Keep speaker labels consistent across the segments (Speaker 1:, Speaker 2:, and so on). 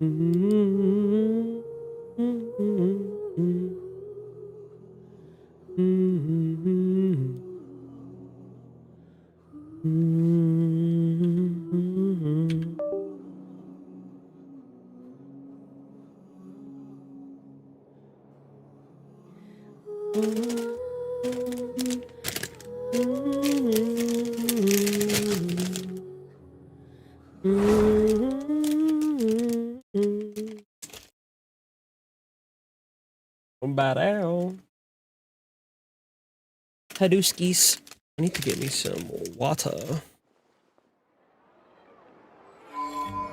Speaker 1: Bow. Hadooskies. I need to get me some water.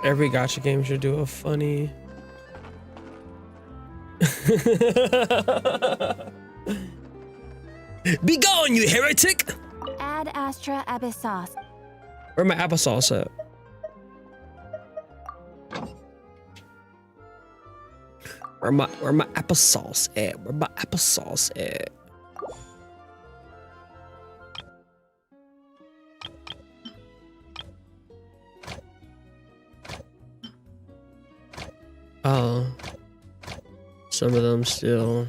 Speaker 1: Every gacha game should do a funny. Be gone, you heretic!
Speaker 2: Add Astra Abyssos.
Speaker 1: Where my applesauce at? Where my applesauce at? Where my applesauce at? Oh, some of them still.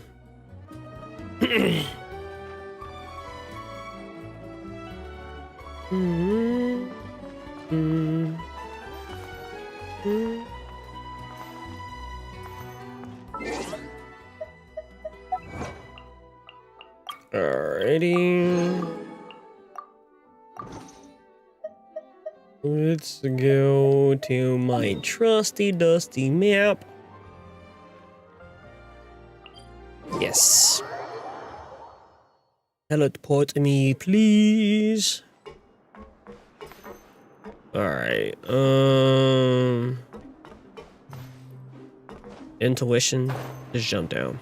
Speaker 1: Alrighty. Let's go to my trusty dusty map. Yes. Teleport me, please. Alright. Intuition, just jump down.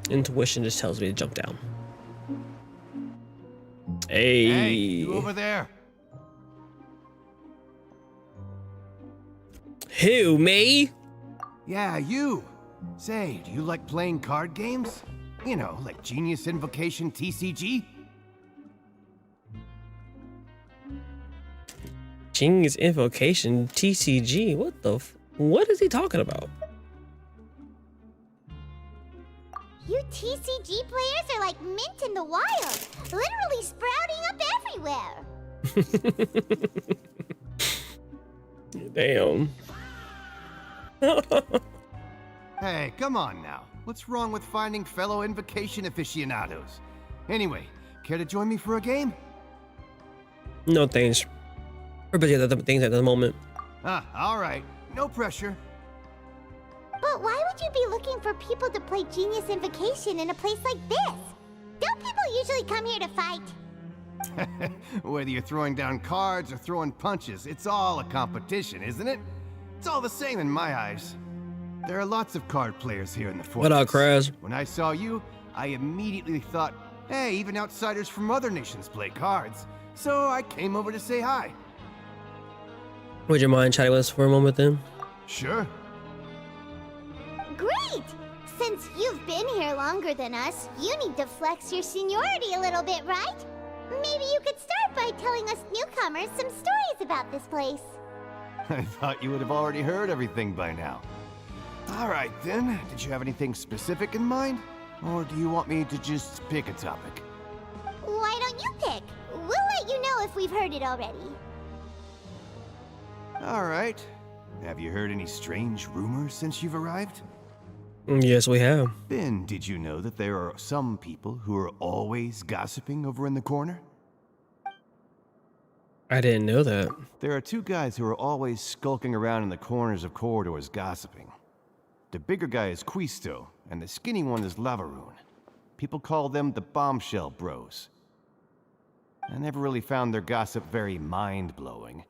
Speaker 1: Intuition just tells me to jump down. Hey,
Speaker 3: you over there?
Speaker 1: Who, me?
Speaker 3: Yeah, you. Say, do you like playing card games? You know, like Genius Invocation TCG?
Speaker 1: Genius Invocation TCG? What the what is he talking about?
Speaker 4: You TCG players are like mint in the wild, literally sprouting up everywhere.
Speaker 1: Damn.
Speaker 3: Hey, come on now. What's wrong with finding fellow invocation aficionados? Anyway, care to join me for a game?
Speaker 1: No thanks. We're busy with other things at the moment.
Speaker 3: Ah, all right. No pressure.
Speaker 4: But why would you be looking for people to play Genius Invocation in a place like this? Don't people usually come here to fight?
Speaker 3: Whether you're throwing down cards or throwing punches, it's all a competition, isn't it? It's all the same in my eyes. There are lots of card players here in the fortress.
Speaker 1: What up, Kraz?
Speaker 3: When I saw you, I immediately thought, hey, even outsiders from other nations play cards. So I came over to say hi.
Speaker 1: Would you mind chatting with us for a moment then?
Speaker 3: Sure.
Speaker 4: Great! Since you've been here longer than us, you need to flex your seniority a little bit, right? Maybe you could start by telling us newcomers some stories about this place.
Speaker 3: I thought you would have already heard everything by now. All right, then. Did you have anything specific in mind? Or do you want me to just pick a topic?
Speaker 4: Why don't you pick? We'll let you know if we've heard it already.
Speaker 3: All right. Have you heard any strange rumors since you've arrived?
Speaker 1: Yes, we have.
Speaker 3: Ben, did you know that there are some people who are always gossiping over in the corner?
Speaker 1: I didn't know that.
Speaker 3: There are two guys who are always skulking around in the corners of corridors gossiping. The bigger guy is Quisto, and the skinny one is Lavaroon. People call them the bombshell bros. I never really found their gossip very mind-blowing.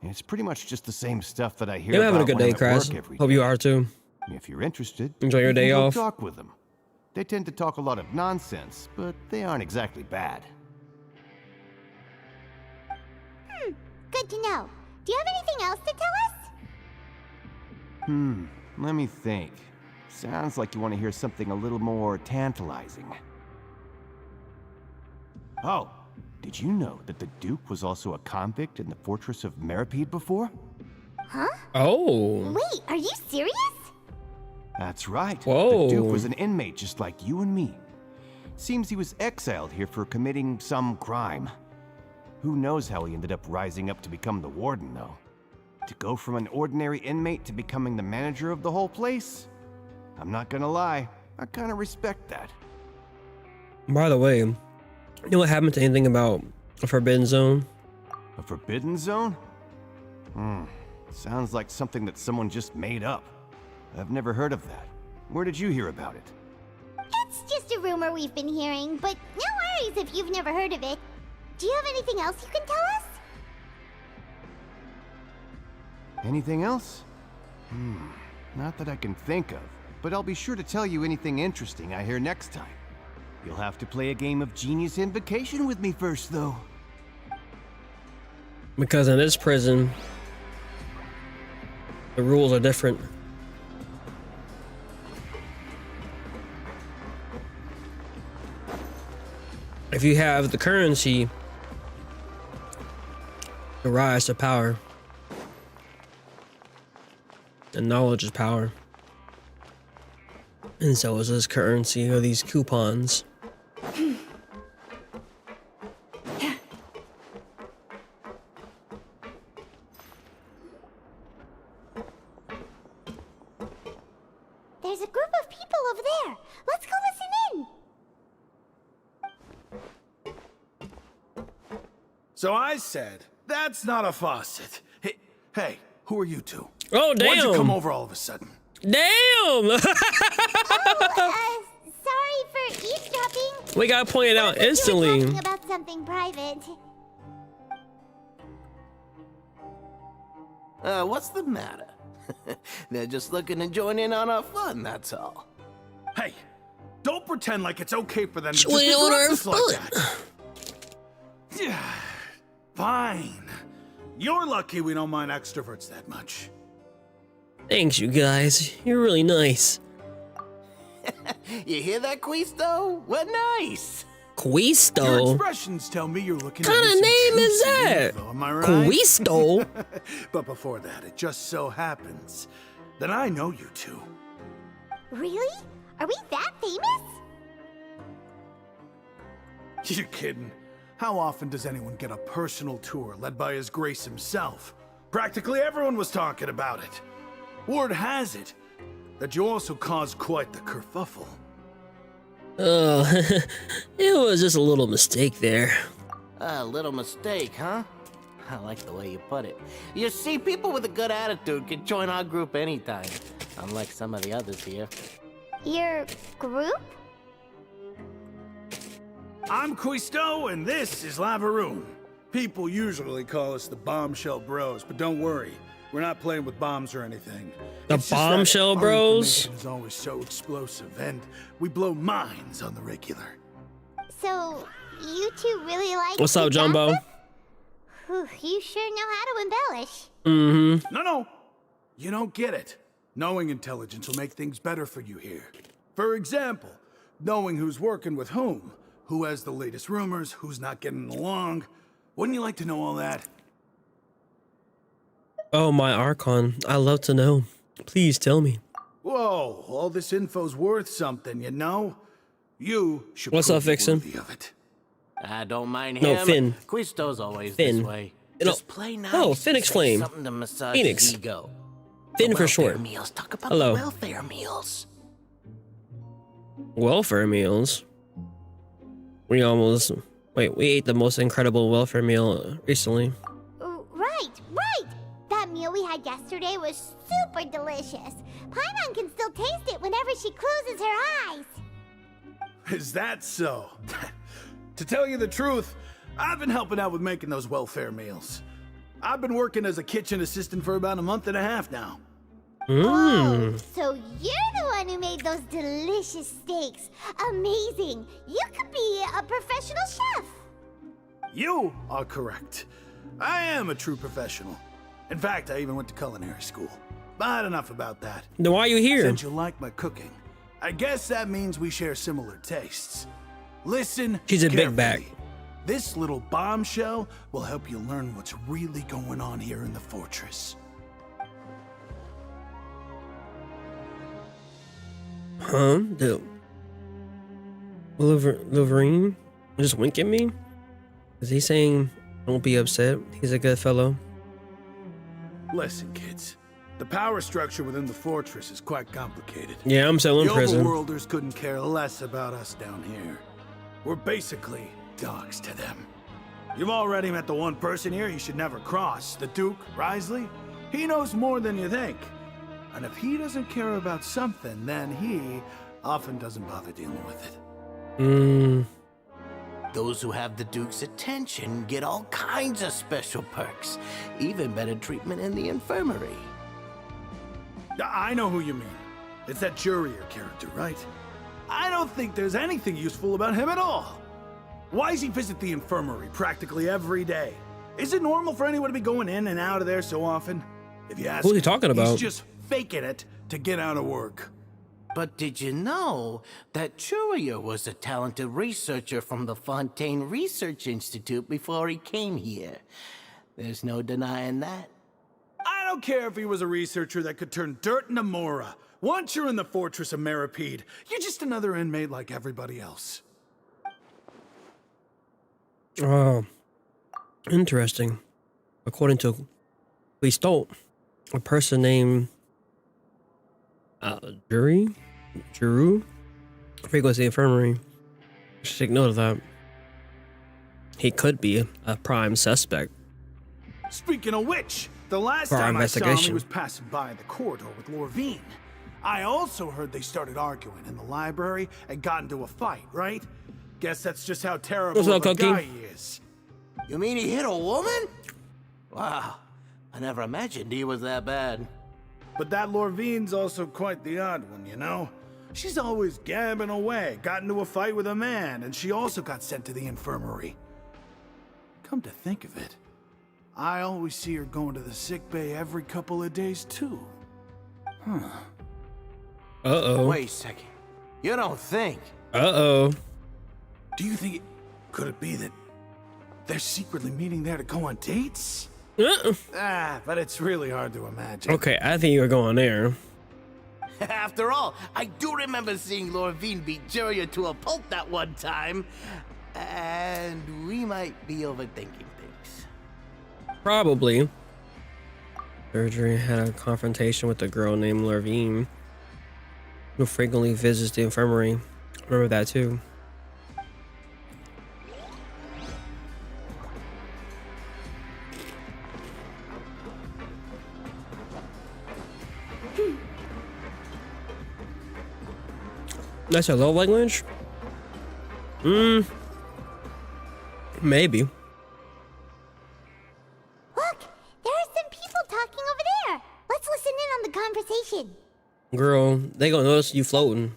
Speaker 3: And it's pretty much just the same stuff that I hear
Speaker 1: You're
Speaker 3: about
Speaker 1: having a good
Speaker 3: when
Speaker 1: day,
Speaker 3: I'm at
Speaker 1: Kraz.
Speaker 3: work every
Speaker 1: Hope
Speaker 3: day.
Speaker 1: you are too.
Speaker 3: If you're interested,
Speaker 1: Enjoy your
Speaker 3: you can
Speaker 1: day
Speaker 3: go
Speaker 1: off.
Speaker 3: talk with them. They tend to talk a lot of nonsense, but they aren't exactly bad.
Speaker 4: Good to know. Do you have anything else to tell us?
Speaker 3: Let me think. Sounds like you want to hear something a little more tantalizing. Oh, did you know that the Duke was also a convict in the fortress of Meripede before?
Speaker 4: Huh?
Speaker 1: Oh.
Speaker 4: Wait, are you serious?
Speaker 3: That's right.
Speaker 1: Whoa.
Speaker 3: The Duke was an inmate just like you and me. Seems he was exiled here for committing some crime. Who knows how he ended up rising up to become the warden, though? To go from an ordinary inmate to becoming the manager of the whole place? I'm not gonna lie, I kinda respect that.
Speaker 1: By the way, you know what happened to anything about a forbidden zone?
Speaker 3: A forbidden zone? Sounds like something that someone just made up. I've never heard of that. Where did you hear about it?
Speaker 4: It's just a rumor we've been hearing, but no worries if you've never heard of it. Do you have anything else you can tell us?
Speaker 3: Anything else? Not that I can think of, but I'll be sure to tell you anything interesting I hear next time. You'll have to play a game of Genius Invocation with me first, though.
Speaker 1: Because in this prison, the rules are different. If you have the currency, the rise to power, and knowledge is power. And so is this currency or these coupons.
Speaker 4: There's a group of people over there. Let's go listen in.
Speaker 5: So I said, that's not a faucet. Hey, who are you two?
Speaker 1: Oh, damn.
Speaker 5: Why'd you come over all of a sudden?
Speaker 1: Damn!
Speaker 4: Sorry for eavesdropping.
Speaker 1: We got pointed out
Speaker 4: You were
Speaker 1: instantly.
Speaker 4: talking about something private.
Speaker 6: What's the matter? They're just looking to join in on our fun, that's all.
Speaker 5: Hey, don't pretend like it's okay for them to
Speaker 1: Join
Speaker 5: just
Speaker 1: on
Speaker 5: interrupt
Speaker 1: our
Speaker 5: us like that. Fine. You're lucky we don't mind extroverts that much.
Speaker 1: Thanks, you guys. You're really nice.
Speaker 6: You hear that, Quisto? We're nice.
Speaker 5: Your
Speaker 1: Quisto?
Speaker 5: expressions tell me you're looking
Speaker 1: What
Speaker 5: at
Speaker 1: kind of
Speaker 5: some
Speaker 1: name is
Speaker 5: juicy
Speaker 1: that?
Speaker 5: info, am I right?
Speaker 1: Quisto?
Speaker 5: But before that, it just so happens that I know you two.
Speaker 4: Really? Are we that famous?
Speaker 5: You're kidding. How often does anyone get a personal tour led by His Grace himself? Practically everyone was talking about it. Word has it that you also caused quite the kerfuffle.
Speaker 1: Oh, it was just a little mistake there.
Speaker 6: A little mistake, huh? I like the way you put it. You see, people with a good attitude can join our group anytime, unlike some of the others here.
Speaker 4: Your group?
Speaker 5: I'm Quisto, and this is Lavaroon. People usually call us the Bombshell Bros, but don't worry, we're not playing with bombs or anything.
Speaker 1: The
Speaker 5: It's just that
Speaker 1: Bombshell
Speaker 5: our
Speaker 1: Bros?
Speaker 5: information is always so explosive, and we blow minds on the regular.
Speaker 4: So, you two really like
Speaker 1: What's up,
Speaker 4: to
Speaker 1: Jumbo?
Speaker 4: gossip? Whew, you sure know how to embellish.
Speaker 1: Mm-hmm.
Speaker 5: No, you don't get it. Knowing intelligence will make things better for you here. For example, knowing who's working with whom, who has the latest rumors, who's not getting along. Wouldn't you like to know all that?
Speaker 1: Oh, my Archon. I love to know. Please tell me.
Speaker 5: Whoa, all this info's worth something, you know? You should
Speaker 1: What's
Speaker 5: prove
Speaker 1: up, Vixen?
Speaker 5: worthy of it.
Speaker 6: I don't mind
Speaker 1: No,
Speaker 6: him.
Speaker 1: Finn.
Speaker 6: Quisto's always
Speaker 1: Finn.
Speaker 6: this way.
Speaker 1: No.
Speaker 6: Just play nice.
Speaker 1: Oh, Phoenix
Speaker 6: say
Speaker 1: Flame.
Speaker 6: Something to massage
Speaker 1: Phoenix.
Speaker 6: his ego.
Speaker 1: Finn
Speaker 6: The
Speaker 1: for
Speaker 6: welfare
Speaker 1: short.
Speaker 6: Meals. Talk about
Speaker 1: Hello.
Speaker 6: the welfare meals.
Speaker 1: Welfare meals. We ate the most incredible welfare meal recently.
Speaker 4: Right. That meal we had yesterday was super delicious. Paimon can still taste it whenever she closes her eyes.
Speaker 5: Is that so? To tell you the truth, I've been helping out with making those welfare meals. I've been working as a kitchen assistant for about a month and a half now.
Speaker 4: Oh, so you're the one who made those delicious steaks. Amazing. You could be a professional chef.
Speaker 5: You are correct. I am a true professional. In fact, I even went to culinary school. But enough about that.
Speaker 1: Then why are you here?
Speaker 5: Since you like my cooking, I guess that means we share similar tastes. Listen
Speaker 1: She's a big
Speaker 5: carefully.
Speaker 1: bag.
Speaker 5: This little bombshell will help you learn what's really going on here in the fortress.
Speaker 1: Huh? The Wolverine just wink at me? Is he saying don't be upset? He's a good fellow.
Speaker 5: Listen, kids. The power structure within the fortress is quite complicated.
Speaker 1: Yeah, I'm still in
Speaker 5: The
Speaker 1: prison.
Speaker 5: overworlders couldn't care less about us down here. We're basically dogs to them. You've already met the one person here you should never cross, the Duke, Wriothesley. He knows more than you think. And if he doesn't care about something, then he often doesn't bother dealing with it.
Speaker 6: Those who have the Duke's attention get all kinds of special perks, even better treatment in the Infirmary.
Speaker 5: I know who you mean. It's that Jurier character, right? I don't think there's anything useful about him at all. Why does he visit the Infirmary practically every day? Is it normal for anyone to be going in and out of there so often? If you ask,
Speaker 1: Who's he talking about?
Speaker 5: he's just faking it to get out of work.
Speaker 6: But did you know that Jurier was a talented researcher from the Fontaine Research Institute before he came here? There's no denying that.
Speaker 5: I don't care if he was a researcher that could turn dirt into Mora. Once you're in the Fortress of Meripede, you're just another inmate like everybody else.
Speaker 1: Oh, interesting. According to Quisto, a person named Juru frequents the infirmary. Should take note of that. He could be a prime suspect.
Speaker 5: Speaking of which, the last
Speaker 1: For our
Speaker 5: time I saw him, he
Speaker 1: investigation.
Speaker 5: was passing by the corridor with Lorvine. I also heard they started arguing in the library and got into a fight, right? Guess that's just how terrible
Speaker 1: What's up,
Speaker 5: of a
Speaker 1: Cookie?
Speaker 5: guy he is.
Speaker 6: You mean he hit a woman? Wow, I never imagined he was that bad.
Speaker 5: But that Lorvine's also quite the odd one, you know? She's always gabbing away, got into a fight with a man, and she also got sent to the infirmary. Come to think of it, I always see her going to the sick bay every couple of days, too.
Speaker 1: Uh-oh.
Speaker 6: Wait a second. You don't think?
Speaker 1: Uh-oh.
Speaker 5: Do you think could it be that they're secretly meeting there to go on dates? But it's really hard to imagine.
Speaker 1: Okay, I think you're going there.
Speaker 6: After all, I do remember seeing Lorvine beat Jurier to a pulp that one time. And we might be overthinking things.
Speaker 1: Probably. Surgery had a confrontation with a girl named Lorvine, who frequently visits the infirmary. Remember that too. That's a love language? Maybe.
Speaker 4: Look, there are some people talking over there. Let's listen in on the conversation.
Speaker 1: Girl, they gonna notice you floating.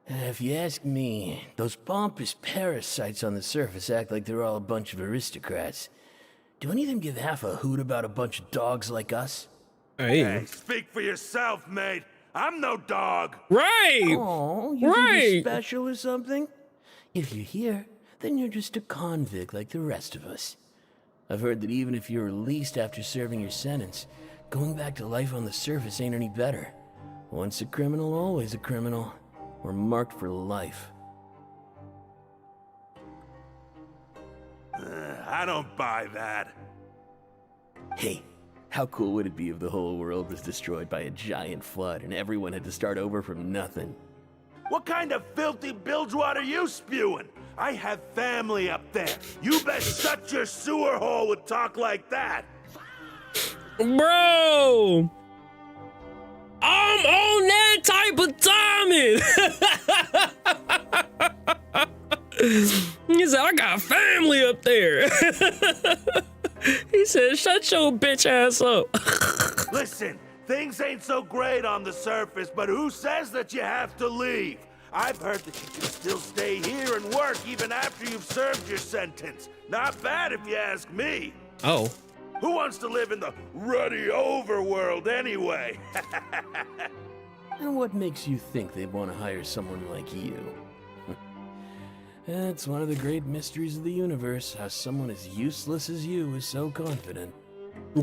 Speaker 7: If you ask me, those pompous parasites on the surface act like they're all a bunch of aristocrats. Do any of them give half a hoot about a bunch of dogs like us?
Speaker 1: Hey.
Speaker 8: Speak for yourself, mate. I'm no dog.
Speaker 1: Right!
Speaker 7: Oh, you think
Speaker 1: Right.
Speaker 7: you're special or something? If you're here, then you're just a convict like the rest of us. I've heard that even if you're released after serving your sentence, going back to life on the surface ain't any better. Once a criminal, always a criminal. We're marked for life.
Speaker 8: I don't buy that.
Speaker 7: Hey, how cool would it be if the whole world was destroyed by a giant flood and everyone had to start over from nothing?
Speaker 8: What kind of filthy bilge water you spewing? I have family up there. You bet shut your sewer hole would talk like that.
Speaker 1: Bro! I'm on that type of timing! He said, I got family up there. He said, shut your bitch ass up.
Speaker 8: Listen, things ain't so great on the surface, but who says that you have to leave? I've heard that you can still stay here and work even after you've served your sentence. Not bad if you ask me.
Speaker 1: Oh.
Speaker 8: Who wants to live in the ruddy overworld anyway?
Speaker 7: And what makes you think they'd want to hire someone like you? It's one of the great mysteries of the universe, how someone as useless as you is so confident.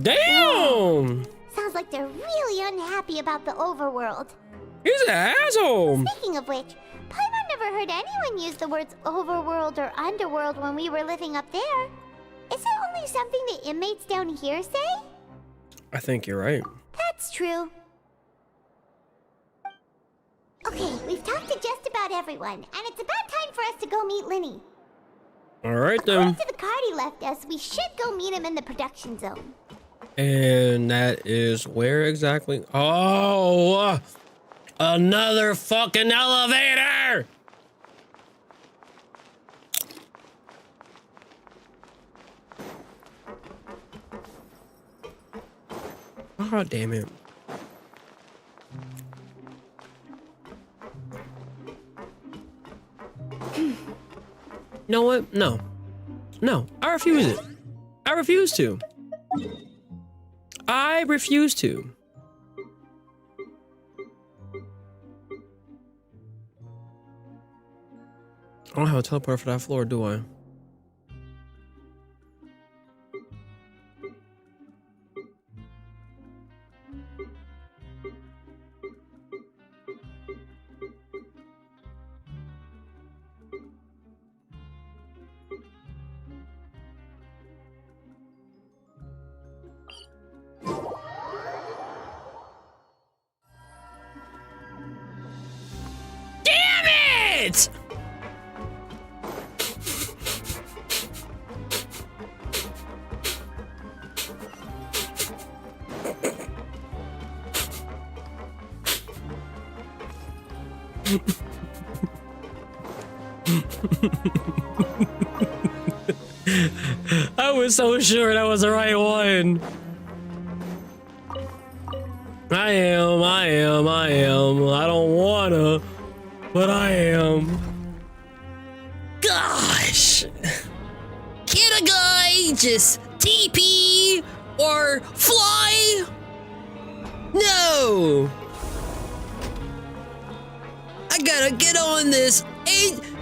Speaker 1: Damn!
Speaker 4: Sounds like they're really unhappy about the overworld.
Speaker 1: He's an asshole.
Speaker 4: Speaking of which, Paimon never heard anyone use the words overworld or underworld when we were living up there. Is it only something the inmates down here say?
Speaker 1: I think you're right.
Speaker 4: That's true. Okay, we've talked to just about everyone, and it's about time for us to go meet Linny.
Speaker 1: All right
Speaker 4: According
Speaker 1: then.
Speaker 4: to the card he left us, we should go meet him in the production zone.
Speaker 1: And that is where exactly? Oh, another fucking elevator! Oh, damn it. You know what? No. No, I refuse it. I refuse to. I refuse to. I don't have a teleporter for that floor, do I? Damn it! I was so sure that was the right one. I am. I don't wanna, but I am. Gosh. Can a guy just TP or fly? No. I gotta get on this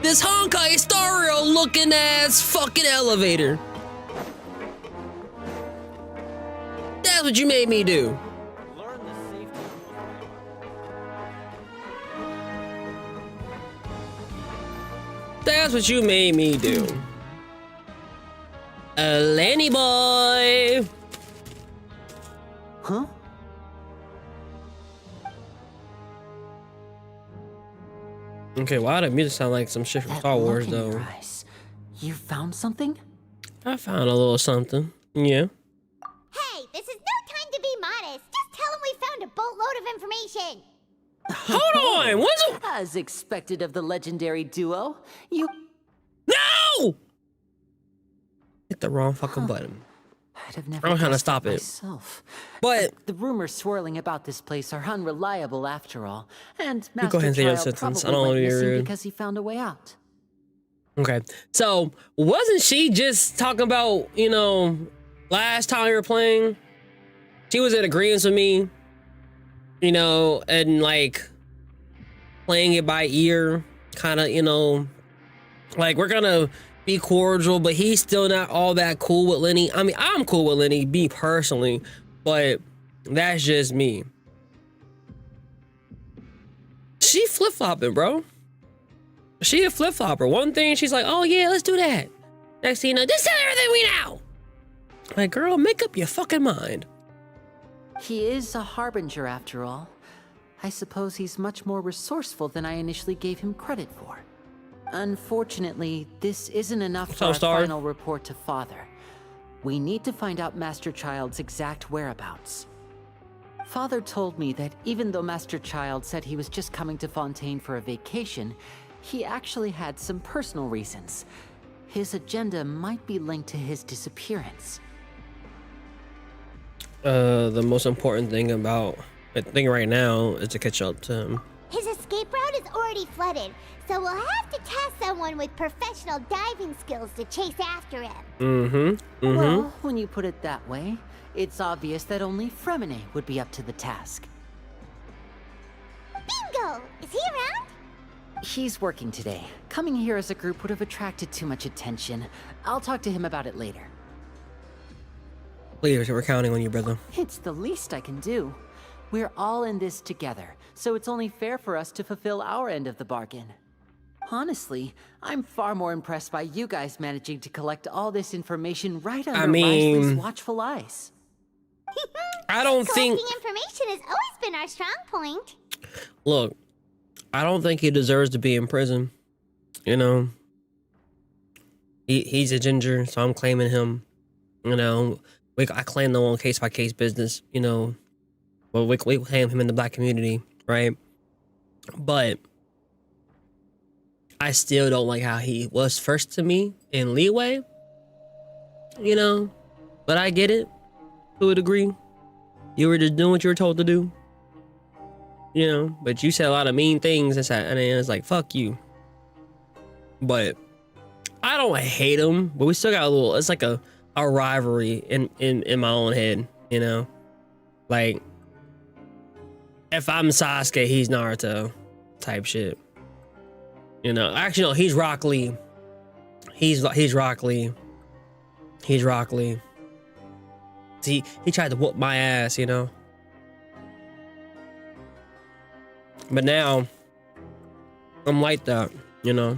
Speaker 1: Honkai Star Rail looking ass fucking elevator. That's what you made me do. That's what you made me do. Lenny boy.
Speaker 6: Huh?
Speaker 1: Okay, why did music sound like some shit from Star Wars though?
Speaker 9: You found something?
Speaker 1: I found a little something. Yeah.
Speaker 4: Hey, this is no time to be modest. Just tell him we found a boatload of information.
Speaker 1: Hold on. What's it?
Speaker 9: As expected of the legendary duo, you...
Speaker 1: No! Hit the wrong fucking button.
Speaker 9: I'd have never
Speaker 1: I'm trying to
Speaker 9: guessed
Speaker 1: stop it.
Speaker 9: myself.
Speaker 1: But
Speaker 9: The rumors swirling about this place are unreliable after all, and
Speaker 1: You go ahead
Speaker 9: Master
Speaker 1: and say your
Speaker 9: Child
Speaker 1: sentence. I
Speaker 9: probably
Speaker 1: don't wanna
Speaker 9: went
Speaker 1: be
Speaker 9: missing
Speaker 1: rude.
Speaker 9: because he found a way out.
Speaker 1: okay. So wasn't she just talking about, last time we were playing? She was in agreement with me, and like playing it by ear, kind of, like we're gonna be cordial, but he's still not all that cool with Lenny. I mean, I'm cool with Lenny, me personally, but that's just me. She flip-flopping, bro. She a flip-flopper. One thing, she's like, oh yeah, let's do that. Next thing you know, just tell everything we know. Like, girl, make up your fucking mind.
Speaker 9: He is a harbinger after all. I suppose he's much more resourceful than I initially gave him credit for. Unfortunately, this isn't enough for our final report to Father. We need to find out Master Child's exact whereabouts. Father told me that even though Master Child said he was just coming to Fontaine for a vacation, he actually had some personal reasons. His agenda might be linked to his disappearance.
Speaker 1: The most important thing right now is to catch up to him.
Speaker 4: His escape route is already flooded, so we'll have to task someone with professional diving skills to chase after him.
Speaker 9: Well, when you put it that way, it's obvious that only Fremine would be up to the task.
Speaker 4: Bingo! Is he around?
Speaker 9: He's working today. Coming here as a group would have attracted too much attention. I'll talk to him about it later.
Speaker 1: Please, we're counting on you, brother.
Speaker 9: It's the least I can do. We're all in this together, so it's only fair for us to fulfill our end of the bargain. Honestly, I'm far more impressed by you guys managing to collect all this information right under Wriothesley's watchful eyes.
Speaker 1: I don't think
Speaker 4: collecting information has always been our strong point.
Speaker 1: Look, I don't think he deserves to be in prison. You know, he's a ginger, so I'm claiming him. You know, I claim the on case by case business. You know, well, we claim him in the black community, right? But I still don't like how he was first to me in Leeway. You know, but I get it to a degree. You were just doing what you were told to do. You know, but you said a lot of mean things and then it's like, fuck you. But I don't hate him, but we still got it's like a rivalry in my own head, you know? Like, if I'm Sasuke, he's Naruto type shit. You know, actually, no, he's Rock Lee. He's Rock Lee. He's Rock Lee. He tried to whoop my ass, you know? But now, I'm like that, you know?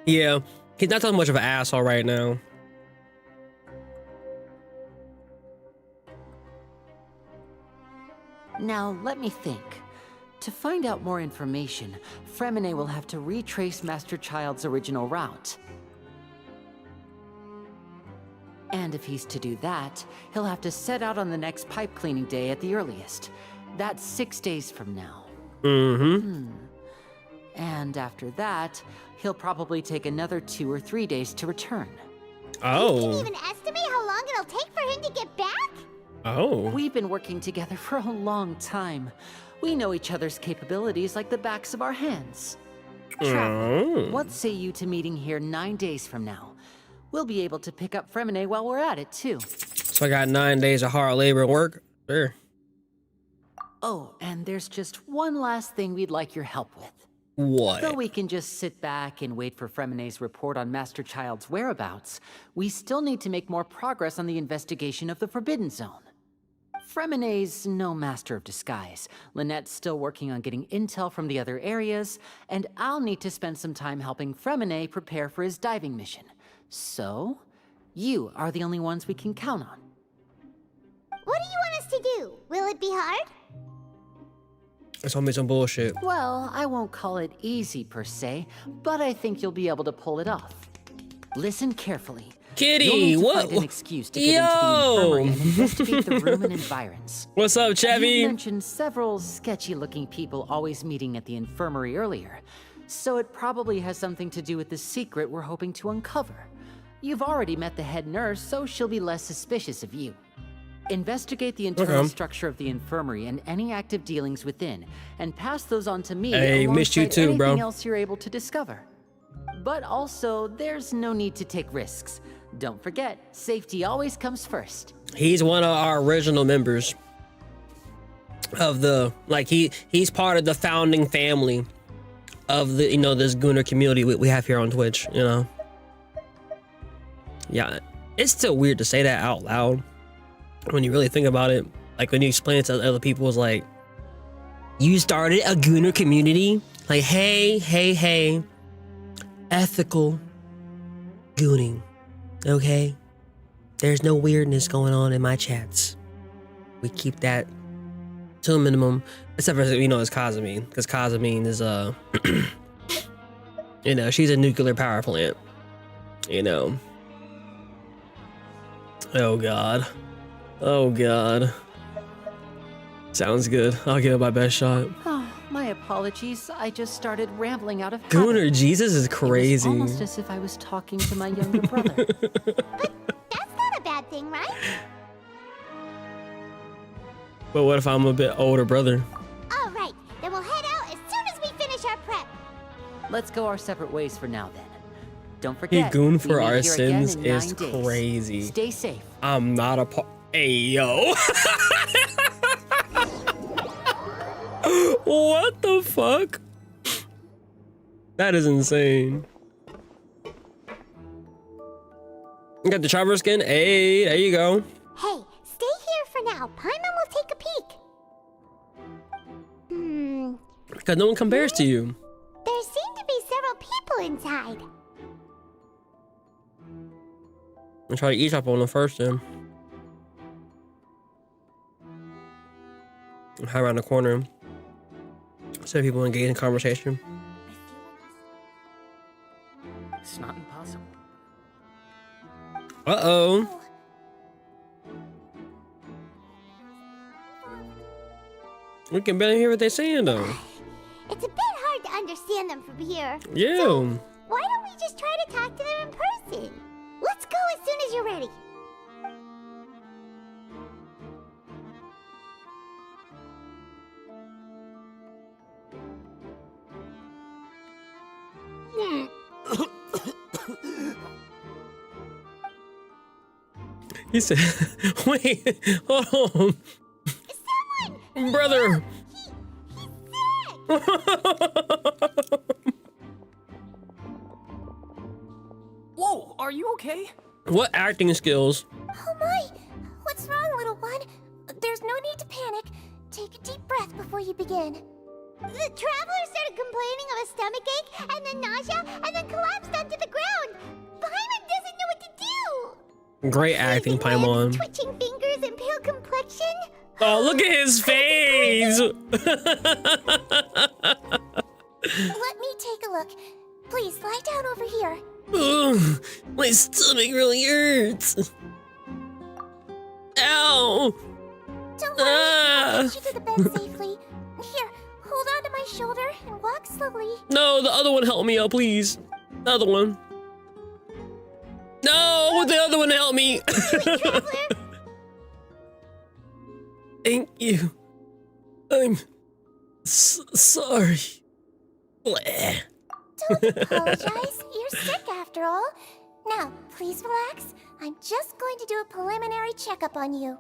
Speaker 1: Yeah, he's not that much of an asshole right now.
Speaker 9: Now, let me think. To find out more information, Fremine will have to retrace Master Child's original route. And if he's to do that, he'll have to set out on the next pipe cleaning day at the earliest. That's 6 days from now. And after that, he'll probably take another 2 or 3 days to return.
Speaker 1: Oh.
Speaker 4: You can even estimate how long it'll take for him to get back?
Speaker 1: Oh.
Speaker 9: We've been working together for a long time. We know each other's capabilities like the backs of our hands. Trevor, what say you to meeting here 9 days from now? We'll be able to pick up Fremine while we're at it, too.
Speaker 1: So I got 9 days of hard labor and work? Sure.
Speaker 9: Oh, and there's just one last thing we'd like your help with.
Speaker 1: What?
Speaker 9: Though we can just sit back and wait for Fremine's report on Master Child's whereabouts, we still need to make more progress on the investigation of the Forbidden Zone. Fremine's no master of disguise. Lynette's still working on getting intel from the other areas, and I'll need to spend some time helping Fremine prepare for his diving mission. So, you are the only ones we can count on.
Speaker 4: What do you want us to do? Will it be hard?
Speaker 1: It's gonna be some bullshit.
Speaker 9: Well, I won't call it easy per se, but I think you'll be able to pull it off. Listen carefully.
Speaker 1: Kitty,
Speaker 9: You'll need to
Speaker 1: what?
Speaker 9: find an excuse to get into the infirmary and investigate the room and environs.
Speaker 1: What's up, Chevy?
Speaker 9: You mentioned several sketchy-looking people always meeting at the infirmary earlier, so it probably has something to do with the secret we're hoping to uncover. You've already met the head nurse, so she'll be less suspicious of you. Investigate the internal structure of the infirmary and any active dealings within, and pass those on to me.
Speaker 1: Hey, missed you too, bro.
Speaker 9: Anything else you're able to discover. But also, there's no need to take risks. Don't forget, safety always comes first.
Speaker 1: He's one of our original members of the, like, he's part of the founding family of the, you know, this Gooner community we have here on Twitch, you know. Yeah, it's still weird to say that out loud when you really think about it. Like, when you explain it to other people, it's like, you started a Gooner community? Like, hey, ethical gooning, okay? There's no weirdness going on in my chats. We keep that to a minimum, except for, you know, it's Kazamine, because Kazamine is, you know, she's a nuclear power plant, you know. Oh God. Sounds good. I'll give it my best shot.
Speaker 9: Oh, my apologies. I just started rambling out of habit.
Speaker 1: Gooner Jesus is crazy.
Speaker 9: It was almost as if I was talking to my younger brother.
Speaker 4: But that's not a bad thing, right?
Speaker 1: But what if I'm a bit older brother?
Speaker 4: All right, then we'll head out as soon as we finish our prep.
Speaker 9: Let's go our separate ways for now, then. Don't
Speaker 1: He
Speaker 9: forget,
Speaker 1: goon
Speaker 9: we
Speaker 1: for
Speaker 9: meet
Speaker 1: our
Speaker 9: here again
Speaker 1: sins
Speaker 9: in
Speaker 1: is
Speaker 9: 9 days.
Speaker 1: crazy.
Speaker 9: Stay safe.
Speaker 1: I'm not a part. Hey, yo. What the fuck? That is insane. You got the Traveler skin? Hey, there you go.
Speaker 4: Hey, stay here for now. Paimon will take a peek.
Speaker 1: Because no one compares to you.
Speaker 4: There seem to be several people inside.
Speaker 1: I'll try to eavesdrop on them first then. Hide around the corner. So people engage in conversation.
Speaker 10: It's not impossible.
Speaker 1: Uh-oh. We can barely hear what they're saying though.
Speaker 4: It's a bit hard to understand them from here.
Speaker 1: Yeah.
Speaker 4: So, why don't we just try to talk to them in person? Let's go as soon as you're ready.
Speaker 1: He said, wait, hold on.
Speaker 4: Someone!
Speaker 1: Brother!
Speaker 4: He's sick!
Speaker 10: Whoa, are you okay?
Speaker 1: What acting skills?
Speaker 4: Oh my! What's wrong, little one? There's no need to panic. Take a deep breath before you begin. The traveler started complaining of a stomachache, and then nausea, and then collapsed onto the ground. Paimon doesn't know what to do.
Speaker 1: Great acting,
Speaker 4: Freezing lips,
Speaker 1: Paimon.
Speaker 4: twitching fingers, and pale complexion.
Speaker 1: Oh, look at his face!
Speaker 4: Let me take a look. Please lie down over here.
Speaker 1: Ugh, my stomach really hurts. Ow!
Speaker 4: Don't worry, I'll get you to the bed
Speaker 1: Ah.
Speaker 4: safely. Here, hold on to my shoulder and walk slowly.
Speaker 1: No, the other one help me out, please. The other one. No, the other one help me.
Speaker 4: Traveler.
Speaker 1: Thank you. I'm sorry. Bleh.
Speaker 4: Don't apologize. You're sick after all. Now, please relax. I'm just going to do a preliminary checkup on you.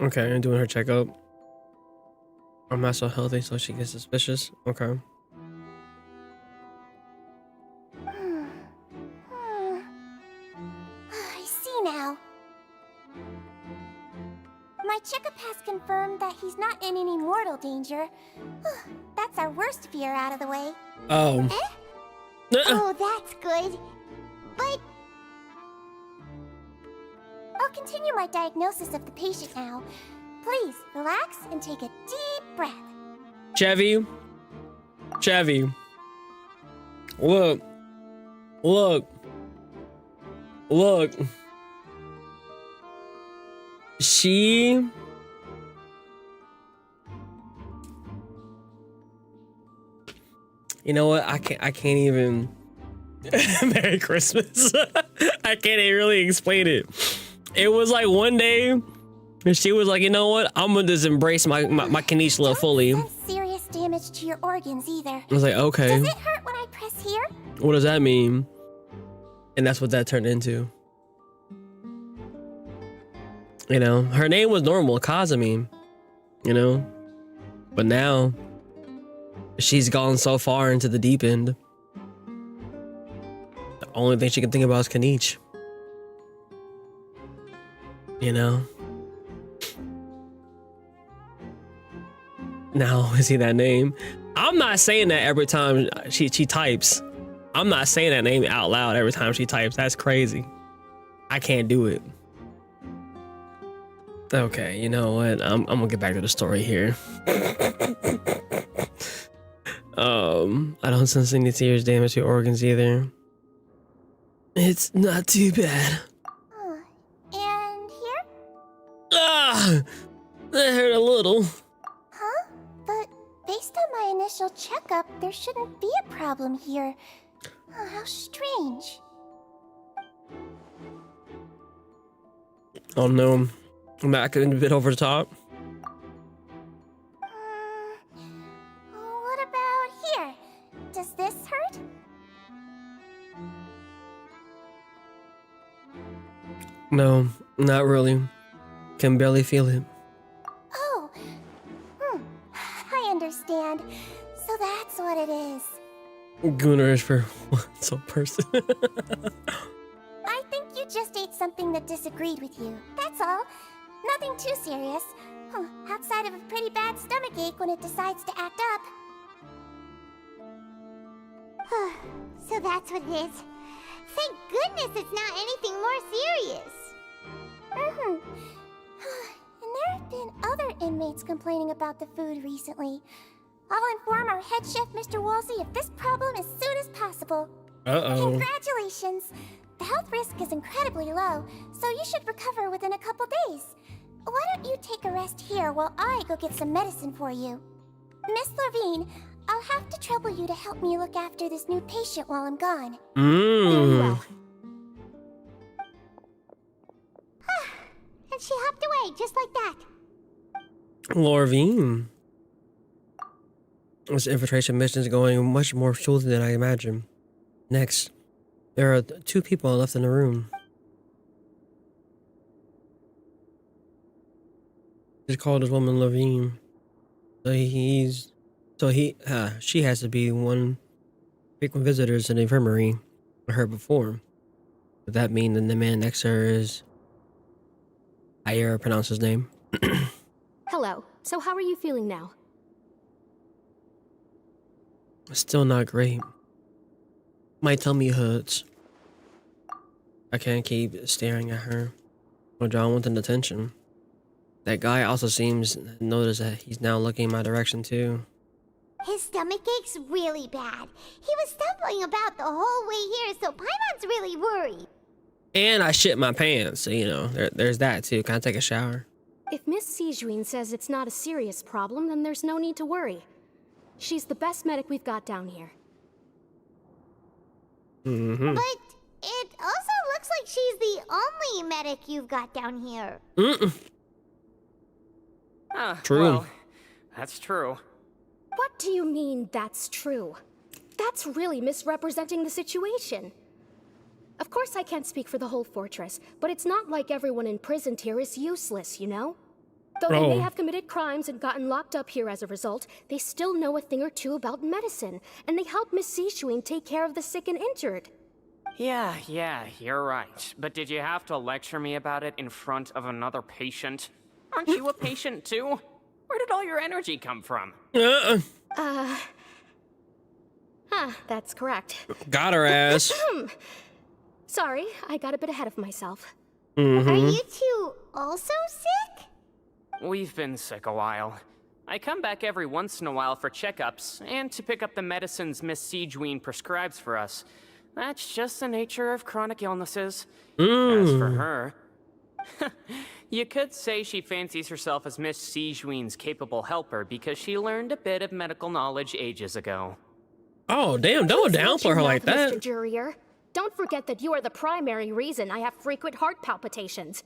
Speaker 1: Okay, I'm doing her checkup. I'm not so healthy, so she gets suspicious. Okay.
Speaker 4: I see now. My checkup has confirmed that he's not in any mortal danger. That's our worst fear out of the way.
Speaker 1: Oh.
Speaker 4: Eh? Oh, that's good. But I'll continue my diagnosis of the patient now. Please relax and take a deep breath.
Speaker 1: Chevy. Chevy. Look. Look. Look. She... You know what? I can't even... Merry Christmas. I can't even really explain it. It was like one day, and she was like, you know what? I'm gonna just embrace my Kanishla fully.
Speaker 4: Don't sense serious damage to your organs either.
Speaker 1: I was like, okay.
Speaker 4: Does it hurt when I press here?
Speaker 1: What does that mean? And that's what that turned into. You know, her name was normal, Kazumi. You know? But now, she's gone so far into the deep end. The only thing she can think about is Kanich. You know? Now, is he that name? I'm not saying that every time she types. I'm not saying that name out loud every time she types. That's crazy. I can't do it. Okay, you know what? I'm gonna get back to the story here. I don't sense any serious damage to your organs either. It's not too bad.
Speaker 4: And here?
Speaker 1: Ah! That hurt a little.
Speaker 4: Huh? But based on my initial checkup, there shouldn't be a problem here. Oh, how strange.
Speaker 1: Oh no. I'm back a bit over the top.
Speaker 4: What about here? Does this hurt?
Speaker 1: No, not really. Can barely feel it.
Speaker 4: Oh. I understand. So that's what it is.
Speaker 1: Gunner is for what's a person.
Speaker 4: I think you just ate something that disagreed with you. That's all. Nothing too serious. Outside of a pretty bad stomachache when it decides to act up.
Speaker 11: So that's what it is. Thank goodness it's not anything more serious.
Speaker 4: And there have been other inmates complaining about the food recently. I'll inform our head chef, Mr. Woolsey, of this problem as soon as possible.
Speaker 1: Uh-oh.
Speaker 4: Congratulations! The health risk is incredibly low, so you should recover within a couple days. Why don't you take a rest here while I go get some medicine for you? Miss Levine, I'll have to trouble you to help me look after this new patient while I'm gone.
Speaker 1: Mmm.
Speaker 11: And she hopped away just like that.
Speaker 1: Lorvine. This infiltration mission is going much more smoothly than I imagined. Next, there are 2 people left in the room. Just called this woman Levine. She has to be one frequent visitors in the infirmary I heard before. Would that mean that the man next to her is... I pronounce his name.
Speaker 12: Hello. So how are you feeling now?
Speaker 1: Still not great. My tummy hurts. I can't keep staring at her or drawn within attention. That guy also seems to notice that he's now looking my direction too.
Speaker 11: His stomachache's really bad. He was stumbling about the whole way here, so Paimon's really worried.
Speaker 1: And I shit my pants, so you know, there's that too. Can I take a shower?
Speaker 12: If Miss Sijuin says it's not a serious problem, then there's no need to worry. She's the best medic we've got down here.
Speaker 1: Mm-hmm.
Speaker 11: But it also looks like she's the only medic you've got down here.
Speaker 1: True.
Speaker 10: Well, that's true.
Speaker 12: What do you mean, that's true? That's really misrepresenting the situation. Of course I can't speak for the whole fortress, but it's not like everyone imprisoned here is useless, you know? Though they may have committed crimes and gotten locked up here as a result, they still know a thing or two about medicine, and they help Miss Sijuin take care of the sick and injured.
Speaker 10: Yeah, you're right. But did you have to lecture me about it in front of another patient? Aren't you a patient too? Where did all your energy come from?
Speaker 12: That's correct.
Speaker 1: Got her ass.
Speaker 12: Sorry, I got a bit ahead of myself.
Speaker 11: Are you two also sick?
Speaker 10: We've been sick a while. I come back every once in a while for checkups, and to pick up the medicines Miss Sijuin prescribes for us. That's just the nature of chronic illnesses. As for her... You could say she fancies herself as Miss Sijuin's capable helper because she learned a bit of medical knowledge ages ago.
Speaker 1: Oh, damn, don't downplay her like that.
Speaker 12: Mr. Jurier. Don't forget that you are the primary reason I have frequent heart palpitations.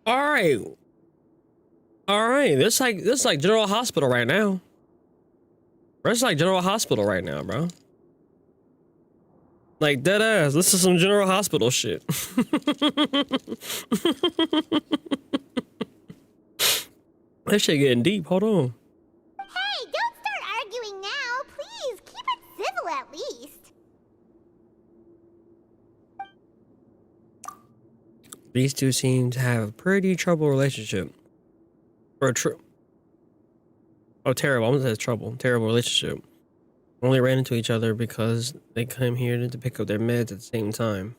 Speaker 1: All right. This is like General Hospital right now. It's like General Hospital right now, bro. Like dead ass. This is some General Hospital shit. That shit getting deep. Hold on.
Speaker 11: Hey, don't start arguing now. Please, keep it civil at least.
Speaker 1: These two seem to have a pretty troubled relationship. Terrible. I'm gonna say trouble. Terrible relationship. Only ran into each other because they came here to pick up their meds at the same time.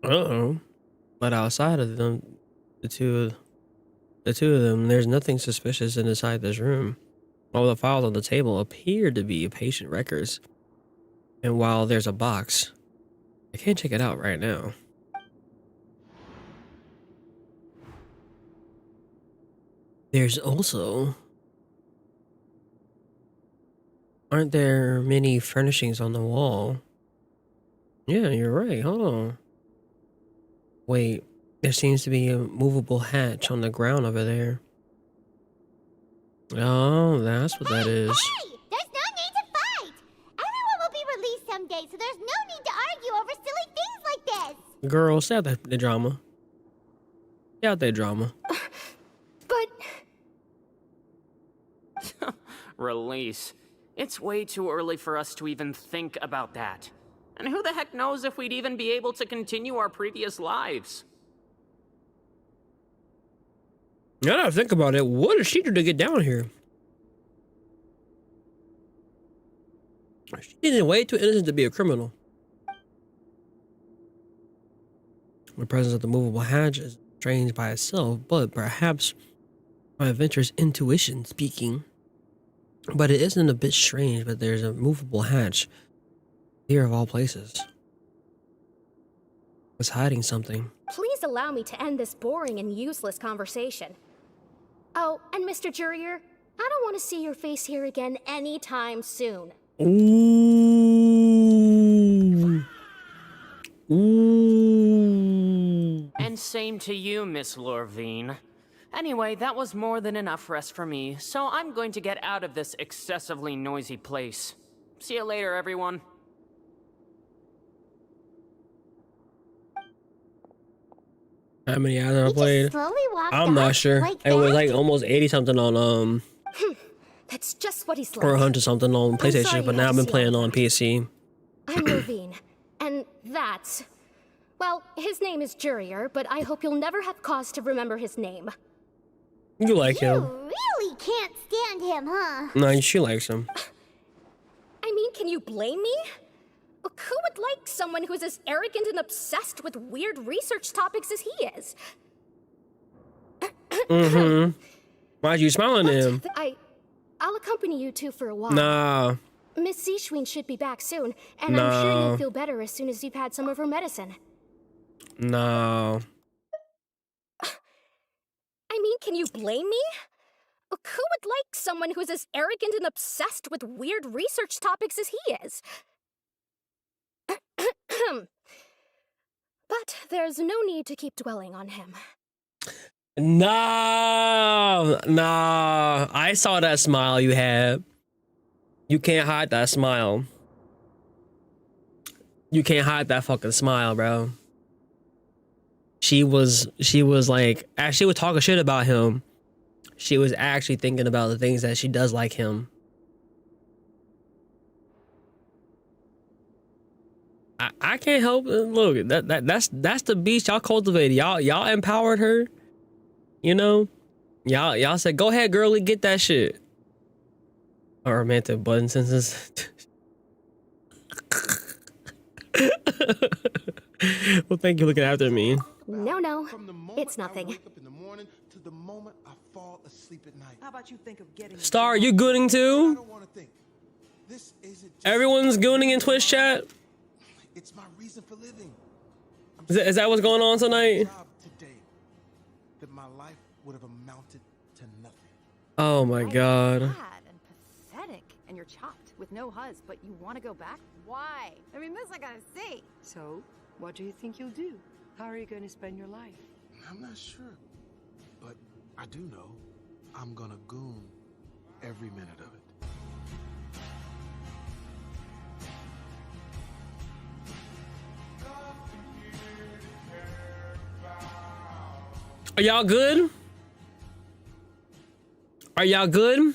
Speaker 1: But outside of them, the two of them, there's nothing suspicious inside this room. All the files on the table appear to be patient records. And while there's a box, I can't check it out right now. There's also... Aren't there many furnishings on the wall? Yeah, you're right. Hold on. Wait, there seems to be a movable hatch on the ground over there. Oh, that's what that is.
Speaker 11: Hey! There's no need to fight! Everyone will be released day, so there's no need to argue over silly things like this.
Speaker 1: Girl, stay out the drama. Stay out that drama.
Speaker 12: But...
Speaker 10: Release. It's way too early for us to even think about that. And who the heck knows if we'd even be able to continue our previous lives?
Speaker 1: Now that I think about it, what did she do to get down here? She didn't way too innocent to be a criminal. The presence of the movable hatch is strange by itself, but perhaps my adventurous intuition speaking. But it isn't a bit strange, but there's a movable hatch here of all places. It's hiding something.
Speaker 12: Please allow me to end this boring and useless conversation. Oh, and Mr. Jurier, I don't want to see your face here again anytime soon.
Speaker 1: Ooh. Ooh.
Speaker 10: And same to you, Miss Lorvine. Anyway, that was more than enough rest for me, so I'm going to get out of this excessively noisy place. See you later, everyone.
Speaker 1: How many hours I played?
Speaker 11: I'm
Speaker 1: I'm not sure.
Speaker 11: Like
Speaker 1: it was
Speaker 11: that?
Speaker 1: like almost 80 something on
Speaker 12: That's just what he's like.
Speaker 1: or 100 something on
Speaker 12: sorry
Speaker 1: PlayStation,
Speaker 12: you
Speaker 1: but
Speaker 12: had
Speaker 1: now
Speaker 12: to
Speaker 1: I've been
Speaker 12: see
Speaker 1: playing
Speaker 12: all
Speaker 1: on PC.
Speaker 12: I'm Lorvine, and that's... Well, his name is Jurier, but I hope you'll never have cause to remember his name.
Speaker 1: You like
Speaker 11: You
Speaker 1: him?
Speaker 11: really can't stand him, huh?
Speaker 1: No, she likes him.
Speaker 12: I mean, can you blame me? Look, who would like someone who's as arrogant and obsessed with weird research topics as he is?
Speaker 1: Mm-hmm. Why'd you smiling at him?
Speaker 12: I'll accompany you two for a while.
Speaker 1: Nah.
Speaker 12: Miss Seishween should be back soon, and I'm sure you'll feel better as soon as you've had some of her medicine.
Speaker 1: No.
Speaker 12: I mean, can you blame me? Look, who would like someone who's as arrogant and obsessed with weird research topics as he is? But there's no need to keep dwelling on him.
Speaker 1: No. Nah. I saw that smile you had. You can't hide that smile. You can't hide that fucking smile, bro. She was like, as she was talking shit about him, she was actually thinking about the things that she does like him. I can't help it. Look, that's the beast y'all cultivated. Y'all empowered her. You know? Y'all said, go ahead, girlie, get that shit. Or romantic button senses. Well, thank you for looking after me.
Speaker 12: No, it's nothing.
Speaker 1: Star, you gooning too? Everyone's gooning in Twitch chat?
Speaker 13: It's my reason for living.
Speaker 1: Is that what's going on tonight?
Speaker 13: That my life would have amounted to nothing.
Speaker 1: Oh my god.
Speaker 14: Sad and pathetic, and you're chopped with no huzz, but you want to go back? Why? I mean, this I gotta see.
Speaker 15: So, what do you think you'll do? How are you going to spend your life?
Speaker 13: I'm not sure, but I do know I'm gonna goon every minute of it.
Speaker 1: Are y'all good? Are y'all good?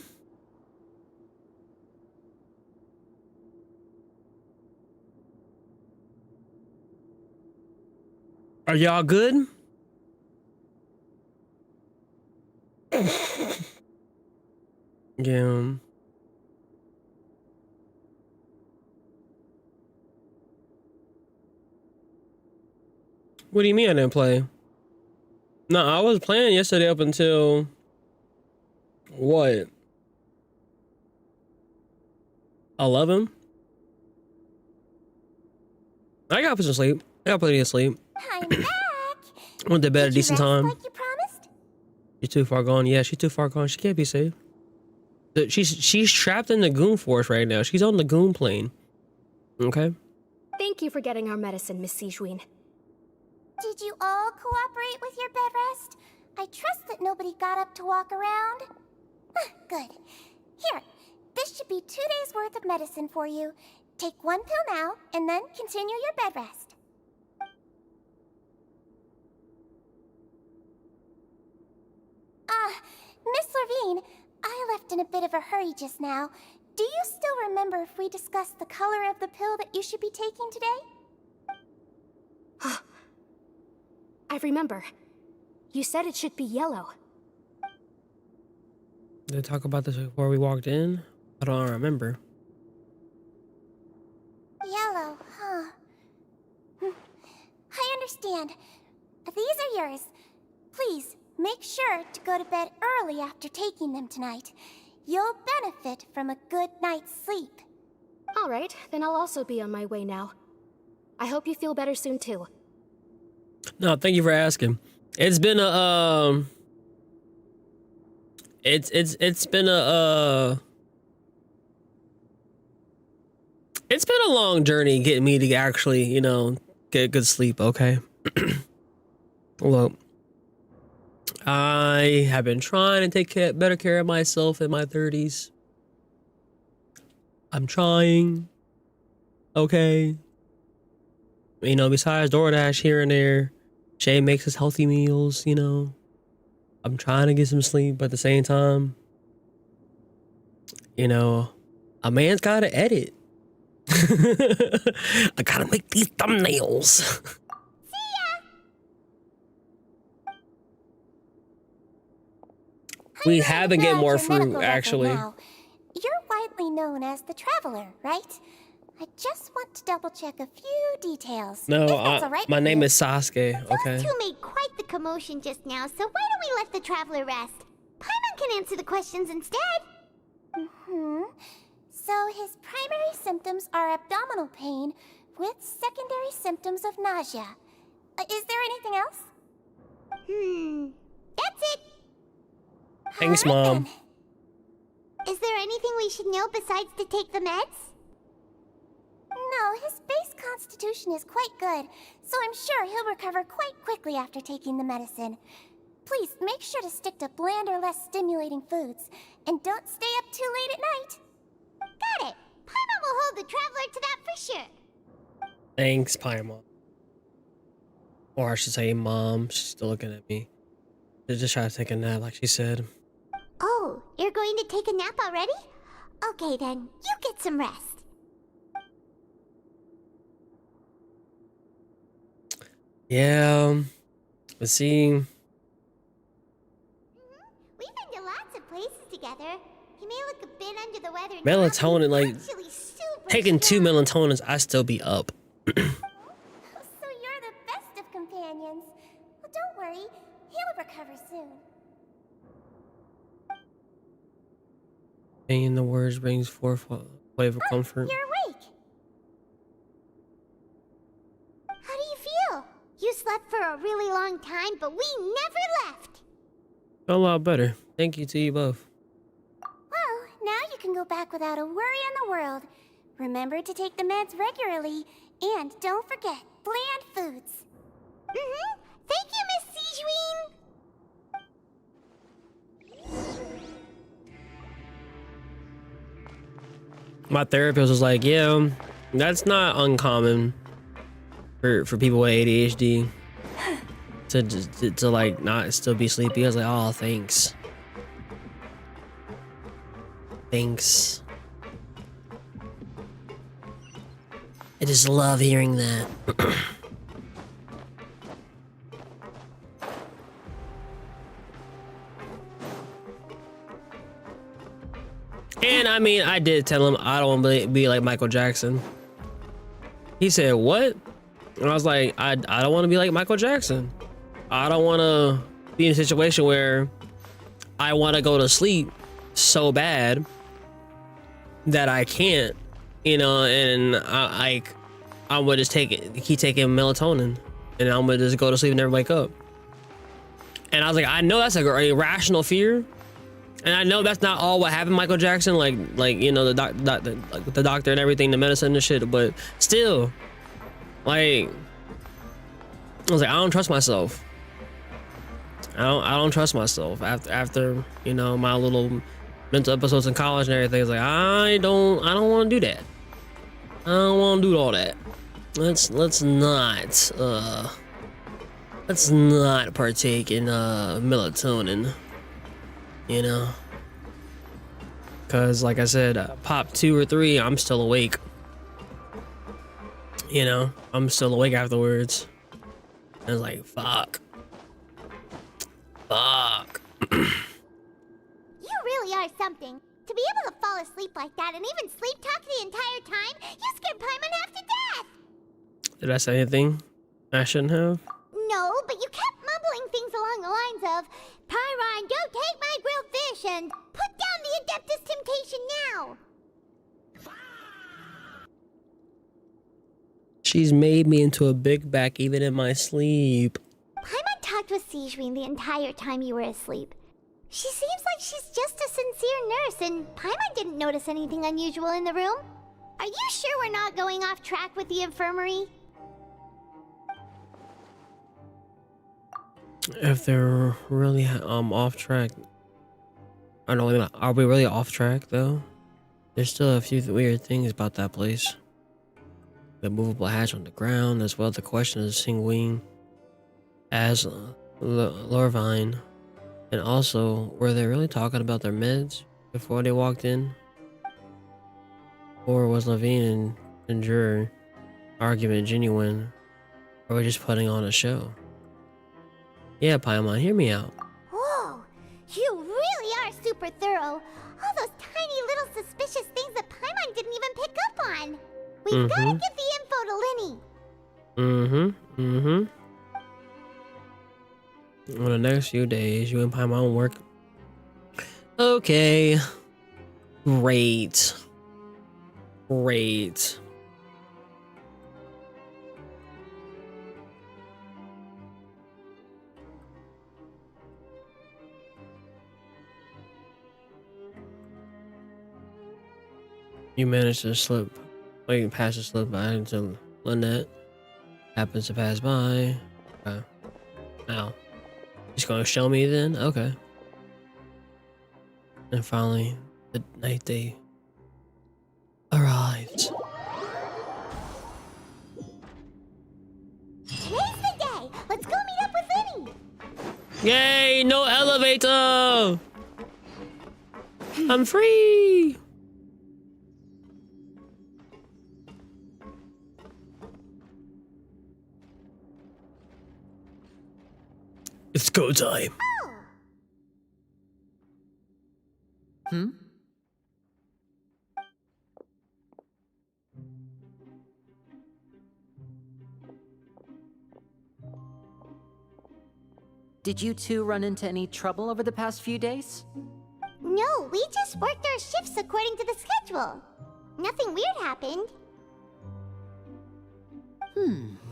Speaker 1: Are y'all good? Yeah. What do you mean I didn't play? No, I was playing yesterday up until what? 11? I gotta put some sleep. I got plenty of sleep.
Speaker 11: I'm back.
Speaker 1: Went to bed at a decent time.
Speaker 11: Like you promised?
Speaker 1: She's too far gone. Yeah, she's too far gone. She can't be saved. She's trapped in the goon forest right now. She's on the goon plane. Okay.
Speaker 12: Thank you for getting our medicine, Miss Seishween.
Speaker 11: Did you all cooperate with your bed rest? I trust that nobody got up to walk around. Good. Here,
Speaker 4: This should be 2 days worth of medicine for you. Take 1 pill now, and then continue your bed rest. Miss Levine, I left in a bit of a hurry just now. Do you still remember if we discussed the color of the pill that you should be taking today?
Speaker 12: I remember. You said it should be yellow.
Speaker 1: Did they talk about this before we walked in? I don't remember.
Speaker 4: Yellow, huh? I understand. These are yours. Please, make sure to go to bed early after taking them tonight. You'll benefit from a good night's sleep.
Speaker 12: All right, then I'll also be on my way now. I hope you feel better soon too.
Speaker 1: No, thank you for asking. It's been a it's been a long journey getting me to actually, you know, get good sleep, okay? Well, I have been trying to take better care of myself in my 30s. I'm trying. Okay. You know, besides DoorDash here and there, Shay makes us healthy meals, you know. I'm trying to get some sleep, but at the same time, you know, a man's gotta edit. I gotta make these thumbnails. We have been getting more fruit, actually.
Speaker 4: Now. You're widely known as the Traveler, right? I just want to double check a few details.
Speaker 1: No,
Speaker 4: right
Speaker 1: my name is Sasuke, okay?
Speaker 11: Those two made quite the commotion just now, so why don't we let the Traveler rest? Paimon can answer the questions instead.
Speaker 4: So his primary symptoms are abdominal pain with secondary symptoms of nausea. Is there anything else?
Speaker 11: That's it.
Speaker 1: Thanks, Mom.
Speaker 11: Is there anything we should know besides to take the meds?
Speaker 4: No, his base constitution is quite good, so I'm sure he'll recover quite quickly after taking the medicine. Please make sure to stick to bland or less stimulating foods, and don't stay up too late at night.
Speaker 11: Got it. Paimon will hold the Traveler to that for sure.
Speaker 1: Thanks, Paimon. Or I should say, Mom. She's still looking at me. She's just trying to take a nap, like she said.
Speaker 11: Oh, you're going to take a nap already? Okay then, you get some rest.
Speaker 1: Yeah, let's see.
Speaker 11: We've been to lots of places together. He may look a bit under the weather now,
Speaker 1: Melatonin,
Speaker 11: but
Speaker 1: like,
Speaker 11: he's actually super
Speaker 1: taking 2
Speaker 11: strong.
Speaker 1: melatonins, I still be up.
Speaker 4: So you're the best of companions. Well, don't worry, he'll recover soon.
Speaker 1: Saying the words brings forth a wave of comfort.
Speaker 4: You're awake.
Speaker 11: How do you feel? You slept for a really long time, but we never left.
Speaker 1: A lot better. Thank you to you both.
Speaker 4: Well, now you can go back without a worry in the world. Remember to take the meds regularly, and don't forget bland foods.
Speaker 11: Thank you, Miss Sijuin.
Speaker 1: My therapist was like, yeah, that's not uncommon for people with ADHD to like not still be sleepy. I was like, oh, thanks. Thanks. I just love hearing that. And I mean, I did tell him I don't want to be like Michael Jackson. He said, what? And I was like, I don't want to be like Michael Jackson. I don't want to be in a situation where I want to go to sleep so bad that I can't, you know, and I'm gonna just keep taking melatonin, and I'm gonna just go to sleep and never wake up. And I was like, I know that's a irrational fear. And I know that's not all what happened, Michael Jackson, like you know, the doctor and everything, the medicine and shit, but still, like, I was like, I don't trust myself. I don't trust myself after you know, my little mental episodes in college and everything. It's like I don't want to do that. I don't want to do all that. Let's not partake in melatonin, you know, because like I said, pop 2 or 3, I'm still awake, you know, I'm still awake afterwards. I was like, fuck.
Speaker 11: You really are something. To be able to fall asleep like that and even sleep talk the entire time, you scared Paimon half to death.
Speaker 1: Did I say anything I shouldn't have?
Speaker 11: No, but you kept mumbling things along the lines of, Pyron, don't take my grilled fish, and put down the Adeptus Temptation now.
Speaker 1: She's made me into a big back even in my sleep.
Speaker 11: Paimon talked with Sigewinne the entire time you were asleep. She seems like she's just a sincere nurse, and Paimon didn't notice anything unusual in the room. Are you sure we're not going off track with the infirmary?
Speaker 1: If they're really off track, I don't know. Are we really off track though? There's still a few weird things about that place. The movable hatch on the ground, as well as the question of Sigewinne as Lorvine, and also were they really talking about their meds before they walked in, or was Levine and Conjure argument genuine, or were we just putting on a show? Yeah, Paimon, hear me out.
Speaker 11: Whoa, you really are super thorough. All those tiny little suspicious things that Paimon didn't even pick up on. We've gotta give the info to Linny.
Speaker 1: On the next few days, you and Paimon work. Okay. Great. You managed to slip, wait, pass the slip by to Lynette. Happens to pass by. Okay. Now, he's gonna show me then? Okay. And finally, the night they arrived.
Speaker 11: Today's the day. Let's go meet up with Linny.
Speaker 1: Yay, no elevator! I'm free! It's go time.
Speaker 9: Did you two run into any trouble over the past few days?
Speaker 11: No, we just worked our shifts according to the schedule. Nothing weird happened.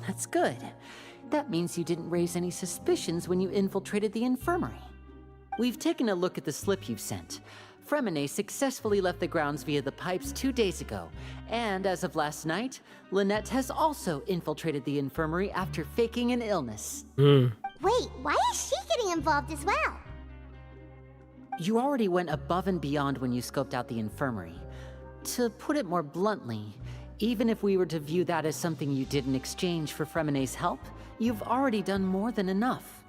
Speaker 9: That's good. That means you didn't raise any suspicions when you infiltrated the infirmary. We've taken a look at the slip you've sent. Fremine successfully left the grounds via the pipes 2 days ago, and as of last night, Lynette has also infiltrated the infirmary after faking an illness.
Speaker 11: Wait, why is she getting involved as well?
Speaker 9: You already went above and beyond when you scoped out the infirmary. To put it more bluntly, even if we were to view that as something you did in exchange for Fremine's help, you've already done more than enough.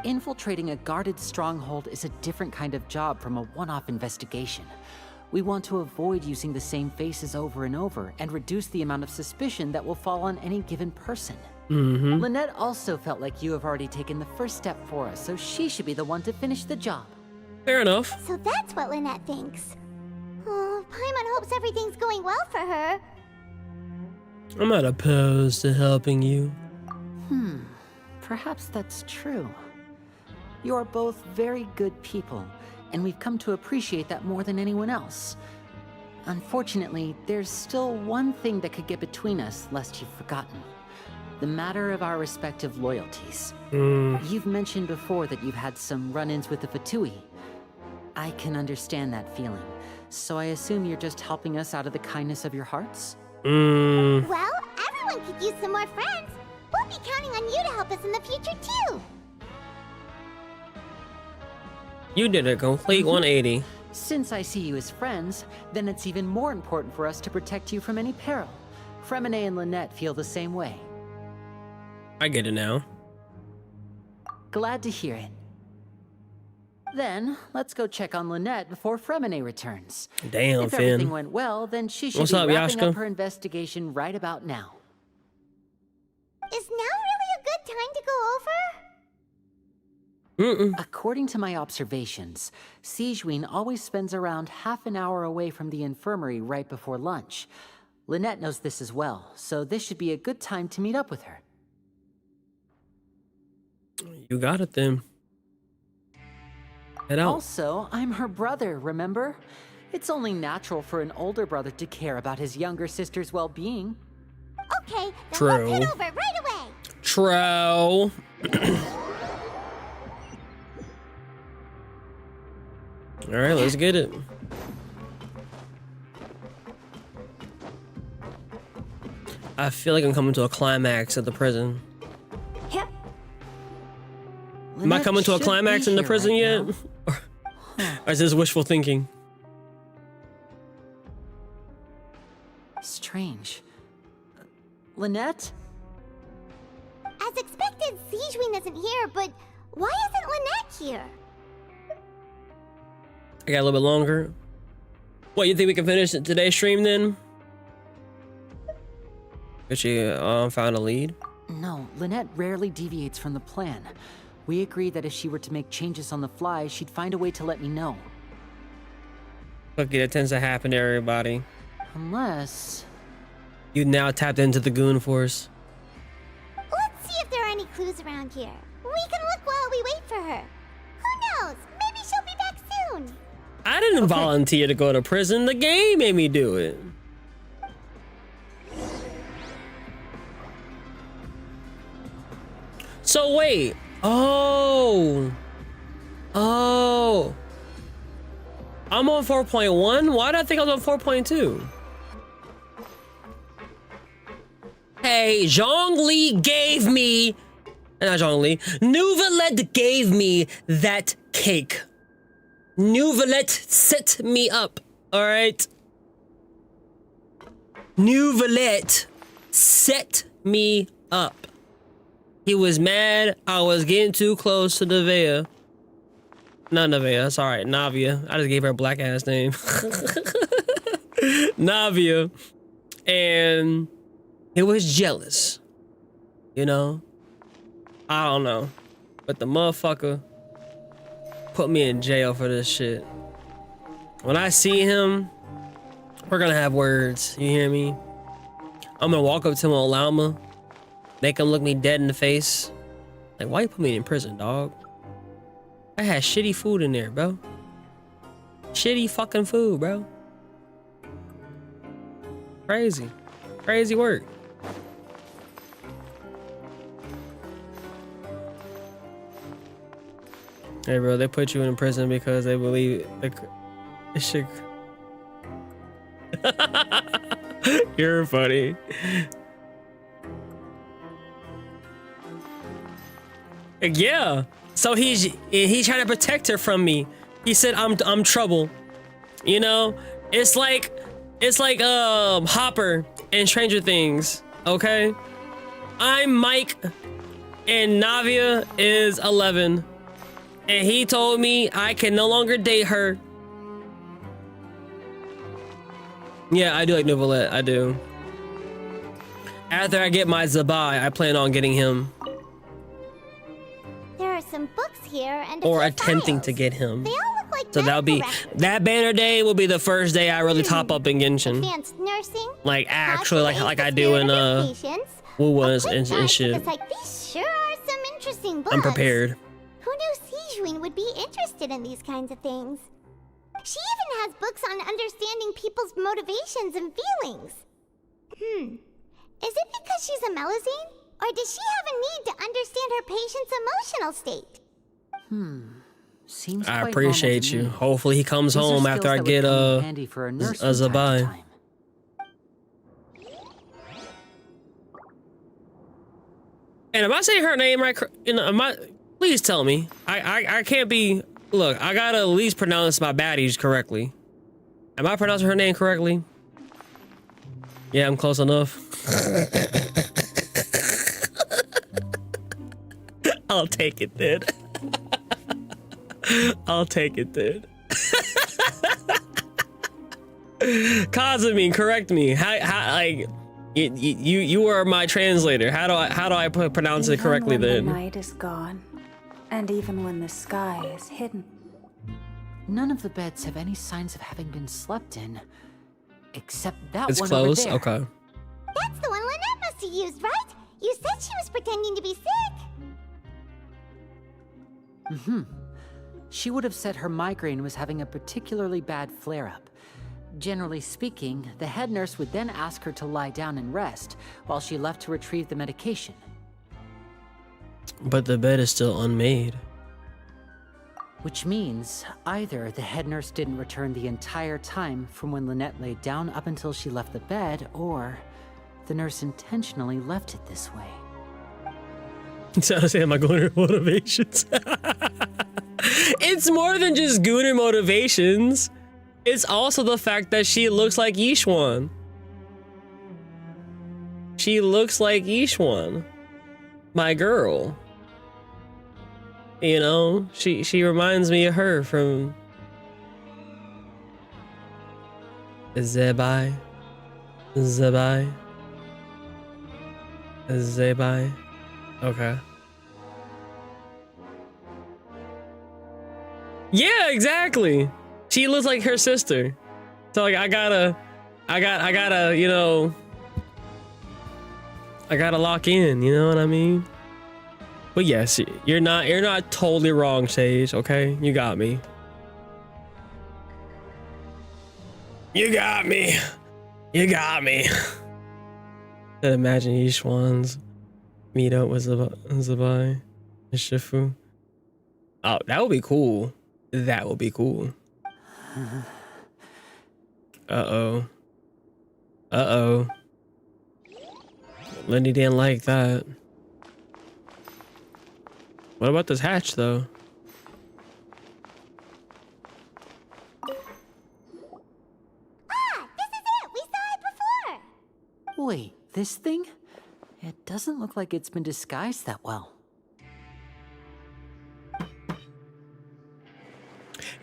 Speaker 9: Infiltrating a guarded stronghold is a different kind of job from a one-off investigation. We want to avoid using the same faces over and over and reduce the amount of suspicion that will fall on any given person. Lynette also felt like you have already taken the first step for us, so she should be the one to finish the job.
Speaker 1: Fair enough.
Speaker 11: So that's what Lynette thinks. Oh, Paimon hopes everything's going well for her.
Speaker 1: I'm not opposed to helping you.
Speaker 9: Perhaps that's true. You are both very good people, and we've come to appreciate that more than anyone else. Unfortunately, there's still one thing that could get between us, lest you've forgotten. The matter of our respective loyalties. You've mentioned before that you've had some run-ins with the Fatui. I can understand that feeling, so I assume you're just helping us out of the kindness of your hearts?
Speaker 11: Well, everyone could use some more friends. We'll be counting on you to help us in the future, too.
Speaker 1: You did a complete 180.
Speaker 9: Since I see you as friends, then it's even more important for us to protect you from any peril. Fremine and Lynette feel the same way.
Speaker 1: I get it now.
Speaker 9: Glad to hear it. Then, let's go check on Lynette before Fremine returns.
Speaker 1: Damn,
Speaker 9: if
Speaker 1: Finn.
Speaker 9: everything went well, then she should
Speaker 1: What's
Speaker 9: be
Speaker 1: up,
Speaker 9: wrapping
Speaker 1: Yashka?
Speaker 9: up her investigation right about now.
Speaker 11: Is now really a good time to go over?
Speaker 9: According to my observations, Sigewinne always spends around half an hour away from the infirmary right before lunch. Lynette knows this as well, so this should be a good time to meet up with her.
Speaker 1: You got it then. Head out.
Speaker 9: Also, I'm her brother, remember? It's only natural for an older brother to care about his younger sister's well-being.
Speaker 11: Okay, then
Speaker 1: True.
Speaker 11: let's head over right away.
Speaker 1: True. All right, let's get it. I feel like I'm coming to a climax at the prison.
Speaker 11: Yep.
Speaker 1: Am I coming to a
Speaker 9: should
Speaker 1: climax
Speaker 9: be
Speaker 1: in the
Speaker 9: here
Speaker 1: prison
Speaker 9: right
Speaker 1: yet?
Speaker 9: now.
Speaker 1: Or is this wishful thinking?
Speaker 9: Strange. Lynette?
Speaker 11: As expected, Sigewinne isn't here, but why isn't Lynette here?
Speaker 1: I got a little bit longer. What, you think we can finish today's stream then? Did she found a lead?
Speaker 9: No, Lynette rarely deviates from the plan. We agreed that if she were to make changes on the fly, she'd find a way to let me know.
Speaker 1: Okay, that tends to happen to everybody.
Speaker 11: Unless...
Speaker 1: You now tapped into the goon force.
Speaker 11: Let's see if there are any clues around here. We can look while we wait for her. Who knows? Maybe she'll be back soon.
Speaker 1: I didn't volunteer to go to prison. The game made me do it. So wait. Oh. I'm on 4.1? Why did I think I was on 4.2? Hey, Zhongli gave me... Not Zhongli. Nouvelette gave me that cake. Nouvelette set me up, alright? Nouvelette set me up. He was mad I was getting too close to Nevaeh. Not Nevaeh, that's alright, Navia. I just gave her a black ass name. Navia. And he was jealous. You know? I don't know. But the motherfucker put me in jail for this shit. When I see him, we're gonna have words. You hear me? I'm gonna walk up to him on Llama, make him look me dead in the face. Like, why you put me in prison, dog? I had shitty food in there, bro. Shitty fucking food, bro. Crazy. Crazy work. Hey, bro, they put you in prison because they believe it should. You're funny. Yeah. So he's trying to protect her from me. He said I'm trouble. You know, it's like Hopper in Stranger Things. Okay, I'm Mike, and Navia is 11. And he told me I can no longer date her. Yeah, I do like Nouvelette. I do. After I get my Zabai, I plan on getting him.
Speaker 11: There are some books here and
Speaker 1: Or attempting to get him.
Speaker 11: They all look like
Speaker 1: So that'll be
Speaker 11: records.
Speaker 1: that banner day will be the first day I really top up in Genshin.
Speaker 11: Advanced nursing.
Speaker 1: Like actually like I do
Speaker 11: spirit
Speaker 1: in
Speaker 11: of your patients.
Speaker 1: Wu was
Speaker 11: Quick
Speaker 1: and
Speaker 11: guide to
Speaker 1: shit.
Speaker 11: this, like, these sure are some interesting books.
Speaker 1: I'm prepared.
Speaker 11: Who knew Sigewinne would be interested in these kinds of things? She even has books on understanding people's motivations and feelings. Is it because she's a Melusine? Or does she have a need to understand her patient's emotional state?
Speaker 9: Seems
Speaker 1: I
Speaker 9: quite
Speaker 1: appreciate
Speaker 9: normal to
Speaker 1: you.
Speaker 9: me.
Speaker 1: Hopefully he comes
Speaker 9: These are
Speaker 1: home after
Speaker 9: skills
Speaker 1: I
Speaker 9: that would
Speaker 1: get
Speaker 9: come in handy for a nurse
Speaker 1: a
Speaker 9: from time to
Speaker 1: Zabai.
Speaker 9: time.
Speaker 1: And am I saying her name right? You know, please tell me. I can't be Look, I gotta at least pronounce my baddies correctly. Am I pronouncing her name correctly? Yeah, I'm close enough. I'll take it, dude. I'll take it, dude. Kazumi, correct me. How like you are my translator. How do I pronounce it correctly then?
Speaker 2: Even when the night is gone, and even when the sky is hidden.
Speaker 9: None of the beds have any signs of having been slept in, except that
Speaker 1: it's
Speaker 9: one
Speaker 1: close.
Speaker 9: over there.
Speaker 1: Okay.
Speaker 11: That's the one Lynette must have used, right? You said she was pretending to be sick.
Speaker 9: Mm-hmm. She would have said her migraine was having a particularly bad flare-up. Generally speaking, the head nurse would then ask her to lie down and rest while she left to retrieve the medication.
Speaker 1: But the bed is still unmade.
Speaker 9: Which means either the head nurse didn't return the entire time from when Lynette laid down up until she left the bed, or the nurse intentionally left it this way.
Speaker 1: So I say my Gooner motivations. It's more than just Gooner motivations. It's also the fact that she looks like Yishuan. She looks like Yishuan. My girl. You know, she reminds me of her from Zebai. Okay. Yeah, exactly. She looks like her sister. So like I gotta, you know, I gotta lock in, you know what I mean? But yes, you're not totally wrong, Sage, okay? You got me. You got me. You got me. That imagine Yishuan's meet up with Zabai and Shifu. Oh, that would be cool. That would be cool. Uh-oh. Uh-oh. Lindy didn't like that. What about this hatch, though?
Speaker 11: Ah, this is it! We saw it before!
Speaker 9: Wait, this thing? It doesn't look like it's been disguised that well.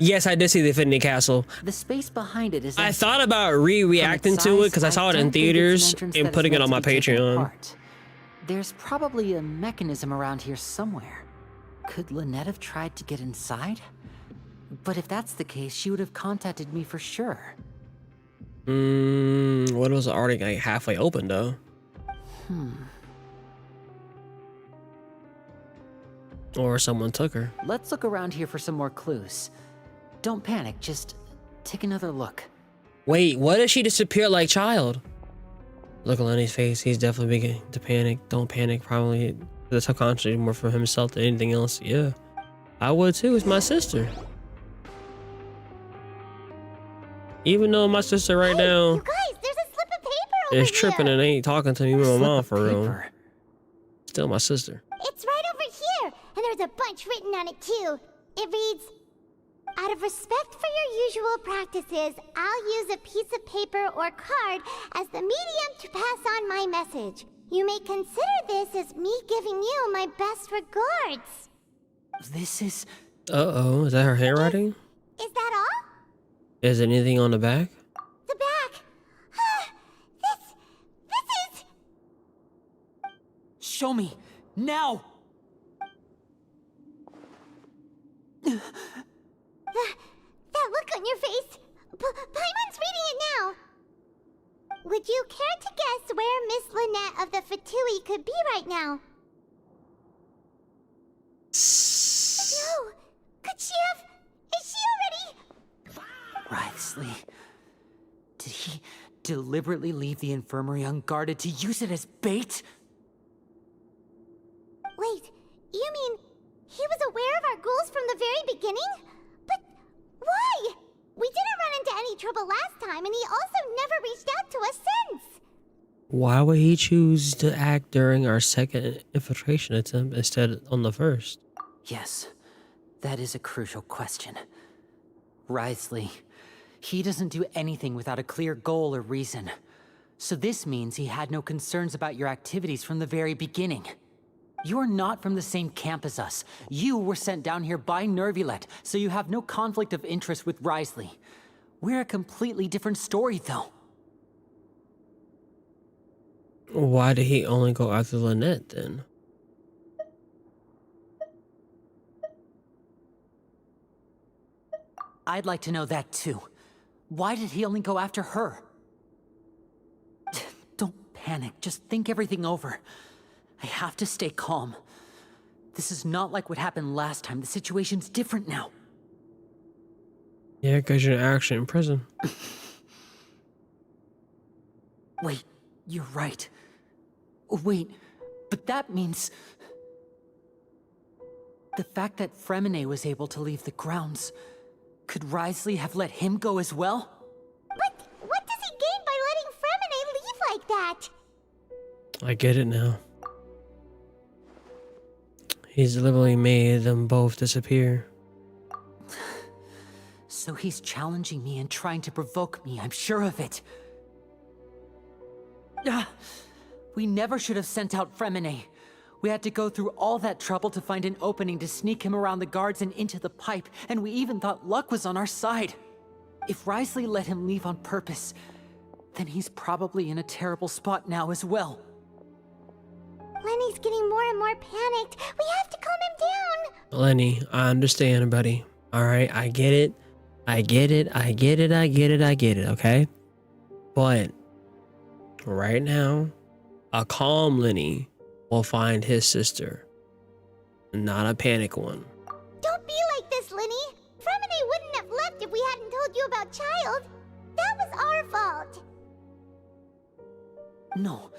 Speaker 1: Yes, I did see the Infinity Castle.
Speaker 9: The space behind it is...
Speaker 1: I thought about reacting to it because I saw it in theaters and putting it on my Patreon.
Speaker 9: There's probably a mechanism around here somewhere. Could Lynette have tried to get inside? But if that's the case, she would have contacted me for sure.
Speaker 1: What was already like halfway open though? Or someone took her.
Speaker 9: Let's look around here for some more clues. Don't panic, just take another look.
Speaker 1: Wait, what if she disappeared like child? Look at Lenny's face, he's definitely beginning to panic. Don't panic, probably the subconscious more for himself than anything else. Yeah, I would too, it's my sister. Even though my sister right now
Speaker 11: You guys, there's a slip of paper over
Speaker 1: is tripping
Speaker 11: here.
Speaker 1: and ain't talking to me with my mom for real.
Speaker 9: Paper.
Speaker 1: Still my sister.
Speaker 11: It's right over here, and there's a bunch written on it too. It reads, out of respect for your usual practices, I'll use a piece of paper or card as the medium to pass on my message. You may consider this as me giving you my best regards.
Speaker 9: This is...
Speaker 1: Uh-oh, is that her handwriting?
Speaker 11: Is that all?
Speaker 1: Is anything on the back?
Speaker 11: The back. This is...
Speaker 9: Show me, now!
Speaker 11: That look on your face. Paimon's reading it now. Would you care to guess where Miss Lynette of the Fatui could be right now? No. Could she have... Is she already...
Speaker 9: Wriothesley, did he deliberately leave the infirmary unguarded to use it as bait?
Speaker 11: Wait, you mean he was aware of our goals from the very beginning? But why? We didn't run into any trouble last time, and he also never reached out to us since.
Speaker 1: Why would he choose to act during our second infiltration attempt instead on the first?
Speaker 9: Yes, That is a crucial question. Wriothesley, he doesn't do anything without a clear goal or reason. So this means he had no concerns about your activities from the very beginning. You're not from the same camp as us. You were sent down here by Nervulet, so you have no conflict of interest with Wriothesley. We're a completely different story, though.
Speaker 1: Why did he only go after Lynette then?
Speaker 9: I'd like to know that too. Why did he only go after her? Don't panic, just think everything over. I have to stay calm. This is not like what happened last time. The situation's different now.
Speaker 1: Yeah, because you're actually in prison.
Speaker 9: Wait, you're right. Wait, but that means... The fact that Fremine was able to leave the grounds... Could Wriothesley have let him go as well?
Speaker 11: But what does he gain by letting Fremine leave like that?
Speaker 1: I get it now. He's literally made them both disappear.
Speaker 9: So he's challenging me and trying to provoke me, I'm sure of it. We never should have sent out Fremine. We had to go through all that trouble to find an opening to sneak him around the guards and into the pipe, and we even thought luck was on our side. If Wriothesley let him leave on purpose, then he's probably in a terrible spot now as well.
Speaker 11: Lenny's getting more and more panicked. We have to calm him down.
Speaker 1: Lenny, I understand, buddy. Alright, I get it. I get it, okay? But right now, a calm Lenny will find his sister, not a panic one.
Speaker 11: Don't be like this, Lenny. Fremine wouldn't have left if we hadn't told you about Child. That was our fault.
Speaker 9: No,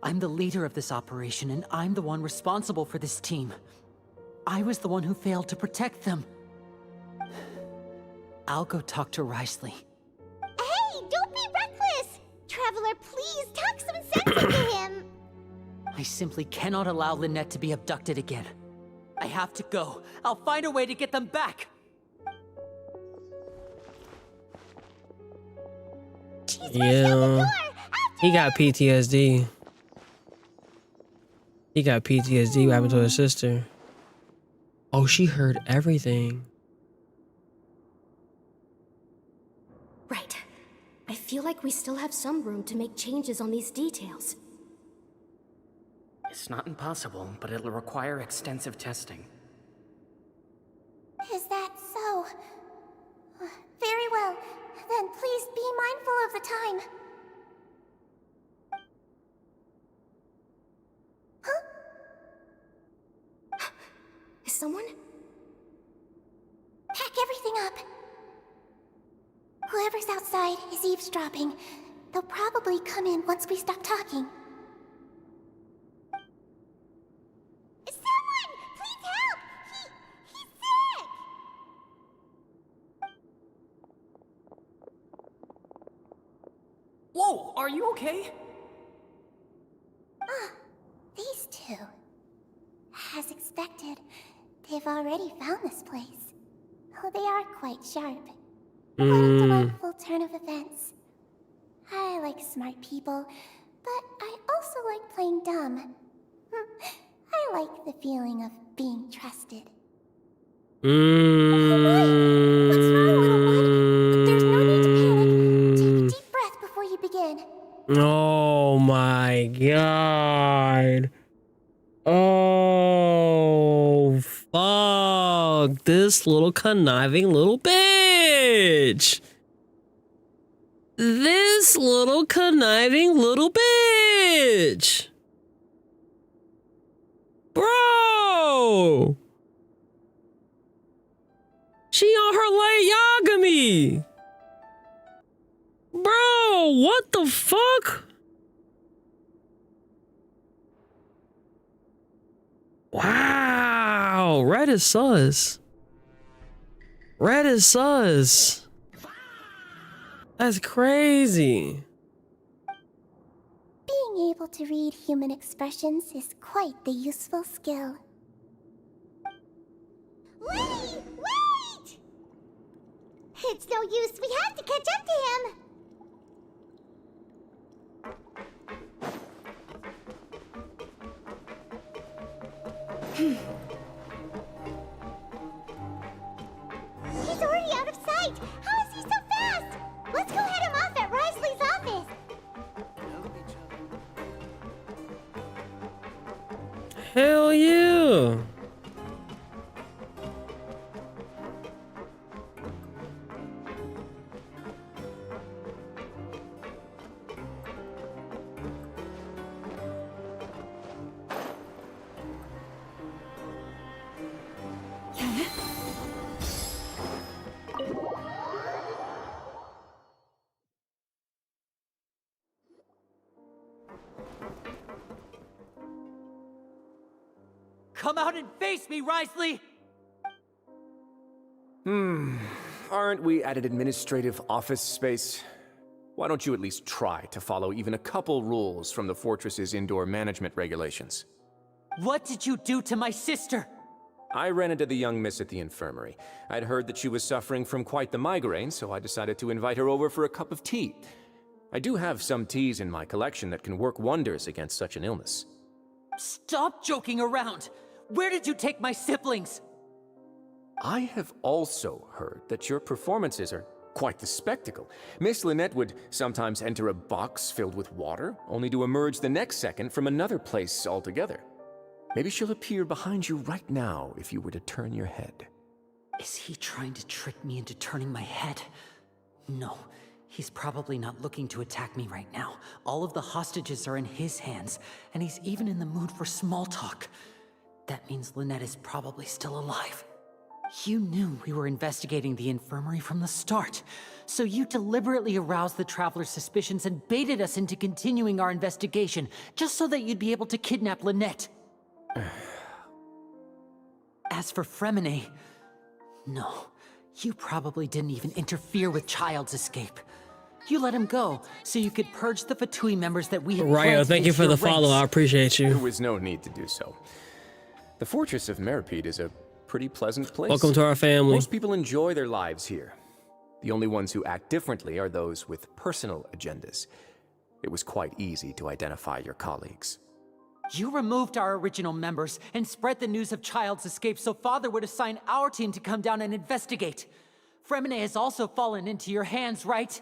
Speaker 9: I'm the leader of this operation, and I'm the one responsible for this team. I was the one who failed to protect them. I'll go talk to Wriothesley.
Speaker 11: Hey, don't be reckless! Traveler, please talk some sense into him.
Speaker 9: I simply cannot allow Lynette to be abducted again. I have to go. I'll find a way to get them back.
Speaker 1: Yeah, he got PTSD. He got PTSD. What happened to his sister? Oh, she heard everything.
Speaker 12: Right. I feel like we still have some room to make changes on these details.
Speaker 10: It's not impossible, but it'll require extensive testing.
Speaker 11: Is that so? Very well. Then please be mindful of the time. Huh?
Speaker 12: Is someone?
Speaker 11: Pack everything up. Whoever's outside is eavesdropping. They'll probably come in once we stop talking. Someone! Please help! He's sick!
Speaker 10: Whoa, are you okay?
Speaker 11: These two. As expected, they've already found this place. Oh, they are quite sharp. What a delightful turn of events. I like smart people, but I also like playing dumb. I like the feeling of being trusted. Oh my! What's wrong, little one? There's no need to panic. Take a deep breath before you begin.
Speaker 1: Oh my god. Oh, fuck. This little conniving little bitch. This little conniving little bitch. Bro. She on her late Yagami. Bro, what the fuck? Wow, Red is sus. Red is sus. That's crazy.
Speaker 11: Being able to read human expressions is quite the useful skill. Lenny! It's no use. We have to catch up to him. He's already out of sight. How is he so fast? Let's go head him off at Wriothesley's office.
Speaker 1: Hell yeah!
Speaker 16: Come out and face me, Wriothesley!
Speaker 17: Aren't we at an administrative office space? Why don't you at least try to follow even a couple rules from the fortress's indoor management regulations?
Speaker 16: What did you do to my sister?
Speaker 17: I ran into the young miss at the infirmary. I'd heard that she was suffering from quite the migraine, so I decided to invite her over for a cup of tea. I do have some teas in my collection that can work wonders against such an illness.
Speaker 16: Stop joking around! Where did you take my siblings?
Speaker 17: I have also heard that your performances are quite the spectacle. Miss Lynette would sometimes enter a box filled with water, only to emerge the next second from another place altogether. Maybe she'll appear behind you right now if you were to turn your head.
Speaker 16: Is he trying to trick me into turning my head? No, he's probably not looking to attack me right now. All of the hostages are in his hands, and he's even in the mood for small talk. That means Lynette is probably still alive. You knew we were investigating the infirmary from the start, so you deliberately aroused the Traveler's suspicions and baited us into continuing our investigation, just so that you'd be able to kidnap Lynette. As for Fremine, no, you probably didn't even interfere with Child's escape. You let him go, so you could purge the Fatui members that we had
Speaker 1: Ryo, thank you for the follow. I appreciate you.
Speaker 17: There was no need to do so. The Fortress of Meripede is a pretty pleasant place.
Speaker 1: Welcome to our family.
Speaker 17: Most people enjoy their lives here. The only ones who act differently are those with personal agendas. It was quite easy to identify your colleagues.
Speaker 16: You removed our original members and spread the news of Child's escape so Father would assign our team to come down and investigate. Fremine has also fallen into your hands, right?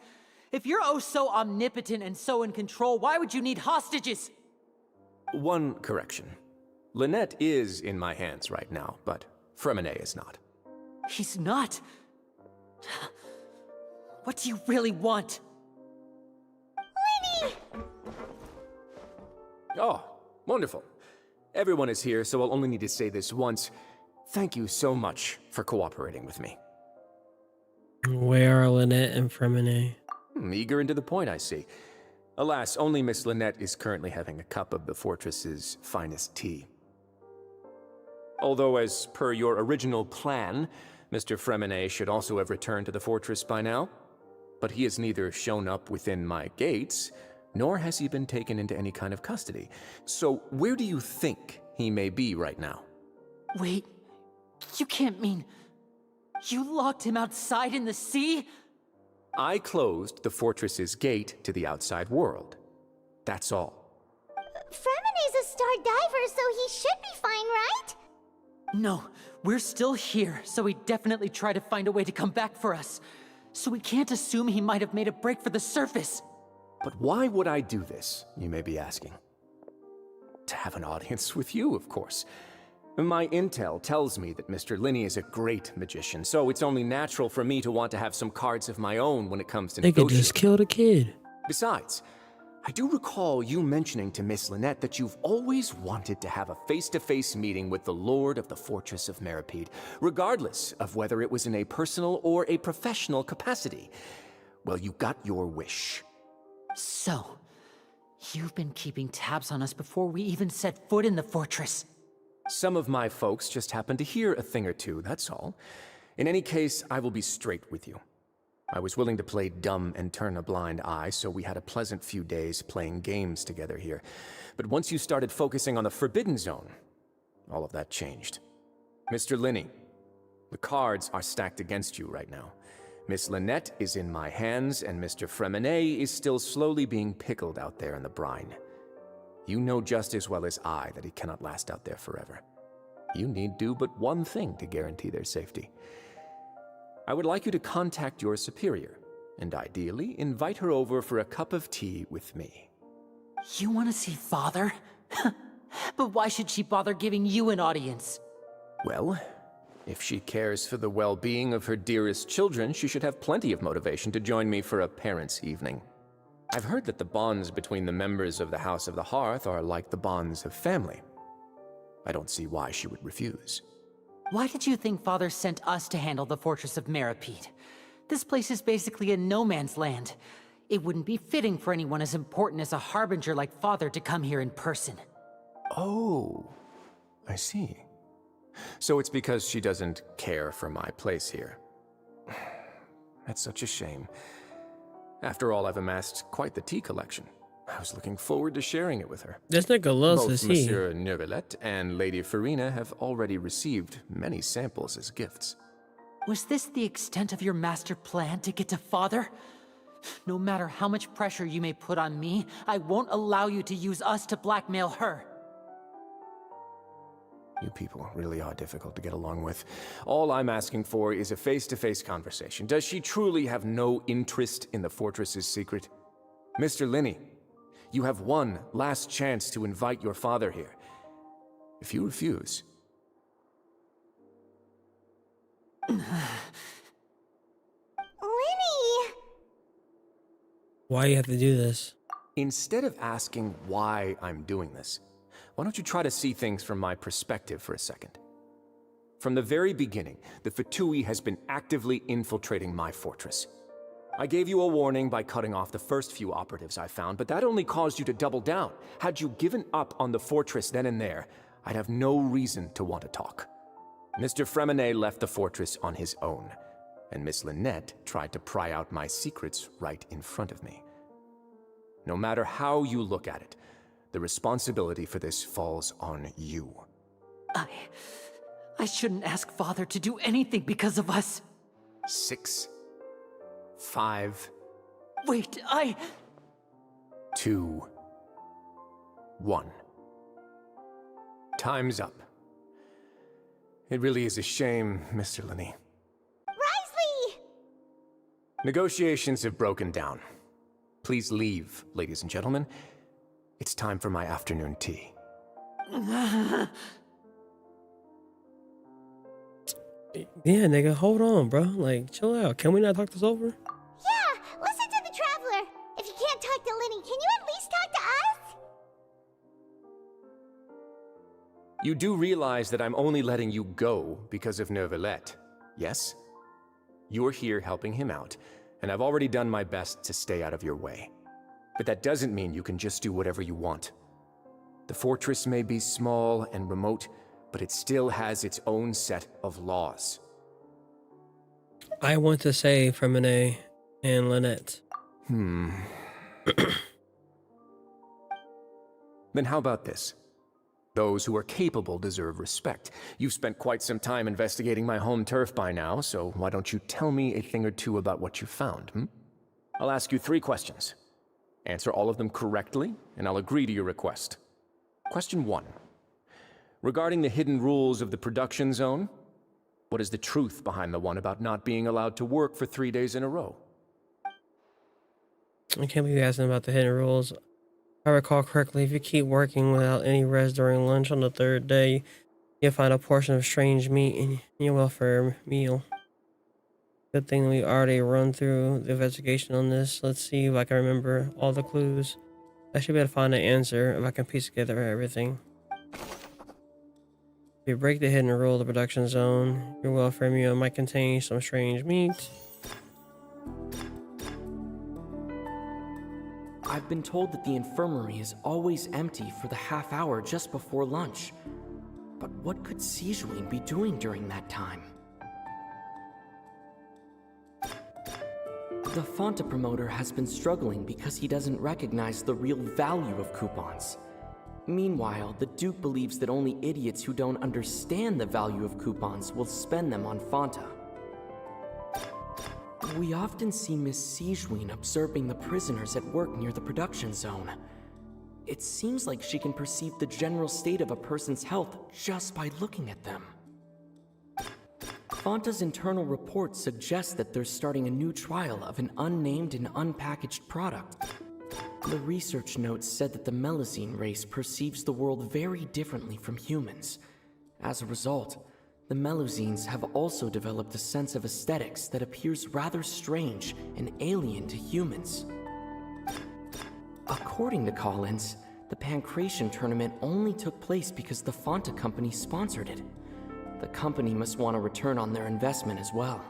Speaker 16: If you're oh so omnipotent and so in control, why would you need hostages?
Speaker 17: One correction. Lynette is in my hands right now, but Fremine is not.
Speaker 16: He's not? What do you really want?
Speaker 11: Lenny!
Speaker 17: Oh, wonderful. Everyone is here, so I'll only need to say this once. Thank you so much for cooperating with me.
Speaker 1: Where are Lynette and Fremine?
Speaker 17: Eager and to the point, I see. Alas, only Miss Lynette is currently having a cup of the fortress's finest tea. Although, as per your original plan, Mr. Fremine should also have returned to the fortress by now. But he has neither shown up within my gates, nor has he been taken into any kind of custody. So where do you think he may be right now?
Speaker 16: Wait, you can't mean... You locked him outside in the sea?
Speaker 17: I closed the fortress's gate to the outside world. That's all.
Speaker 11: Fremine's a star diver, so he should be fine, right?
Speaker 16: No, we're still here, so he definitely tried to find a way to come back for us. So we can't assume he might have made a break for the surface.
Speaker 17: But why would I do this, you may be asking? To have an audience with you, of course. My intel tells me that Mr. Linney is a great magician, so it's only natural for me to want to have some cards of my own when it comes to
Speaker 1: negotiating. They could just kill the kid.
Speaker 17: Besides, I do recall you mentioning to Miss Lynette that you've always wanted to have a face-to-face meeting with the Lord of the Fortress of Meripede, regardless of whether it was in a personal or a professional capacity. Well, you got your wish.
Speaker 16: So, you've been keeping tabs on us before we even set foot in the fortress.
Speaker 17: Some of my folks just happened to hear a thing or two, that's all. In any case, I will be straight with you. I was willing to play dumb and turn a blind eye, so we had a pleasant few days playing games together here. But once you started focusing on the Forbidden Zone, all of that changed. Mr. Linney, the cards are stacked against you right now. Miss Lynette is in my hands, and Mr. Fremenet is still slowly being pickled out there in the brine. You know just as well as I that he cannot last out there forever. You need do but one thing to guarantee their safety. I would like you to contact your superior, and ideally invite her over for a cup of tea with me.
Speaker 16: You want to see Father? But why should she bother giving you an audience?
Speaker 17: Well, if she cares for the well-being of her dearest children, she should have plenty of motivation to join me for a parents' evening. I've heard that the bonds between the members of the House of the Hearth are like the bonds of family. I don't see why she would refuse.
Speaker 16: Why did you think Father sent us to handle the Fortress of Meripede? This place is basically a no-man's land. It wouldn't be fitting for anyone as important as a harbinger like Father to come here in person.
Speaker 17: Oh, I see. So it's because she doesn't care for my place here. That's such a shame. After all, I've amassed quite the tea collection. I was looking forward to sharing it with her.
Speaker 1: This nigga loves his
Speaker 17: tea. Both Monsieur Neuvillette and Lady Farina have already received many samples as gifts.
Speaker 16: Was this the extent of your master plan to get to Father? No matter how much pressure you may put on me, I won't allow you to use us to blackmail her.
Speaker 17: You people really are difficult to get along with. All I'm asking for is a face-to-face conversation. Does she truly have no interest in the fortress's secret? Mr. Linney, you have one last chance to invite your father here. If you refuse...
Speaker 11: Linny!
Speaker 1: Why you have to do this?
Speaker 17: Instead of asking why I'm doing this, why don't you try to see things from my perspective for a second? From the very beginning, the Fatui has been actively infiltrating my fortress. I gave you a warning by cutting off the first few operatives I found, but that only caused you to double down. Had you given up on the fortress then and there, I'd have no reason to want to talk. Mr. Fremenet left the fortress on his own, and Miss Lynette tried to pry out my secrets right in front of me. No matter how you look at it, the responsibility for this falls on you.
Speaker 16: I shouldn't ask Father to do anything because of us.
Speaker 17: 6, 5...
Speaker 16: Wait,
Speaker 17: 2, 1. Time's up. It really is a shame, Mr. Linney.
Speaker 11: Wriothesley!
Speaker 17: Negotiations have broken down. Please leave, ladies and gentlemen. It's time for my afternoon tea.
Speaker 1: Yeah, nigga, hold on, bro. Like, chill out. Can we not talk this over?
Speaker 11: Yeah, listen to the Traveler. If you can't talk to Linny, can you at least talk to us?
Speaker 17: You do realize that I'm only letting you go because of Neuvillette, yes? You're here helping him out, and I've already done my best to stay out of your way. But that doesn't mean you can just do whatever you want. The fortress may be small and remote, but it still has its own set of laws.
Speaker 1: I want to say Fremenet and Lynette.
Speaker 17: Then how about this? Those who are capable deserve respect. You've spent quite some time investigating my home turf by now, so why don't you tell me a thing or two about what you found, I'll ask you 3 questions. Answer all of them correctly, and I'll agree to your request. Question 1. Regarding the hidden rules of the production zone, what is the truth behind the one about not being allowed to work for 3 days in a row?
Speaker 1: I can't believe you're asking about the hidden rules. If I recall correctly, if you keep working without any rest during lunch on the 3rd day, you'll find a portion of strange meat in your welfare meal. Good thing we already run through the investigation on this. Let's see if I can remember all the clues. I should be able to find an answer if I can piece together everything. If you break the hidden rule of the production zone, your welfare meal might contain some strange meat.
Speaker 18: I've been told that the infirmary is always empty for the half hour just before lunch. But what could Sigewinne be doing during that time? The Fonta promoter has been struggling because he doesn't recognize the real value of coupons. Meanwhile, the Duke believes that only idiots who don't understand the value of coupons will spend them on Fonta. We often see Miss Sijuin observing the prisoners at work near the production zone. It seems like she can perceive the general state of a person's health just by looking at them. Fonta's internal report suggests that they're starting a new trial of an unnamed and unpackaged product. The research notes said that the Melusine race perceives the world very differently from humans. As a result, the Melusines have also developed a sense of aesthetics that appears rather strange and alien to humans. According to Collins, the Pancration tournament only took place because the Fonta company sponsored it. The company must want a return on their investment as well.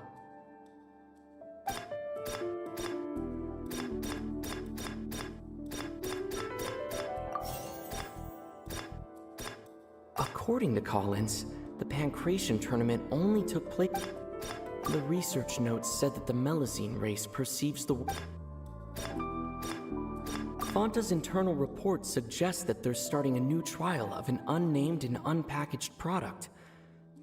Speaker 18: According to Collins, the Pancration tournament only took place. The research notes said that the Melusine race perceives the. Fonta's internal report suggests that they're starting a new trial of an unnamed and unpackaged product.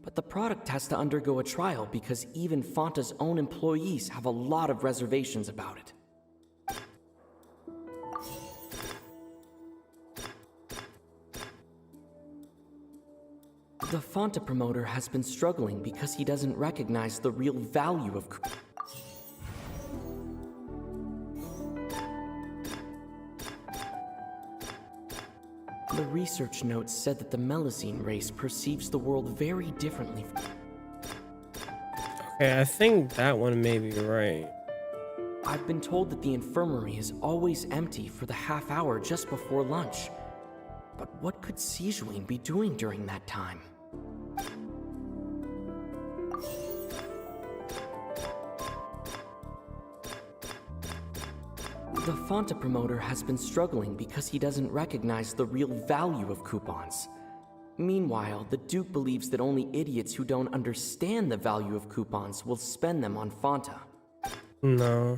Speaker 18: But the product has to undergo a trial because even Fonta's own employees have a lot of reservations about it. The Fonta promoter has been struggling because he doesn't recognize the real value of. The research notes said that the Melusine race perceives the world very differently.
Speaker 1: Okay, I think that one may be right.
Speaker 18: I've been told that the infirmary is always empty for the half hour just before lunch. But what could Sijuin be doing during that time? The Fonta promoter has been struggling because he doesn't recognize the real value of coupons. Meanwhile, the Duke believes that only idiots who don't understand the value of coupons will spend them on Fonta.
Speaker 1: No.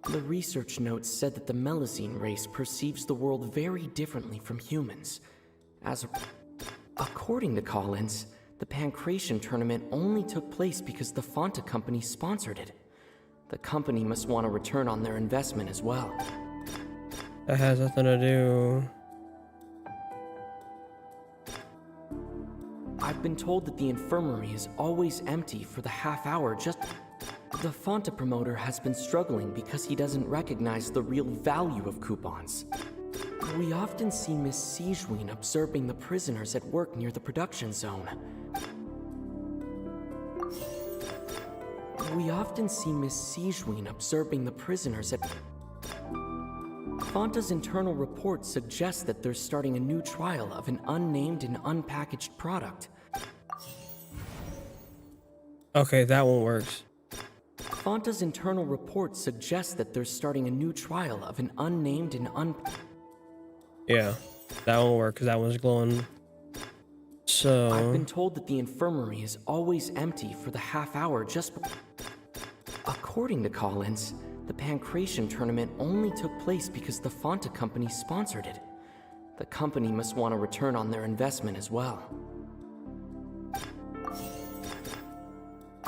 Speaker 18: The research notes said that the Melusine race perceives the world very differently from humans. According to Collins, the Pancration tournament only took place because the Fonta company sponsored it. The company must want a return on their investment as well.
Speaker 1: That has nothing to do.
Speaker 18: I've been told that the infirmary is always empty for the half hour just. The Fonta promoter has been struggling because he doesn't recognize the real value of coupons. We often see Miss Sijuin observing the prisoners at work near the production zone. We often see Miss Sijuin observing the prisoners at. Fonta's internal report suggests that they're starting a new trial of an unnamed and unpackaged product.
Speaker 1: Okay, that one works.
Speaker 18: Fonta's internal report suggests that they're starting a new trial of an unnamed and
Speaker 1: Yeah, that one works because that one's glowing. So
Speaker 18: I've been told that the infirmary is always empty for the half hour just. According to Collins, the Pancration tournament only took place because the Fonta company sponsored it. The company must want a return on their investment as well.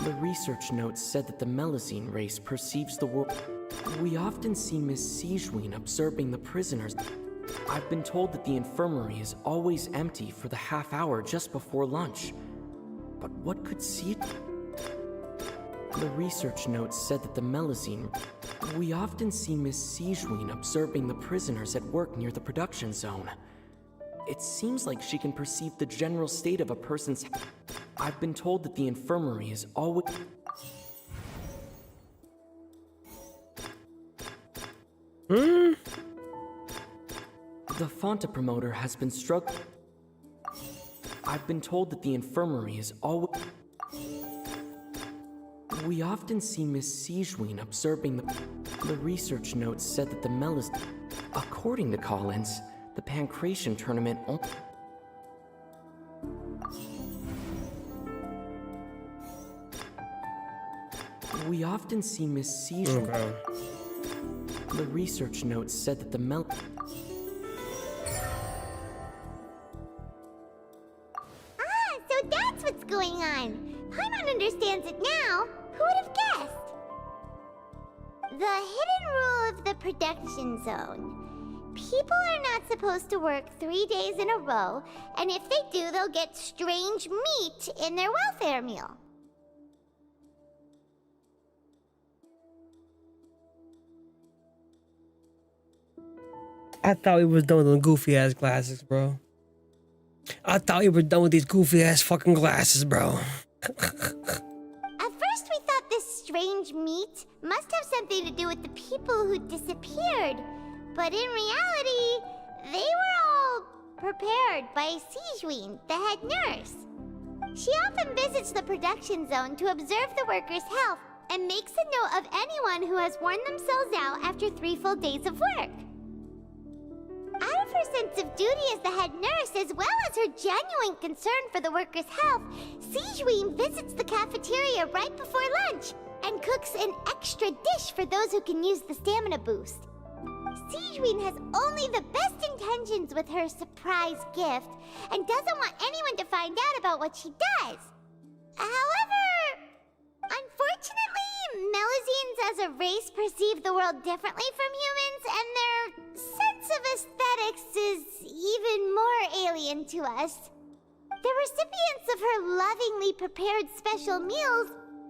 Speaker 18: The research notes said that the Melusine race perceives the world. We often see Miss Sijuin observing the prisoners. I've been told that the infirmary is always empty for the half hour just before lunch. But what could The research notes said that the Melusine. We often see Miss Sijuin observing the prisoners at work near the production zone. It seems like she can perceive the general state of a person's. I've been told that the infirmary is always. The Fonta promoter has been struggling. I've been told that the infirmary is always. We often see Miss Sijuin observing the research notes said that the Melusine. According to Collins, the Pancration tournament. We often see Miss Sijuin.
Speaker 1: Okay.
Speaker 18: The research notes said that the
Speaker 11: So that's what's going on. Paimon understands it now. Who would have guessed? The hidden rule of the production zone. People are not supposed to work 3 days in a row, and if they do, they'll get strange meat in their welfare meal.
Speaker 1: I thought we was done with the goofy ass glasses, bro. I thought we were done with these goofy ass fucking glasses, bro.
Speaker 11: At first we thought this strange meat must have something to do with the people who disappeared. But in reality, they were all prepared by Sijween, the head nurse. She often visits the production zone to observe the workers' health and makes a note of anyone who has worn themselves out after 3 full days of work. Out of her sense of duty as the head nurse, as well as her genuine concern for the workers' health, Sijween visits the cafeteria right before lunch and cooks an extra dish for those who can use the stamina boost. Sijween has only the best intentions with her surprise gift and doesn't want anyone to find out about what she does. However, unfortunately, Melusines as a race perceive the world differently from humans, and their sense of aesthetics is even more alien to us. The recipients of her lovingly prepared special meals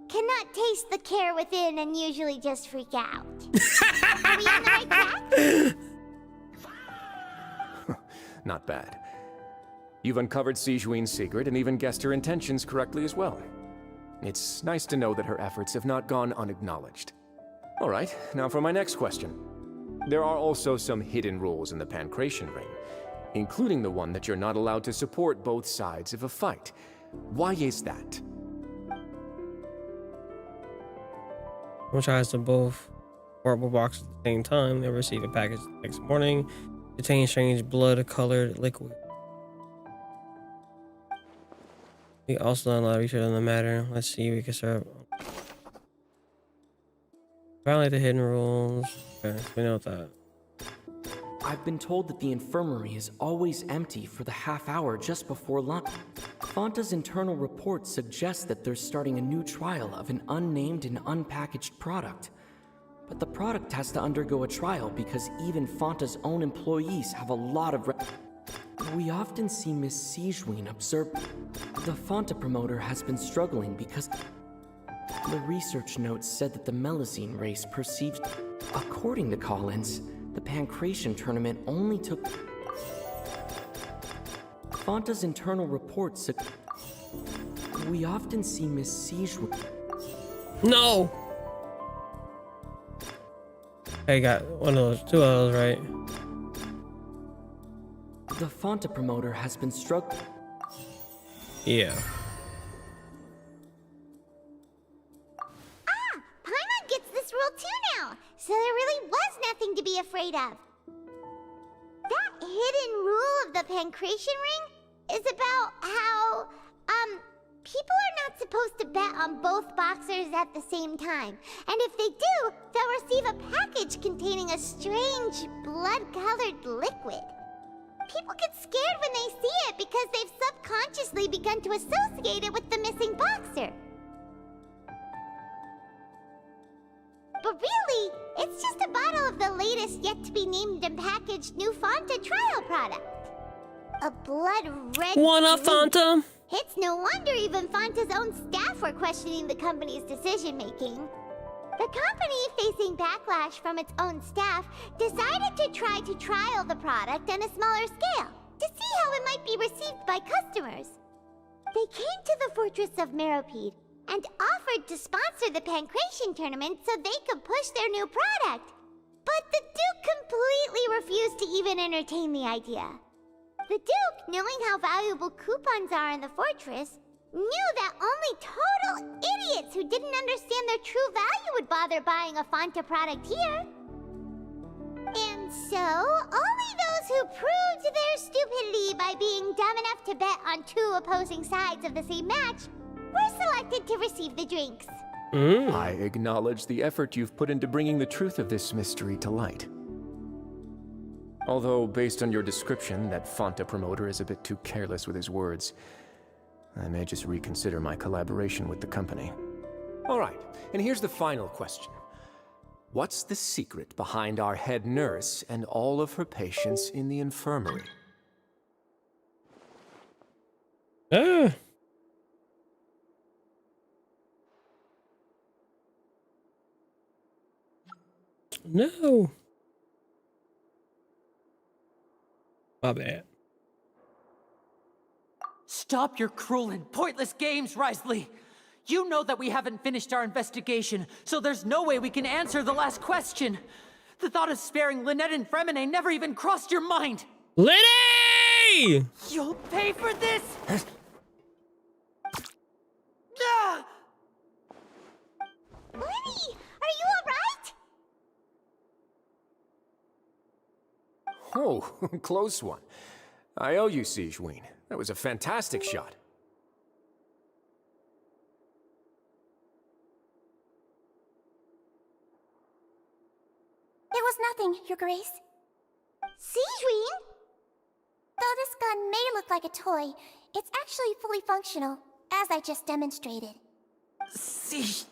Speaker 11: cannot taste the care within and usually just freak out. Are we on the right track?
Speaker 17: Not bad. You've uncovered Sijween's secret and even guessed her intentions correctly as well. It's nice to know that her efforts have not gone unacknowledged. All right, now for my next question. There are also some hidden rules in the Pancration Ring, including the one that you're not allowed to support both sides of a fight. Why is that?
Speaker 1: One tries to both horrible boxes at the same time. They receive a package the next morning. Contains strange blood-colored liquid. We also don't allow each other in the matter. Let's see, we can start. Violate the hidden rules. Okay, we know that.
Speaker 18: I've been told that the infirmary is always empty for the half hour just before lunch. Fonta's internal report suggests that they're starting a new trial of an unnamed and unpackaged product. But the product has to undergo a trial because even Fonta's own employees have a lot of We often see Miss Sijween observe. The Fonta promoter has been struggling because the research notes said that the Melusine race perceived. According to Collins, the Pancration tournament only took. Fonta's internal reports. We often see Miss Sijween.
Speaker 1: No! I got one of those, 2 of those, right?
Speaker 18: The Fonta promoter has been struggling.
Speaker 1: Yeah.
Speaker 11: Paimon gets this rule too now, so there really was nothing to be afraid of. That hidden rule of the Pancration Ring is about how, people are not supposed to bet on both boxers at the same time. And if they do, they'll receive a package containing a strange blood-colored liquid. People get scared when they see it because they've subconsciously begun to associate it with the missing boxer. But really, it's just a bottle of the latest yet-to-be-named and packaged new Fonta trial product. A blood-red...
Speaker 1: Wanna Fonta?
Speaker 11: It's no wonder even Fonta's own staff were questioning the company's decision-making. The company, facing backlash from its own staff, decided to try to trial the product on a smaller scale, to see how it might be received by customers. They came to the fortress of Meropide and offered to sponsor the Pancration tournament so they could push their new product. But the Duke completely refused to even entertain the idea. The Duke, knowing how valuable coupons are in the fortress, knew that only total idiots who didn't understand their true value would bother buying a Fonta product here. And so, only those who proved their stupidity by being dumb enough to bet on 2 opposing sides of the same match were selected to receive the drinks.
Speaker 17: I acknowledge the effort you've put into bringing the truth of this mystery to light. Although, based on your description, that Fonta promoter is a bit too careless with his words, I may just reconsider my collaboration with the company. All right, and here's the final question. What's the secret behind our head nurse and all of her patients in the infirmary?
Speaker 1: No. My bad.
Speaker 16: Stop your cruel and pointless games, Wriothesley! You know that we haven't finished our investigation, so there's no way we can answer the last question. The thought of sparing Lynette and Fremine never even crossed your mind.
Speaker 1: Lenny!
Speaker 16: You'll pay for this!
Speaker 11: Lenny, are you alright?
Speaker 17: Oh, close one. I owe you, Sigewinne. That was a fantastic shot.
Speaker 11: It was nothing, Your Grace. Sigewinne? Though this gun may look like a toy, it's actually fully functional, as I just demonstrated.
Speaker 16: Sigewinne...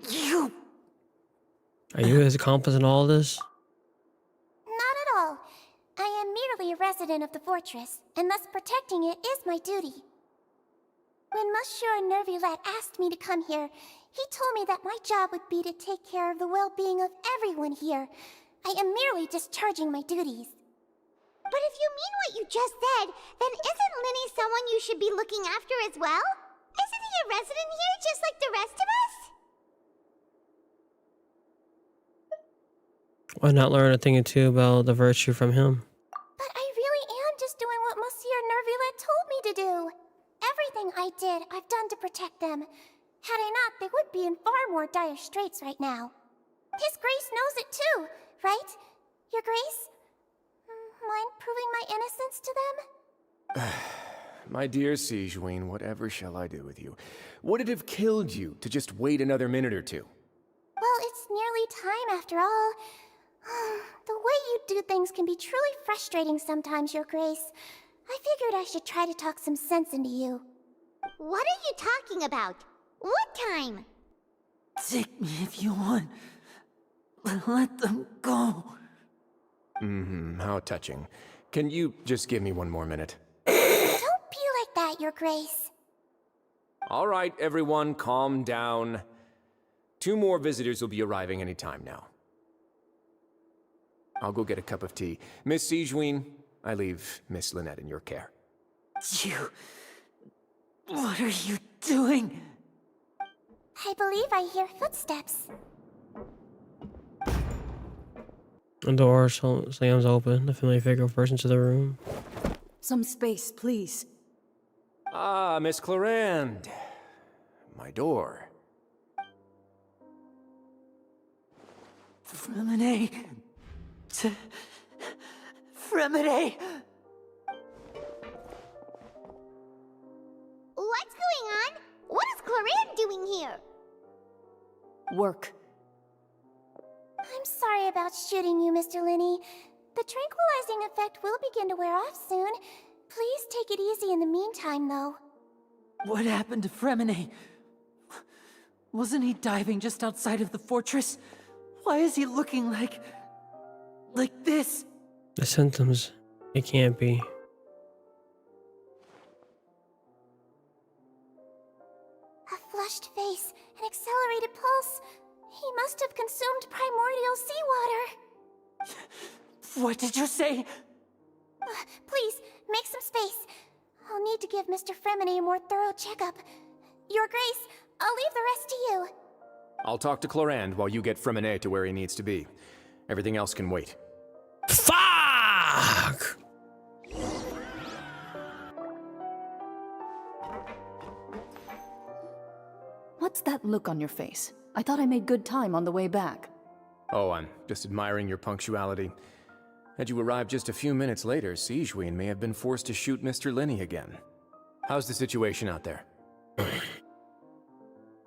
Speaker 16: You...
Speaker 1: Are you his accomplice in all this?
Speaker 11: Not at all. I am merely a resident of the fortress, and thus protecting it is my duty. When Monsieur Nervilette asked me to come here, he told me that my job would be to take care of the well-being of everyone here. I am merely discharging my duties. But if you mean what you just said, then isn't Linny someone you should be looking after as well? Isn't he a resident here just like the rest of us?
Speaker 1: Why not learn a thing or two about the virtue from him?
Speaker 11: But I really am just doing what Monsieur Nervilette told me to do. Everything I did, I've done to protect them. Had I not, they would be in far more dire straits right now. His Grace knows it too, right? Your Grace? Mind proving my innocence to them?
Speaker 17: My dear Sigewinne, whatever shall I do with you? Would it have killed you to just wait another minute or two?
Speaker 11: Well, it's nearly time after all. The way you do things can be truly frustrating sometimes, Your Grace. I figured I should try to talk some sense into you. What are you talking about? What time?
Speaker 16: Take me if you want. Let them go.
Speaker 17: How touching. Can you just give me one more minute?
Speaker 11: Don't be like that, Your Grace.
Speaker 17: All right, everyone, calm down. 2 more visitors will be arriving any time now. I'll go get a cup of tea. Miss Sigewinne, I leave Miss Lynette in your care.
Speaker 16: You... What are you doing?
Speaker 11: I believe I hear footsteps.
Speaker 1: The door slams open. The familiar figure bursts into the room.
Speaker 15: Some space, please.
Speaker 17: Ah, Miss Clarande. My door.
Speaker 16: Fremine... Fremine...
Speaker 11: What's going on? What is Clarande doing here?
Speaker 15: Work.
Speaker 11: I'm sorry about shooting you, Mr. Linney. The tranquilizing effect will begin to wear off soon. Please take it easy in the meantime, though.
Speaker 16: What happened to Fremine? Wasn't he diving just outside of the fortress? Why is he looking like this?
Speaker 1: The symptoms. It can't be.
Speaker 11: A flushed face, an accelerated pulse. He must have consumed primordial seawater.
Speaker 16: What did you say?
Speaker 11: Please, make some space. I'll need to give Mr. Fremine a more thorough checkup. Your Grace, I'll leave the rest to you.
Speaker 17: I'll talk to Clarande while you get Fremine to where he needs to be. Everything else can wait.
Speaker 1: Fuck!
Speaker 15: What's that look on your face? I thought I made good time on the way back.
Speaker 17: Oh, I'm just admiring your punctuality. Had you arrived just a few minutes later, Sigewinne may have been forced to shoot Mr. Linney again. How's the situation out there?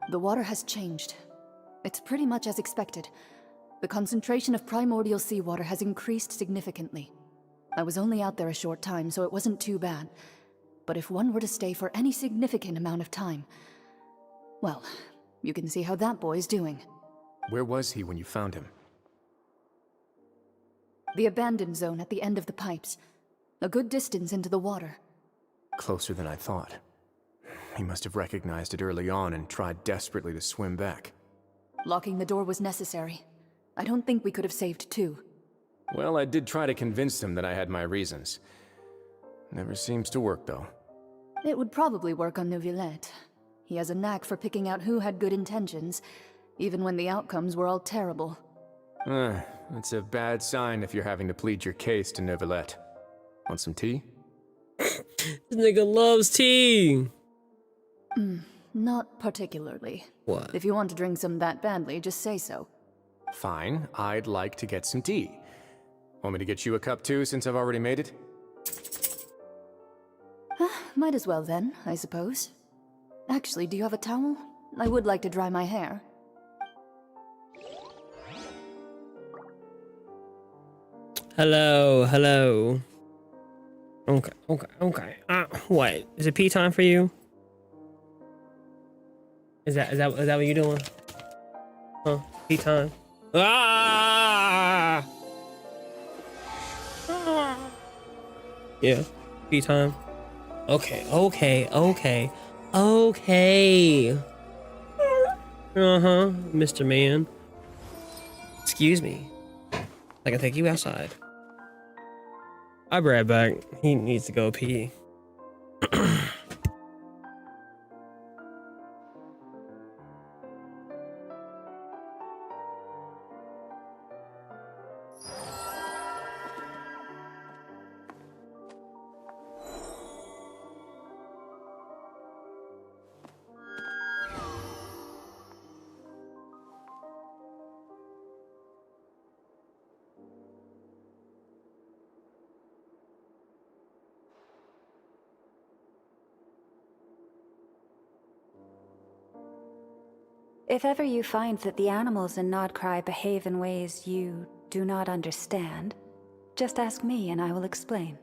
Speaker 15: The water has changed. It's pretty much as expected. The concentration of primordial seawater has increased significantly. I was only out there a short time, so it wasn't too bad. But if one were to stay for any significant amount of time... well, You can see how that boy's doing.
Speaker 17: Where was he when you found him?
Speaker 15: The abandoned zone at the end of the pipes. A good distance into the water.
Speaker 17: Closer than I thought. He must have recognized it early on and tried desperately to swim back.
Speaker 15: Locking the door was necessary. I don't think we could have saved two.
Speaker 17: Well, I did try to convince him that I had my reasons. Never seems to work, though.
Speaker 15: It would probably work on Neuvillette. He has a knack for picking out who had good intentions, even when the outcomes were all terrible.
Speaker 17: That's a bad sign if you're having to plead your case to Neuvillette. Want some tea?
Speaker 1: This nigga loves tea!
Speaker 15: Not particularly.
Speaker 1: What?
Speaker 15: If you want to drink some that badly, just say so.
Speaker 17: Fine, I'd like to get some tea. Want me to get you a cup too, since I've already made it?
Speaker 15: Might as well then, I suppose. Actually, do you have a towel? I would like to dry my hair.
Speaker 1: Hello, hello. Okay. What? Is it pee time for you? Is that what you're doing? Huh? Pee time. Ah! Yeah, pee time. Okay. Mr. Man. Excuse me. I can take you outside. I'll be right back. He needs to go pee.
Speaker 2: If ever you find that the animals in Nodcry behave in ways you do not understand, just ask me and I will explain.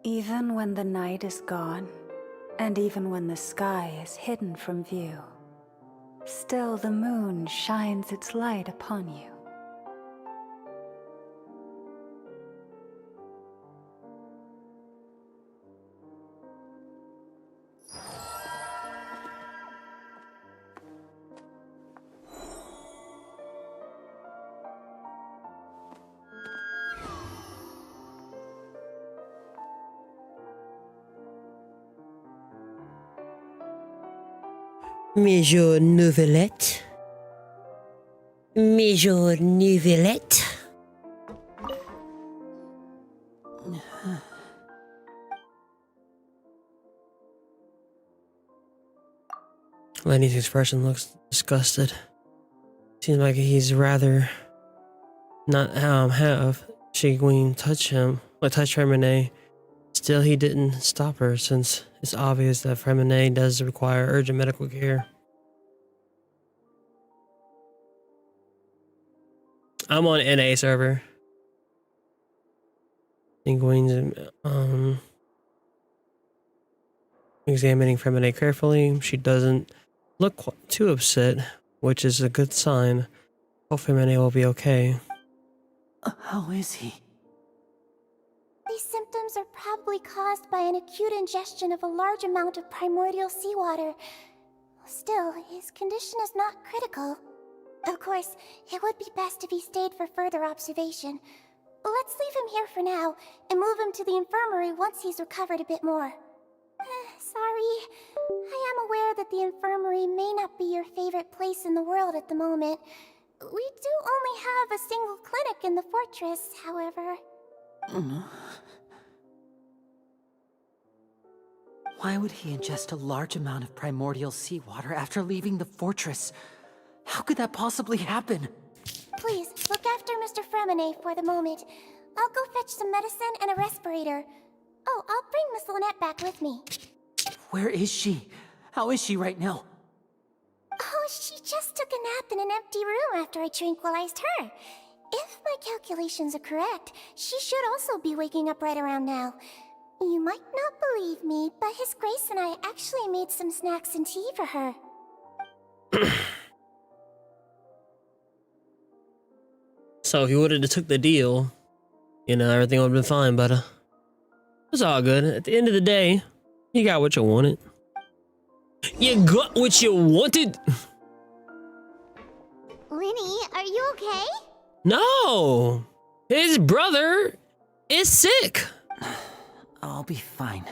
Speaker 2: Even when the night is gone, and even when the sky is hidden from view, Still, the moon shines its light upon you.
Speaker 1: Major Novelette. Major Novelette. Lenny's expression looks disgusted. Seems like he's rather not have Shigween touch him, or touch Fremine. Still, he didn't stop her since it's obvious that Fremine does require urgent medical care. I'm on NA server. Shigween's examining Fremine carefully. She doesn't look too upset, which is a good sign. Hopefully Fremine will be okay.
Speaker 16: How is he?
Speaker 11: These symptoms are probably caused by an acute ingestion of a large amount of primordial seawater. Still, his condition is not critical. Of course, it would be best if he stayed for further observation. Let's leave him here for now, and move him to the infirmary once he's recovered a bit more. Sorry. I am aware that the infirmary may not be your favorite place in the world at the moment. We do only have a single clinic in the fortress, however.
Speaker 16: Why would he ingest a large amount of primordial seawater after leaving the fortress? How could that possibly happen?
Speaker 11: Please, look after Mr. Fremine for the moment. I'll go fetch some medicine and a respirator. Oh, I'll bring Miss Lynette back with me.
Speaker 16: Where is she? How is she right now?
Speaker 11: Oh, she just took a nap in an empty room after I tranquilized her. If my calculations are correct, she should also be waking up right around now. You might not believe me, but His Grace and I actually made some snacks and tea for her.
Speaker 1: So if you would have took the deal, you know, everything would have been fine, but it's all good. At the end of the day, you got what you wanted. You got what you wanted.
Speaker 11: Linny, are you okay?
Speaker 1: No, his brother is sick.
Speaker 16: I'll be fine.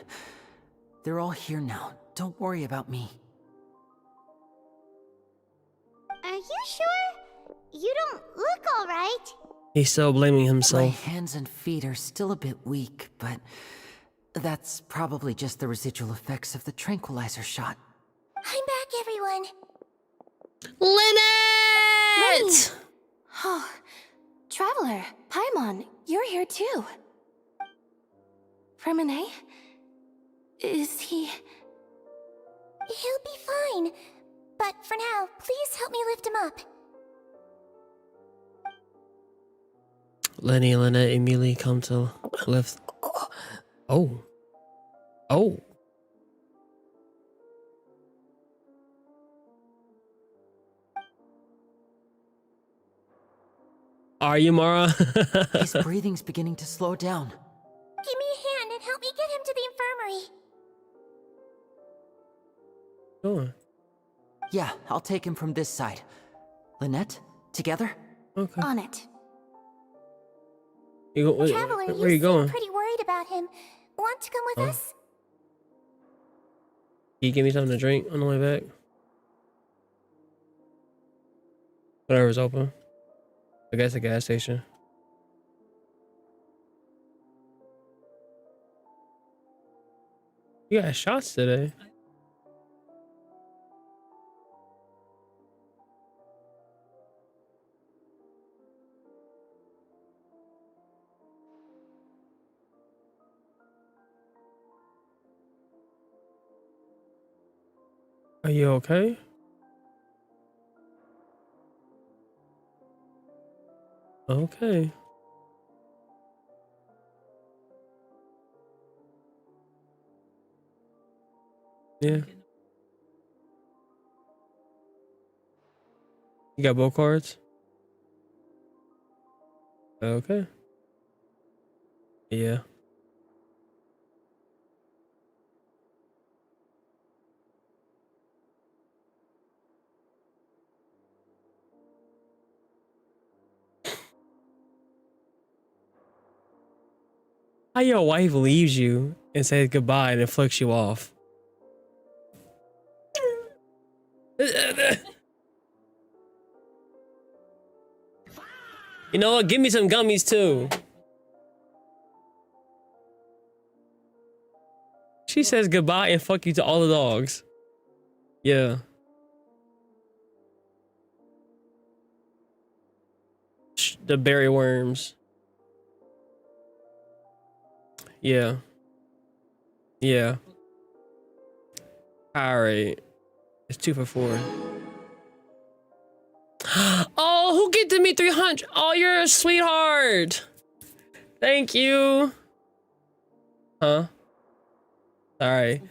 Speaker 16: They're all here now. Don't worry about me.
Speaker 11: Are you sure? You don't look all right.
Speaker 1: He's still blaming himself.
Speaker 16: My hands and feet are still a bit weak, but that's probably just the residual effects of the tranquilizer shot.
Speaker 11: I'm back, everyone.
Speaker 1: Lynette!
Speaker 12: Oh, Traveler, Paimon, you're here too. Fremine? Is he...
Speaker 11: He'll be fine. But for now, please help me lift him up.
Speaker 1: Lenny and Lynette immediately come to lift. Oh. Oh. Are you, Mara?
Speaker 16: His breathing's beginning to slow down.
Speaker 11: Give me a hand and help me get him to the infirmary.
Speaker 1: Sure.
Speaker 16: Yeah, I'll take him from this side. Lynette, together?
Speaker 1: Okay.
Speaker 11: On it.
Speaker 1: You go,
Speaker 11: Traveler,
Speaker 1: where
Speaker 11: you
Speaker 1: you
Speaker 11: seem
Speaker 1: going?
Speaker 11: pretty worried about him. Want to come with us?
Speaker 1: Can you give me something to drink on the way back? Whatever's open. I guess a gas station. You got shots today. Are you okay? Okay. Yeah. You got both cards? Okay. Yeah. How your wife leaves you and says goodbye and then flicks you off? You know what? Give me some gummies too. She says goodbye and fuck you to all the dogs. Yeah. The berry worms. Yeah. Yeah. All right. It's 2 for 4. Oh, who gifted me 300? Oh, you're a sweetheart. Thank you. Huh? Sorry.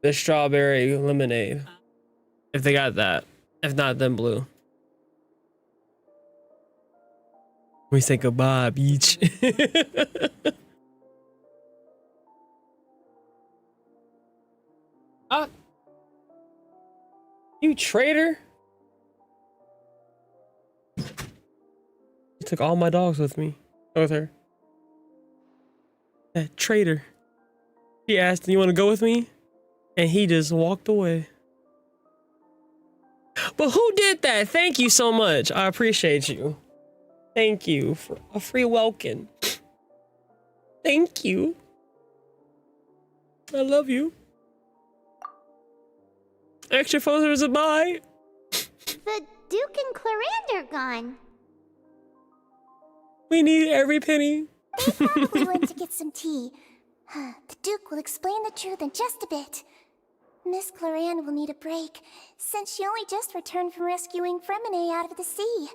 Speaker 1: The strawberry lemonade. If they got that. If not, then blue. We say goodbye, beach. You traitor. You took all my dogs with me. With her. That traitor. She asked, "Do you want to go with me?" And he just walked away. But who did that? Thank you so much. I appreciate you. Thank you for a free welcome. Thank you. I love you. Extra photos of bye.
Speaker 11: The Duke and Clarande are gone.
Speaker 1: We need every penny.
Speaker 11: They probably went to get some tea. The Duke will explain the truth in just a bit. Miss Clarande will need a break, since she only just returned from rescuing Infirmary out of the sea.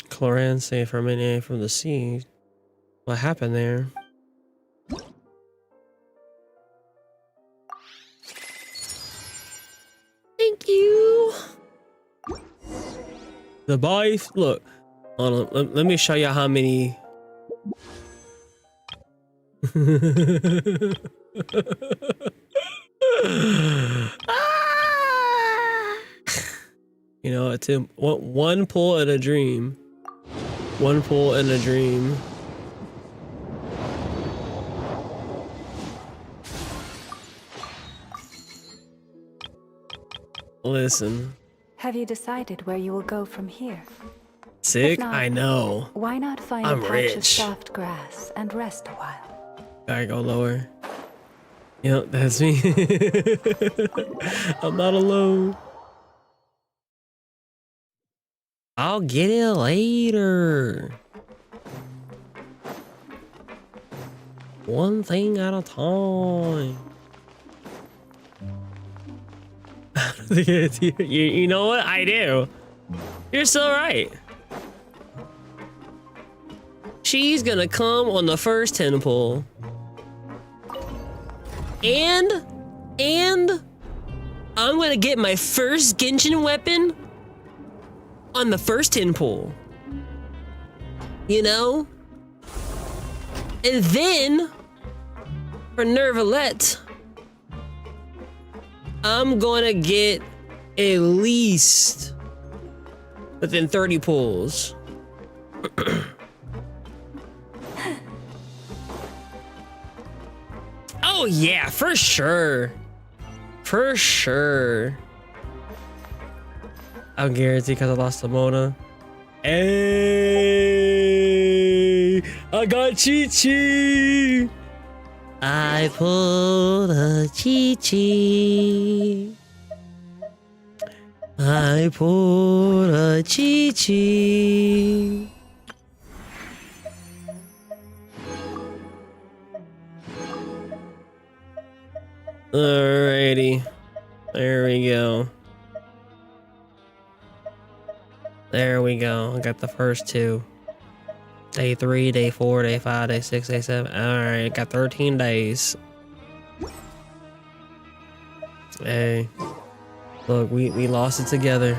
Speaker 1: Clarande saved Infirmary from the sea. What happened there? Thank you. The boy, look, hold on, let me show you how many. You know, it's one pull in a dream. One pull in a dream. Listen.
Speaker 2: Have you decided where you will go from here?
Speaker 1: Sick?
Speaker 2: Not,
Speaker 1: I know.
Speaker 2: Why not find
Speaker 1: I'm
Speaker 2: a patch
Speaker 1: rich.
Speaker 2: of soft grass and rest a while?
Speaker 1: Gotta go lower. Yep, that's me. I'm not alone. I'll get it later. One thing at a time. You know what? I do. You're so right. She's gonna come on the first 10 pull. And I'm gonna get my first Genshin weapon on the first 10 pull. You know? And then for Nervalette, I'm gonna get at least within 30 pulls. Oh yeah, for sure. For sure. I'll guarantee because I lost to Mona. Hey, I got Chi-Chi. I pulled a Chi-Chi. I pulled a Chi-Chi. Alrighty. There we go. There we go. I got the first 2. Day 3, day 4, day 5, day 6, day 7. Alright, got 13 days. Hey. Look, we lost it together.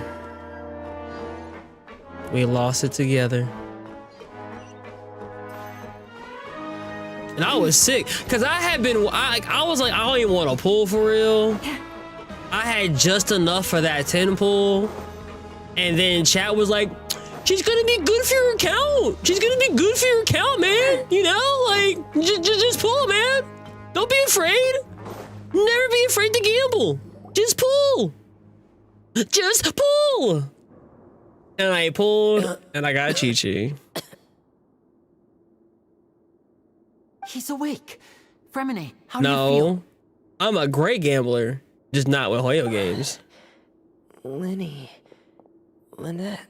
Speaker 1: We lost it together. And I was sick because I had been, I was like, I don't even want to pull for real. I had just enough for that 10 pull. And then chat was like, she's gonna be good for your account. She's gonna be good for your account, man. You know, like, just pull, man. Don't be afraid. Never be afraid to gamble. Just pull. Just pull. And I pulled, and I got Chi-Chi.
Speaker 16: He's awake. Fremine, how do you feel?
Speaker 1: No, I'm a great gambler, just not with Hoyo games.
Speaker 18: Lenny. Lynette.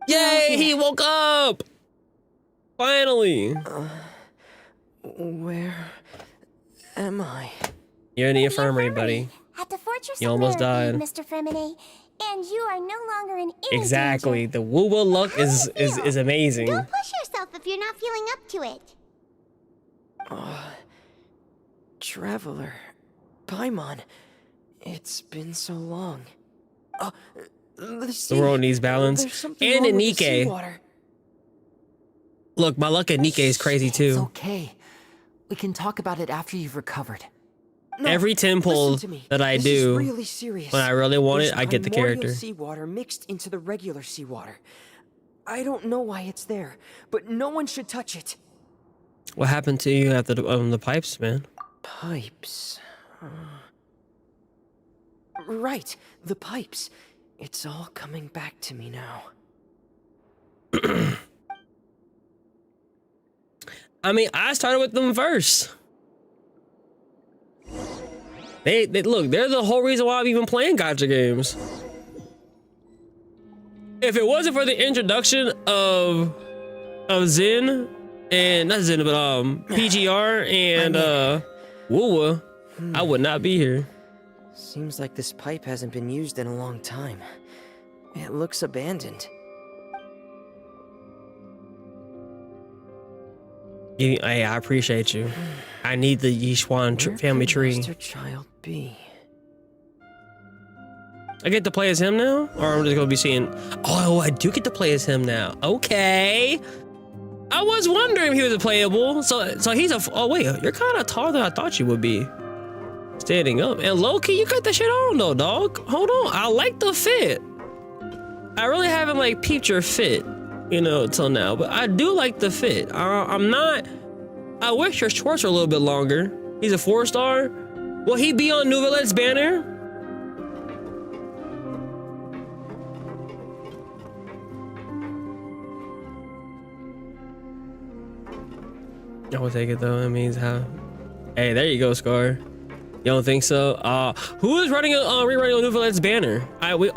Speaker 1: Yay, he woke up! Finally.
Speaker 18: Where am I?
Speaker 1: You're in the infirmary, buddy.
Speaker 11: At the fortress
Speaker 1: You
Speaker 11: of
Speaker 1: almost died.
Speaker 11: Mr. Fremine, and you are no longer in any
Speaker 1: Exactly.
Speaker 11: danger.
Speaker 1: The woo-woo luck is amazing.
Speaker 11: Don't push yourself if you're not feeling up to it.
Speaker 18: Traveler. Paimon. It's been so long.
Speaker 1: The world needs balance. And in Nikkei. Look, my luck at Nikkei is crazy too.
Speaker 16: It's okay. We can talk about it after you've recovered.
Speaker 18: No,
Speaker 1: every 10 pull that I do,
Speaker 18: really serious.
Speaker 1: when I really want it, I get the
Speaker 18: Primordial
Speaker 1: character.
Speaker 18: seawater mixed into the regular seawater. I don't know why it's there, but no one should touch it.
Speaker 1: What happened to you after the pipes, man?
Speaker 18: Pipes. Right, the pipes. It's all coming back to me now.
Speaker 1: I mean, I started with them first. They look, they're the whole reason why I'm even playing gacha games. If it wasn't for the introduction of Zen and not Zen, but PGR and Wuwa, I would not be here.
Speaker 18: Seems like this pipe hasn't been used in a long time. It looks abandoned.
Speaker 1: I appreciate you. I need the Yishuan family tree.
Speaker 18: Mr. Child be?
Speaker 1: I get to play as him now? Or I'm just gonna be seeing... Oh, I do get to play as him now. Okay. I was wondering if he was playable. So he's a... Oh, wait. You're kind of taller than I thought you would be. Standing up. And low-key, you got that shit on, though, dog. Hold on. I like the fit. I really haven't, like, peeped your fit, you know, till now. But I do like the fit. I'm not... I wish your shorts were a little bit longer. He's a 4-star. Will he be on Nouvelette's banner? I will take it though. It means how. Hey, there you go, Scar. You don't think so? Who is running rerunning on Nouvelette's banner?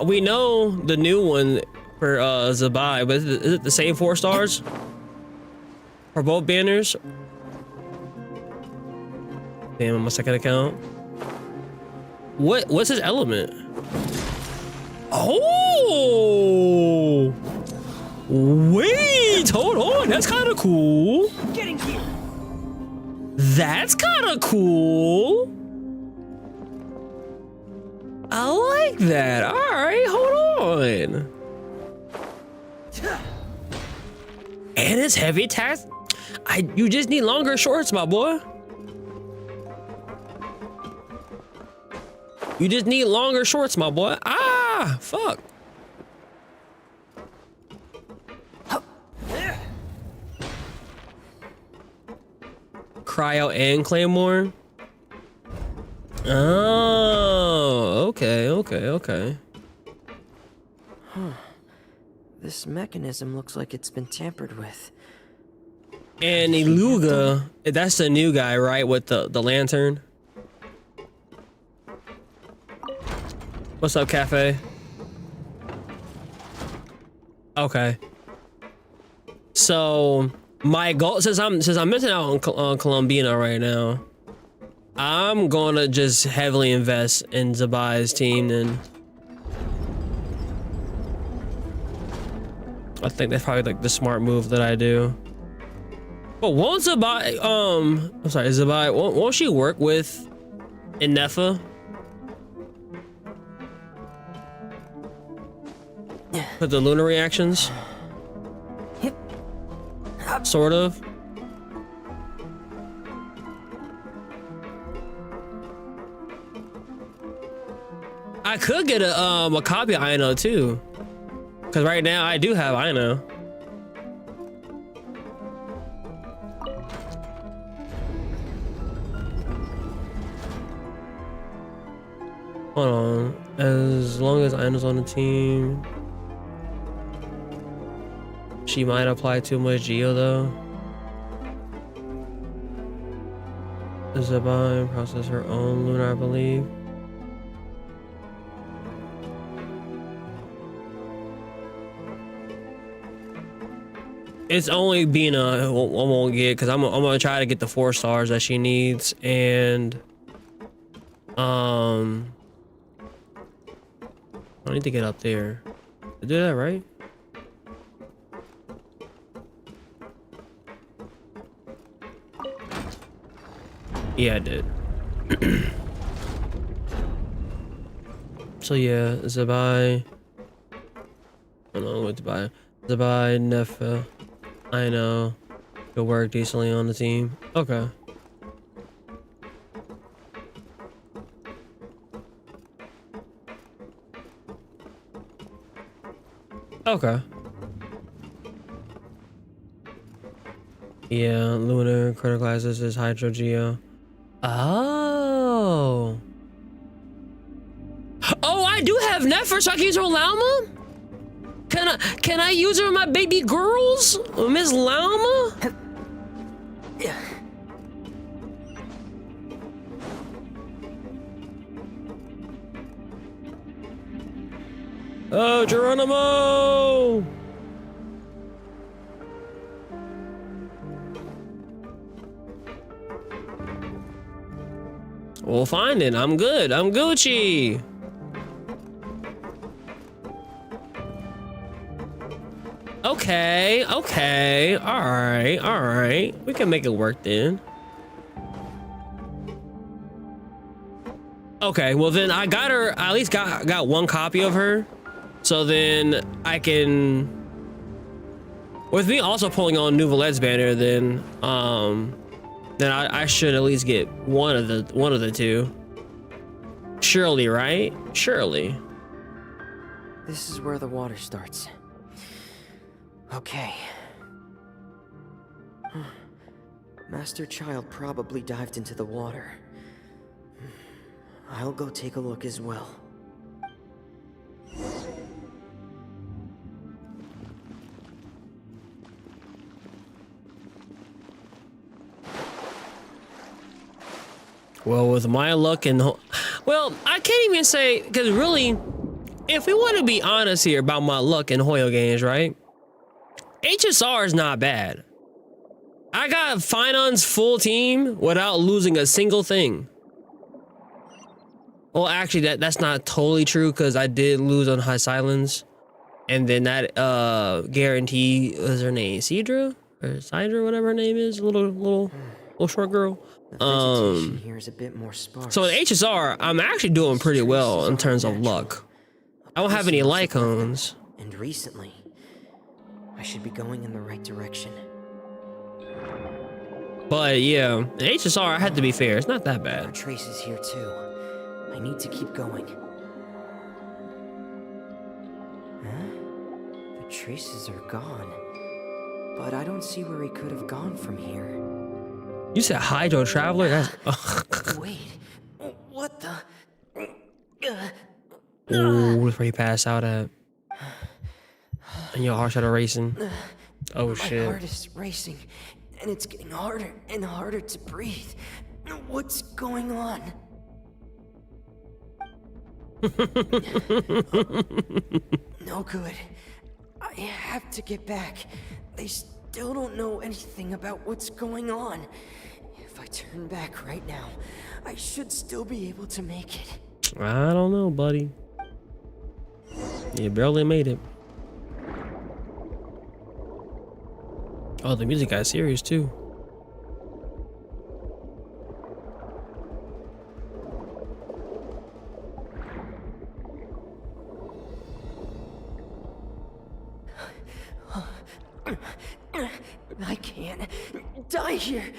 Speaker 1: We know the new one for Zabai, but is it the same 4 stars for both banners? Damn, on my second account. What's his element? Oh! Wait, hold on. That's kind of cool.
Speaker 18: Getting here.
Speaker 1: That's kind of cool. I like that. All right, hold on. And it's heavy task. You just need longer shorts, my boy. You just need longer shorts, my boy. Ah, fuck. Cryo and Claymore. Oh, okay.
Speaker 18: Huh. This mechanism looks like it's been tampered with.
Speaker 1: And Iluga, that's the new guy, right? With the lantern. What's up, Cafe? Okay. So my goal, since I'm missing out on Columbina right now, I'm gonna just heavily invest in Zabai's team. Then I think that's probably like the smart move that I do. But won't Zabai, I'm sorry, Zabai, won't she work with Inefa? Put the lunar reactions. Sort of. I could get a copy of Ino too, because right now I do have Ino. Hold on, as long as Ino's on the team, she might apply too much Geo though. Zabine process her own lunar, I believe. It's only Bina I won't get, because I'm gonna try to get the 4 stars that she needs, and I need to get up there to do that, right? Yeah, I did. So yeah, Zabai. Hold on, what to buy? Zabai, Nefa. I know. Could work decently on the team. Okay. Okay. Yeah, lunar criticalizes as Hydro Geo. Oh. Oh, I do have Nefer, so I can use her Lauma? Can I use her with my baby girls? Miss Lauma? Oh, Geronimo! We'll find it. I'm good. I'm Gucci. Okay, okay. Alright, alright. We can make it work then. Okay, well then I got her, I at least got one copy of her. So then I can, with me also pulling on Nouvelette's banner, then I should at least get one of the two. Surely, right? Surely.
Speaker 19: This is where the water starts. Okay. Master Child probably dived into the water. I'll go take a look as well.
Speaker 1: Well, with my luck and well, I can't even say, because really, if we want to be honest here about my luck in Hoyo games, right? HSR is not bad. I got Finon's full team without losing a single thing. Well, actually, that's not totally true, because I did lose on High Silence, and then that guarantee, was her name Cedra or Cydra, whatever her name is, little short girl.
Speaker 19: Here is a bit more sparse.
Speaker 1: So in HSR, I'm actually doing pretty well in terms of luck. I don't have any Lycones.
Speaker 19: And recently, I should be going in the right direction.
Speaker 1: But yeah, in HSR, I had to be fair. It's not that bad.
Speaker 19: Traces here too. I need to keep going. Huh? The traces are gone. But I don't see where he could have gone from here.
Speaker 1: You said Hydro Traveler? That's...
Speaker 19: Wait, what the?
Speaker 1: Ooh, that's where you pass out at. And your heart started racing. Oh shit.
Speaker 19: My heart is racing, and it's getting harder and harder to breathe. What's going on? No good. I have to get back. They still don't know anything about what's going on. If I turn back right now, I should still be able to make it.
Speaker 1: I don't know, buddy. You barely made it. Oh, the music got serious too.
Speaker 19: can't die here.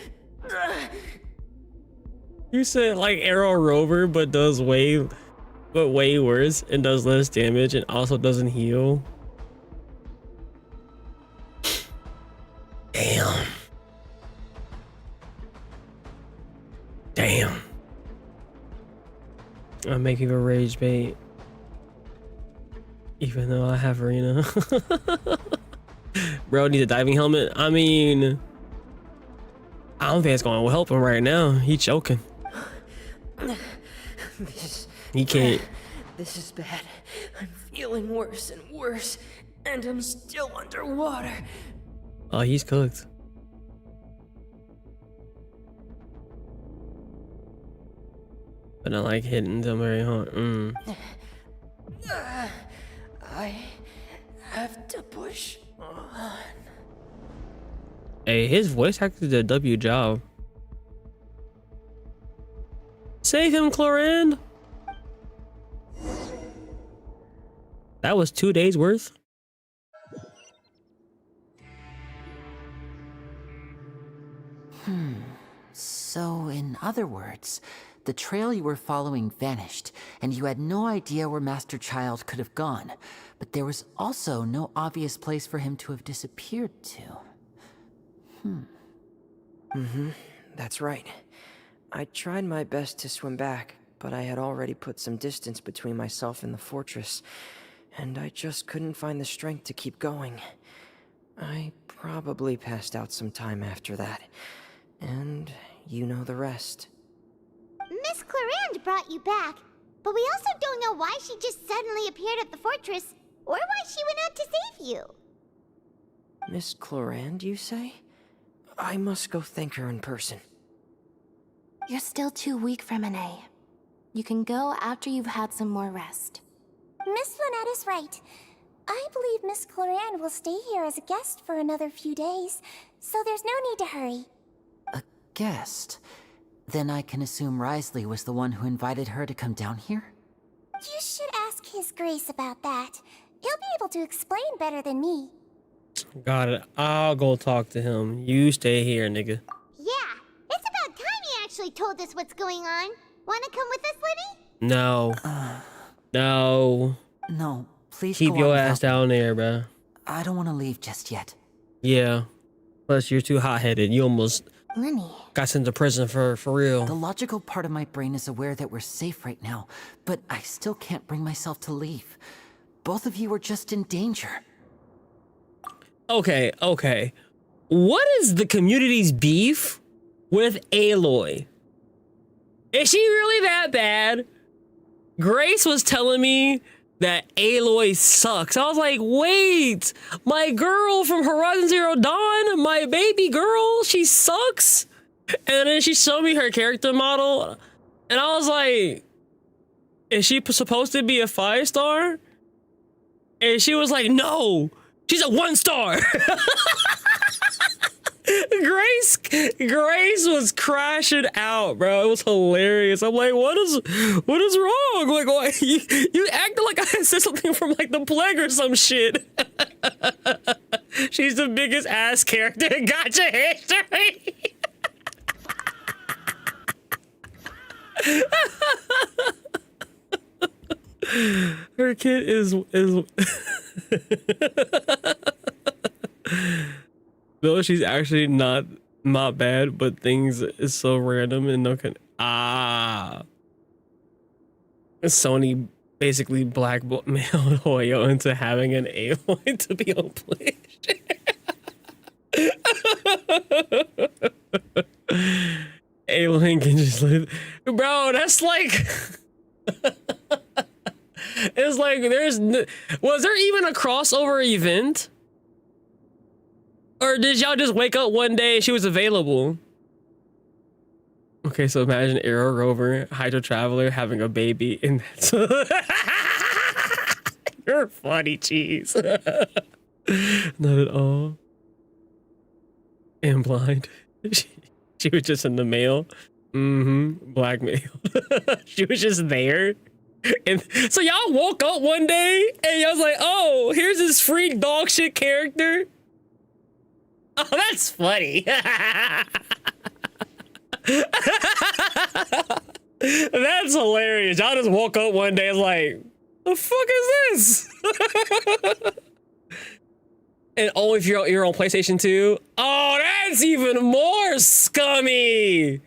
Speaker 1: You said like Arrow Rover, but does way worse and does less damage and also doesn't heal. Damn. Damn. I make people rage bait. Even though I have Arena. Bro needs a diving helmet. I mean, I don't think it's going to help him right now. He choking. He can't.
Speaker 19: This is bad. I'm feeling worse and worse, and I'm still underwater.
Speaker 1: Oh, he's cooked. But I like hitting them very hard.
Speaker 19: I have to push on.
Speaker 1: Hey, his voice actor did a W job. Save him, Clorand. That was 2 days worth.
Speaker 16: So, in other words, the trail you were following vanished, and you had no idea where Master Child could have gone. But there was also no obvious place for him to have disappeared to.
Speaker 19: That's right. I tried my best to swim back, but I had already put some distance between myself and the fortress, and I just couldn't find the strength to keep going. I probably passed out some time after that, and you know the rest.
Speaker 11: Miss Clorand brought you back, but we also don't know why she just suddenly appeared at the fortress, or why she went out to save you.
Speaker 19: Miss Clorand, you say? I must go thank her in person.
Speaker 4: You're still too weak for Monet. You can go after you've had some more rest. Miss Lynette is right. I believe Miss Clorand will stay here as a guest for another few days, so there's no need to hurry.
Speaker 16: A guest? Then I can assume Wriothesley was the one who invited her to come down here?
Speaker 4: You should ask His Grace about that. He'll be able to explain better than me.
Speaker 1: Got it. I'll go talk to him. You stay here, nigga.
Speaker 11: Yeah, it's about time he actually told us what's going on. Wanna come with us, Liddy?
Speaker 1: No. No.
Speaker 16: No, please
Speaker 1: keep
Speaker 16: go
Speaker 1: your
Speaker 16: on
Speaker 1: ass
Speaker 16: without
Speaker 1: down
Speaker 16: me.
Speaker 1: there, bro.
Speaker 16: I don't want to leave just yet.
Speaker 1: Yeah. Plus, you're too hot-headed. You almost got sent to prison for real.
Speaker 16: The logical part of my brain is aware that we're safe right now, but I still can't bring myself to leave. Both of you are just in danger.
Speaker 1: Okay. What is the community's beef with Aloy? Is she really that bad? Grace was telling me that Aloy sucks. I was like, wait, my girl from Horizon Zero Dawn, my baby girl, she sucks? And then she showed me her character model, and I was like, is she supposed to be a 5-star? And she was like, no, she's a 1-star. Grace was crashing out, bro. It was hilarious. I'm like, what is wrong? Like, why you acted like I said something from like the plague or some shit. She's the biggest ass character in Gacha history. Her kid is though she's actually not bad, but things is so random and Sony basically blackmailed Hoyo into having an Aloy to be on PlayStation. Aloy can just live, bro. That's like. It's like was there even a crossover event? Or did y'all just wake up one day and she was available? Okay, so imagine Arrow Rover, Hydro Traveler having a baby, and that's you're funny, cheese. Not at all. And blind. She was just in the mail. Blackmailed. She was just there. And so y'all woke up one day and y'all was like, oh, here's this freak dog shit character. Oh, that's funny. That's hilarious. Y'all just woke up one day and like, the fuck is this? And oh, if you're on PlayStation 2, oh, that's even more scummy.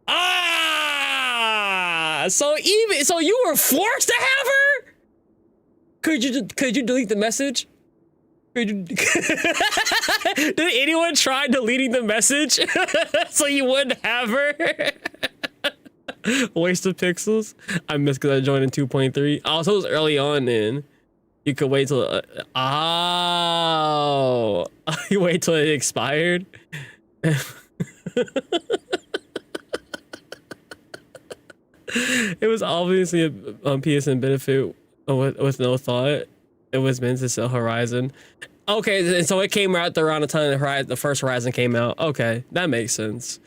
Speaker 1: Ah, so you were forced to have her? Could you delete the message? Did anyone try deleting the message so you wouldn't have her? Waste of pixels. I missed because I joined in 2.3. Oh, so it was early on then. You could wait till you wait till it expired. It was obviously a PSN benefit with no thought. It was meant to sell Horizon. Okay, and so it came out around the time the first Horizon came out. Okay, that makes sense.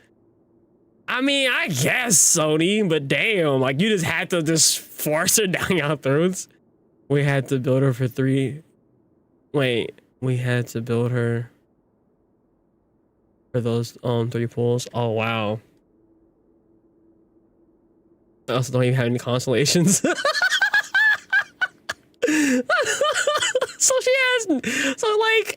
Speaker 1: I mean, I guess Sony, but damn, like you just had to just force her down your throats. We had to build her for 3. Wait, we had to build her for those 3 pools. Oh wow. I also don't even have any constellations. So she has, so like,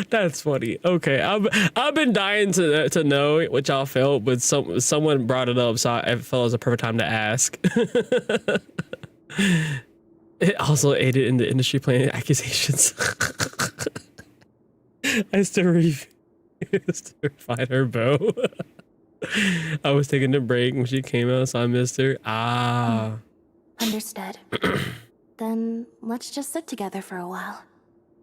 Speaker 1: that's funny. Okay, I've been dying to know what y'all felt, but someone brought it up, so I felt it was a perfect time to ask. It also aided in the industry planning accusations. I still refuse to find her bow. I was taking a break when she came out, so I missed her. Ah.
Speaker 11: Understood. Then let's just sit together for a while.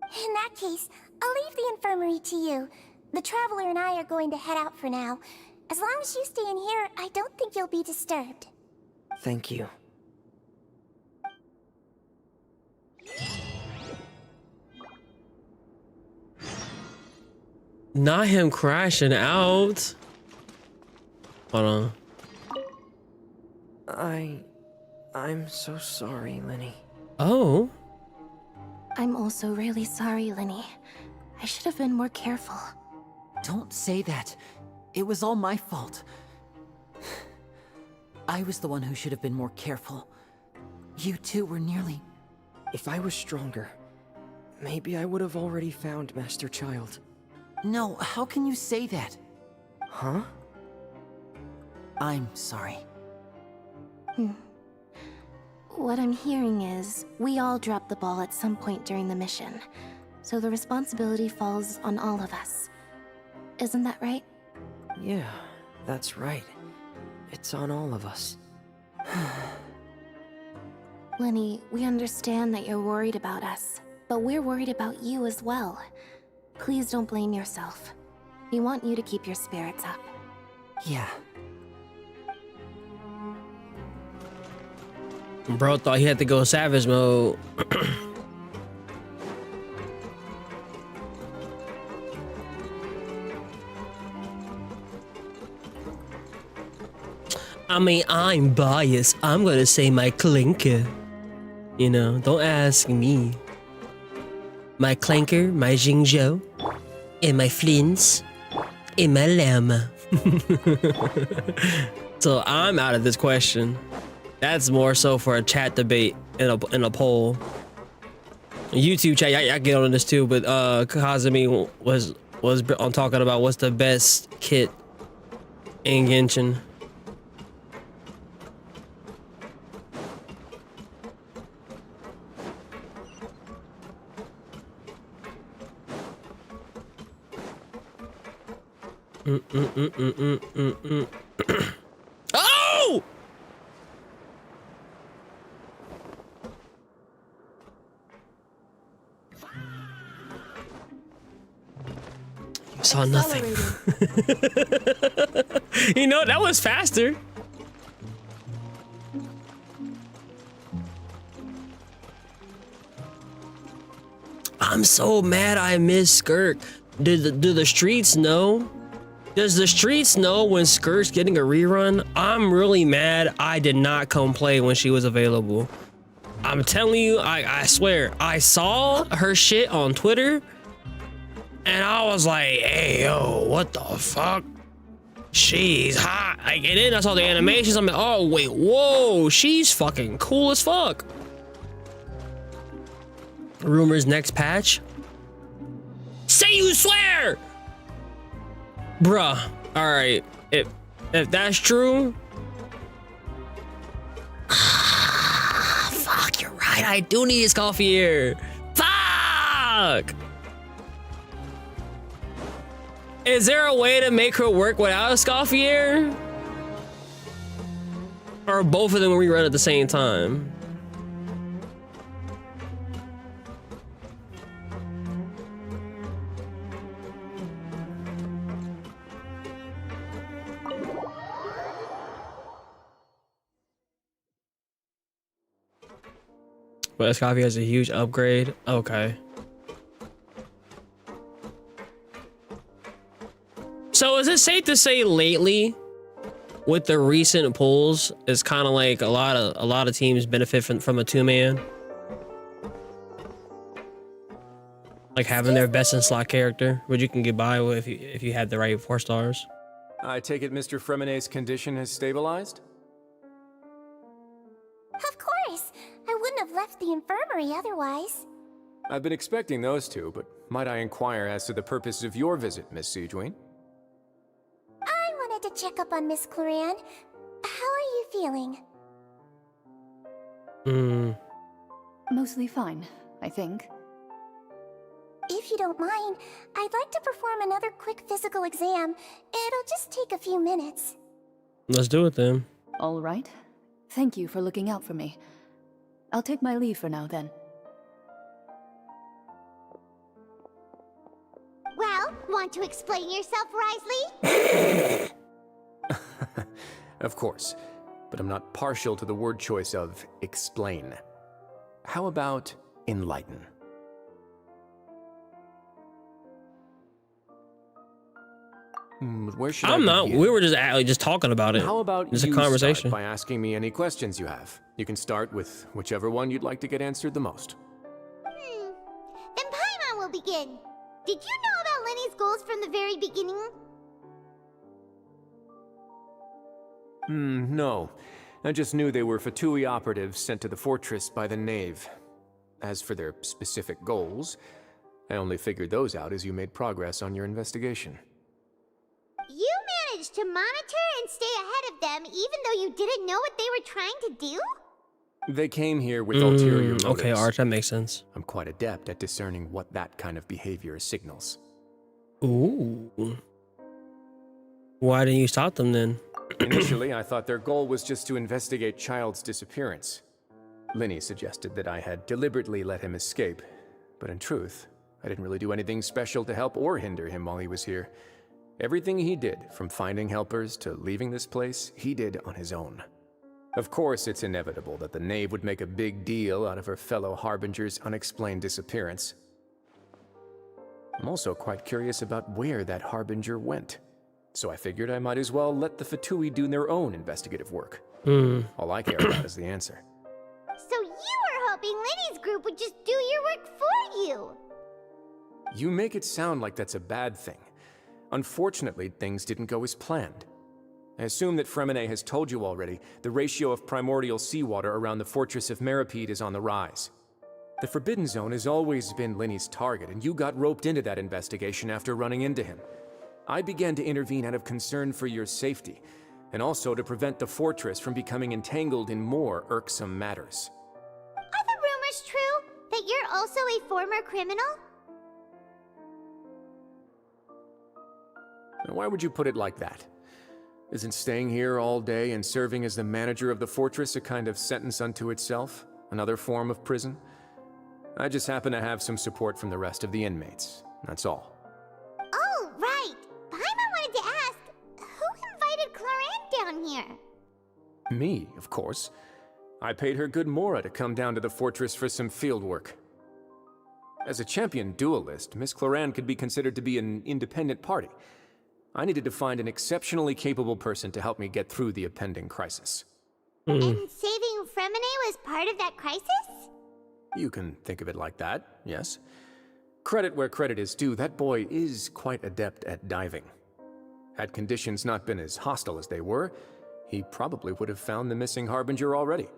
Speaker 11: In that case, I'll leave the infirmary to you. The Traveler and I are going to head out for now. As long as you stay in here, I don't think you'll be disturbed.
Speaker 19: Thank you.
Speaker 1: Not him crashing out. Hold on.
Speaker 19: I'm so sorry, Lenny.
Speaker 1: Oh.
Speaker 11: I'm also really sorry, Lenny. I should have been more careful.
Speaker 16: Don't say that. It was all my fault. I was the one who should have been more careful. You two were nearly...
Speaker 19: If I was stronger, maybe I would have already found Master Child.
Speaker 16: No, how can you say that?
Speaker 19: Huh?
Speaker 16: I'm sorry.
Speaker 11: What I'm hearing is, we all dropped the ball at some point during the mission, so the responsibility falls on all of us. Isn't that right?
Speaker 19: Yeah, that's right. It's on all of us.
Speaker 11: Lenny, we understand that you're worried about us, but we're worried about you as well. Please don't blame yourself. We want you to keep your spirits up.
Speaker 16: Yeah.
Speaker 1: Bro thought he had to go savage mode. I mean, I'm biased. I'm gonna say my clinker. You know, don't ask me. My clanker, my Jingzhou, and my flints, and my llama. So I'm out of this question. That's more so for a chat debate in a poll. YouTube chat, I get on this too, but Kazumi was on talking about what's the best kit in Genshin. Oh! You saw nothing. You know, that was faster. I'm so mad I missed Skirk. Do the streets know? Does the streets know when Skirk's getting a rerun? I'm really mad I did not come play when she was available. I'm telling you, I swear, I saw her shit on Twitter and I was like, hey, yo, what the fuck? She's hot. Like, and then I saw the animations. I'm like, oh, wait, whoa, she's fucking cool as fuck. Rumors next patch. Say you swear! Bruh, all right, if that's true, fuck, you're right, I do need his coffee here. Fuck! Is there a way to make her work without a Scoffier? Or both of them rerun at the same time? But Scoffier has a huge upgrade. Okay. So is it safe to say lately, with the recent pulls, it's kind of like a lot of teams benefit from a 2-man, like having their best in slot character, which you can get by with if you had the right 4 stars.
Speaker 17: I take it Mr. Fremonet's condition has stabilized?
Speaker 11: Of course. I wouldn't have left the infirmary otherwise.
Speaker 17: I've been expecting those two, but might I inquire as to the purpose of your visit, Miss Siegewien?
Speaker 11: I wanted to check up on Miss Cloran. How are you feeling?
Speaker 15: Mostly fine, I think.
Speaker 11: If you don't mind, I'd like to perform another quick physical exam. It'll just take a few minutes.
Speaker 1: Let's do it then.
Speaker 15: All right. Thank you for looking out for me. I'll take my leave for now then.
Speaker 11: Well, want to explain yourself, Wriothesley?
Speaker 17: Of course, but I'm not partial to the word choice of explain. How about enlighten? Where should
Speaker 1: I'm
Speaker 17: I
Speaker 1: not.
Speaker 17: begin?
Speaker 1: We were just talking about it.
Speaker 17: How about
Speaker 1: it's a
Speaker 17: you
Speaker 1: conversation
Speaker 17: start by asking me any questions you have? You can start with whichever one you'd like to get answered the most.
Speaker 11: Then Paimon will begin. Did you know about Lenny's goals from the very beginning?
Speaker 17: No. I just knew they were Fatui operatives sent to the fortress by the Knave. As for their specific goals, I only figured those out as you made progress on your investigation.
Speaker 11: You managed to monitor and stay ahead of them even though you didn't know what they were trying to do?
Speaker 17: They came here with ulterior motives.
Speaker 1: Okay, Arch, that makes sense.
Speaker 17: I'm quite adept at discerning what that kind of behavior signals.
Speaker 1: Ooh. Why didn't you stop them then?
Speaker 17: Initially, I thought their goal was just to investigate Child's disappearance. Linny suggested that I had deliberately let him escape, but in truth, I didn't really do anything special to help or hinder him while he was here. Everything he did, from finding helpers to leaving this place, he did on his own. Of course, it's inevitable that the Knave would make a big deal out of her fellow Harbinger's unexplained disappearance. I'm also quite curious about where that Harbinger went, so I figured I might as well let the Fatui do their own investigative work. All I care about is the answer.
Speaker 11: So you were hoping Lenny's group would just do your work for you?
Speaker 17: You make it sound like that's a bad thing. Unfortunately, things didn't go as planned. I assume that Fremonet has told you already, the ratio of primordial seawater around the fortress of Meripede is on the rise. The Forbidden Zone has always been Linny's target, and you got roped into that investigation after running into him. I began to intervene out of concern for your safety, and also to prevent the fortress from becoming entangled in more irksome matters.
Speaker 11: Are the rumors true? That you're also a former criminal?
Speaker 17: Why would you put it like that? Isn't staying here all day and serving as the manager of the fortress a kind of sentence unto itself? Another form of prison? I just happen to have some support from the rest of the inmates. That's all.
Speaker 11: Oh, right. Paimon wanted to ask, who invited Cloran down here?
Speaker 17: Me, of course. I paid her good mora to come down to the fortress for some field work. As a champion duelist, Miss Cloran could be considered to be an independent party. I needed to find an exceptionally capable person to help me get through the impending crisis.
Speaker 11: And saving Fremine was part of that crisis?
Speaker 17: You can think of it like that, yes. Credit where credit is due, that boy is quite adept at diving. Had conditions not been as hostile as they were, he probably would have found the missing Harbinger already.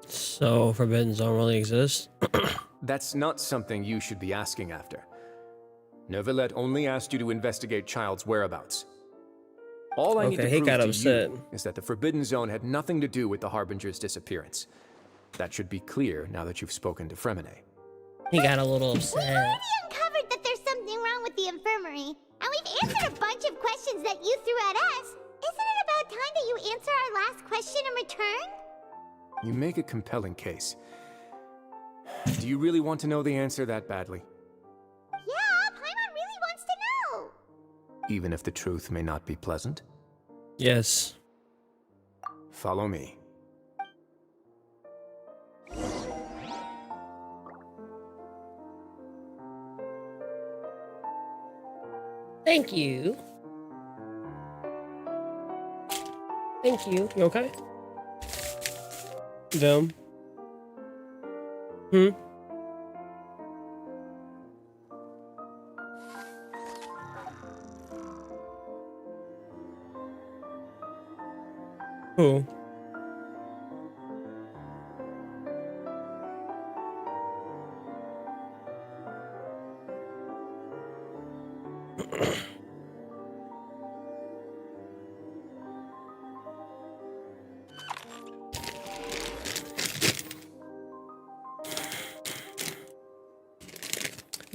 Speaker 1: So, Forbidden Zone really exists?
Speaker 17: That's not something you should be asking after. Neuvillette only asked you to investigate Child's whereabouts. All I need to prove to you is that the Forbidden Zone had nothing to do with the Harbinger's disappearance. That should be clear now that you've spoken to Fremine.
Speaker 1: He got a little upset.
Speaker 11: We've already uncovered that there's something wrong with the Infirmary, and we've answered a bunch of questions that you threw at us. Isn't it about time that you answer our last question in return?
Speaker 17: You make a compelling case. Do you really want to know the answer that badly?
Speaker 11: Yeah, Paimon really wants to know.
Speaker 17: Even if the truth may not be pleasant?
Speaker 1: Yes.
Speaker 17: Follow me.
Speaker 1: Thank you. Thank you. You okay? Them. Who?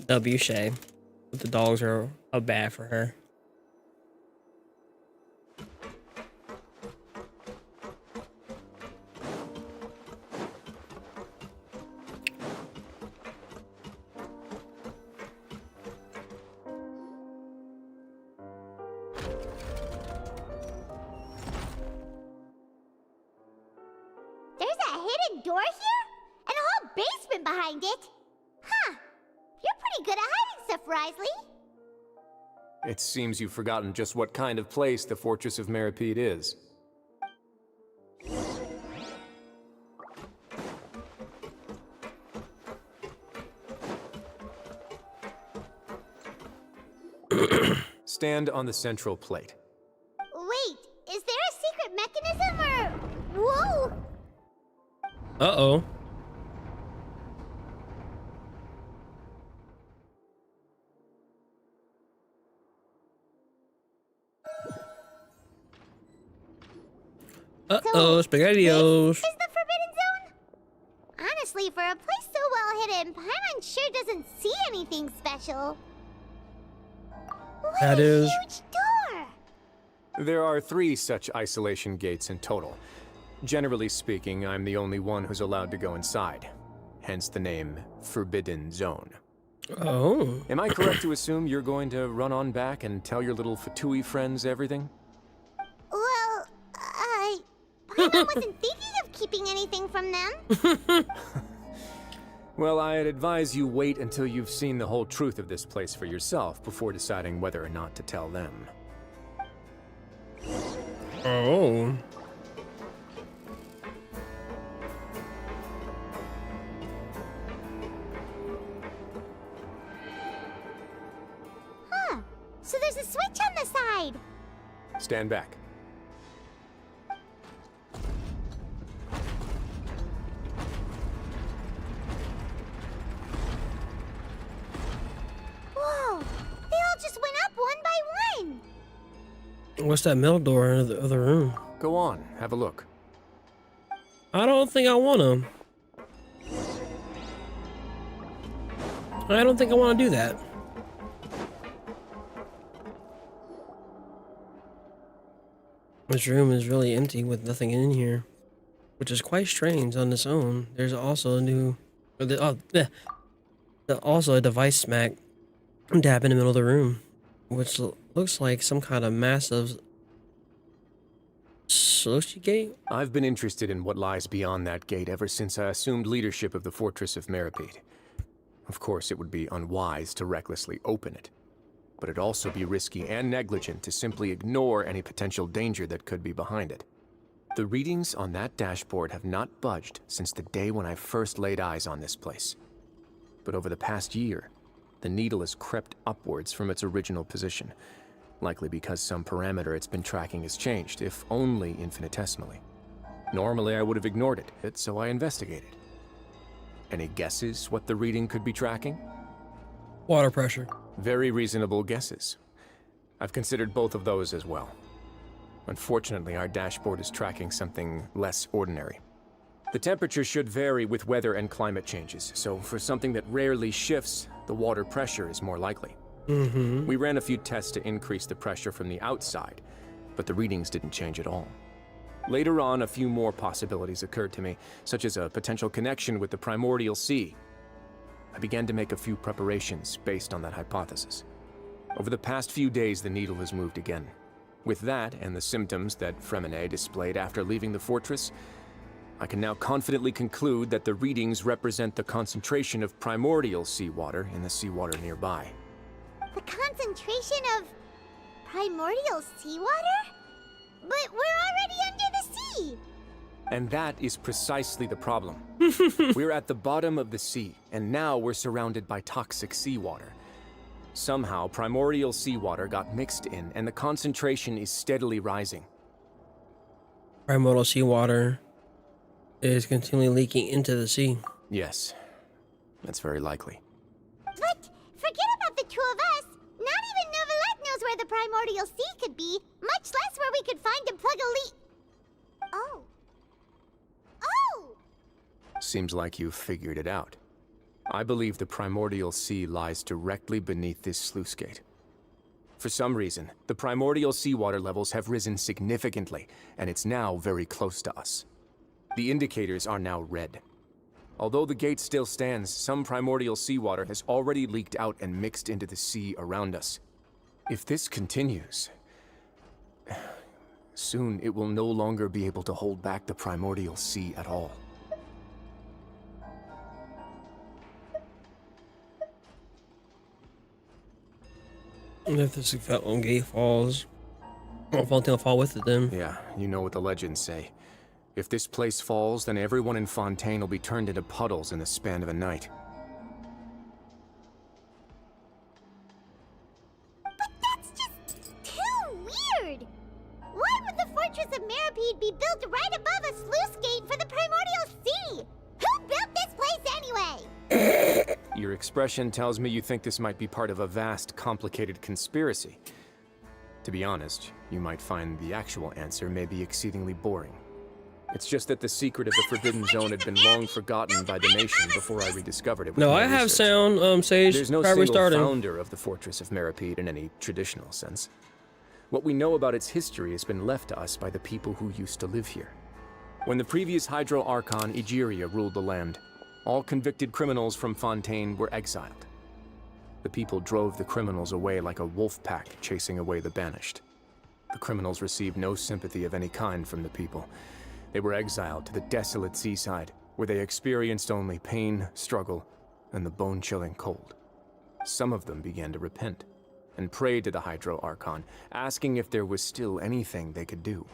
Speaker 1: W. Shay. But the dogs are bad for her.
Speaker 11: There's a hidden door here? And a whole basement behind it? Huh. You're pretty good at hiding stuff, Wriothesley.
Speaker 17: It seems you've forgotten just what kind of place the Fortress of Meripede is. Stand on the central plate.
Speaker 11: Wait, is there a secret mechanism or... Whoa!
Speaker 1: Uh-oh. Uh-oh, SpaghettiOs.
Speaker 11: Is the Forbidden Zone? Honestly, for a place so well hidden, Paimon sure doesn't see anything special. What
Speaker 1: That
Speaker 11: a
Speaker 1: is.
Speaker 11: huge door!
Speaker 17: There are 3 such isolation gates in total. Generally speaking, I'm the only one who's allowed to go inside. Hence the name Forbidden Zone.
Speaker 1: Oh.
Speaker 17: Am I correct to assume you're going to run on back and tell your little Fatui friends everything?
Speaker 11: Well, Paimon wasn't thinking of keeping anything from them.
Speaker 17: Well, I'd advise you wait until you've seen the whole truth of this place for yourself before deciding whether or not to tell them.
Speaker 1: Oh.
Speaker 11: Huh. So there's a switch on the side.
Speaker 17: Stand back.
Speaker 11: Whoa. They all just went up one by one.
Speaker 1: What's that middle door in the other room?
Speaker 17: Go on, have a look.
Speaker 1: I don't think I want to. I don't think I want to do that. This room is really empty with nothing in here, which is quite strange on its own. There's also a new, also a device smack dab in the middle of the room, which looks like some kind of massive sluice gate.
Speaker 17: I've been interested in what lies beyond that gate ever since I assumed leadership of the Fortress of Meripede. Of course, it would be unwise to recklessly open it. but it'd also be risky and negligent to simply ignore any potential danger that could be behind it. The readings on that dashboard have not budged since the day when I first laid eyes on this place. But over the past year, the needle has crept upwards from its original position, likely because some parameter it's been tracking has changed, if only infinitesimally. Normally I would have ignored it, so I investigated. Any guesses what the reading could be tracking?
Speaker 1: Water pressure.
Speaker 17: Very reasonable guesses. I've considered both of those as well. Unfortunately, our dashboard is tracking something less ordinary. The temperature should vary with weather and climate changes, so for something that rarely shifts, the water pressure is more likely. We ran a few tests to increase the pressure from the outside, but the readings didn't change at all. Later on, a few more possibilities occurred to me, such as a potential connection with the primordial sea. I began to make a few preparations based on that hypothesis. Over the past few days, the needle has moved again. With that, and the symptoms that Fremine displayed after leaving the fortress, I can now confidently conclude that the readings represent the concentration of primordial seawater in the seawater nearby.
Speaker 11: The concentration of primordial seawater? But we're already under the sea!
Speaker 17: And that is precisely the problem. We're at the bottom of the sea, and now we're surrounded by toxic seawater. Somehow, primordial seawater got mixed in, and the concentration is steadily rising.
Speaker 1: Primordial seawater is continually leaking into the sea.
Speaker 17: Yes, that's very likely.
Speaker 11: But forget about the two of us. Not even Novelette knows where the primordial sea could be, much less where we could find and plug a leak. Oh. Oh!
Speaker 17: Seems like you've figured it out. I believe the primordial sea lies directly beneath this sluice gate. For some reason, the primordial seawater levels have risen significantly, and it's now very close to us. The indicators are now red. Although the gate still stands, some primordial seawater has already leaked out and mixed into the sea around us. If this continues, soon it will no longer be able to hold back the primordial sea at all.
Speaker 1: And if this gate falls, Fontaine will fall with it then.
Speaker 17: Yeah, you know what the legends say. If this place falls, then everyone in Fontaine will be turned into puddles in the span of a night.
Speaker 11: But that's just too weird! Why would the Fortress of Meripede be built right above a sluice gate for the primordial sea? Who built this place anyway?
Speaker 17: Your expression tells me you think this might be part of a vast, complicated conspiracy. To be honest, you might find the actual answer may be exceedingly boring. It's just that the secret of the Forbidden Zone had been long forgotten by the nation before I rediscovered it with
Speaker 1: No,
Speaker 17: my
Speaker 1: I have
Speaker 17: research.
Speaker 1: sound, Sage.
Speaker 17: There's no
Speaker 1: Try
Speaker 17: single
Speaker 1: restarting.
Speaker 17: founder of the Fortress of Meripede in any traditional sense. What we know about its history has been left to us by the people who used to live here. When the previous Hydro Archon Egeria ruled the land, all convicted criminals from Fontaine were exiled. The people drove the criminals away like a wolf pack chasing away the banished. The criminals received no sympathy of any kind from the people. They were exiled to the desolate seaside, where they experienced only pain, struggle, and the bone-chilling cold. Some of them began to repent, and prayed to the Hydro Archon, asking if there was still anything they could do.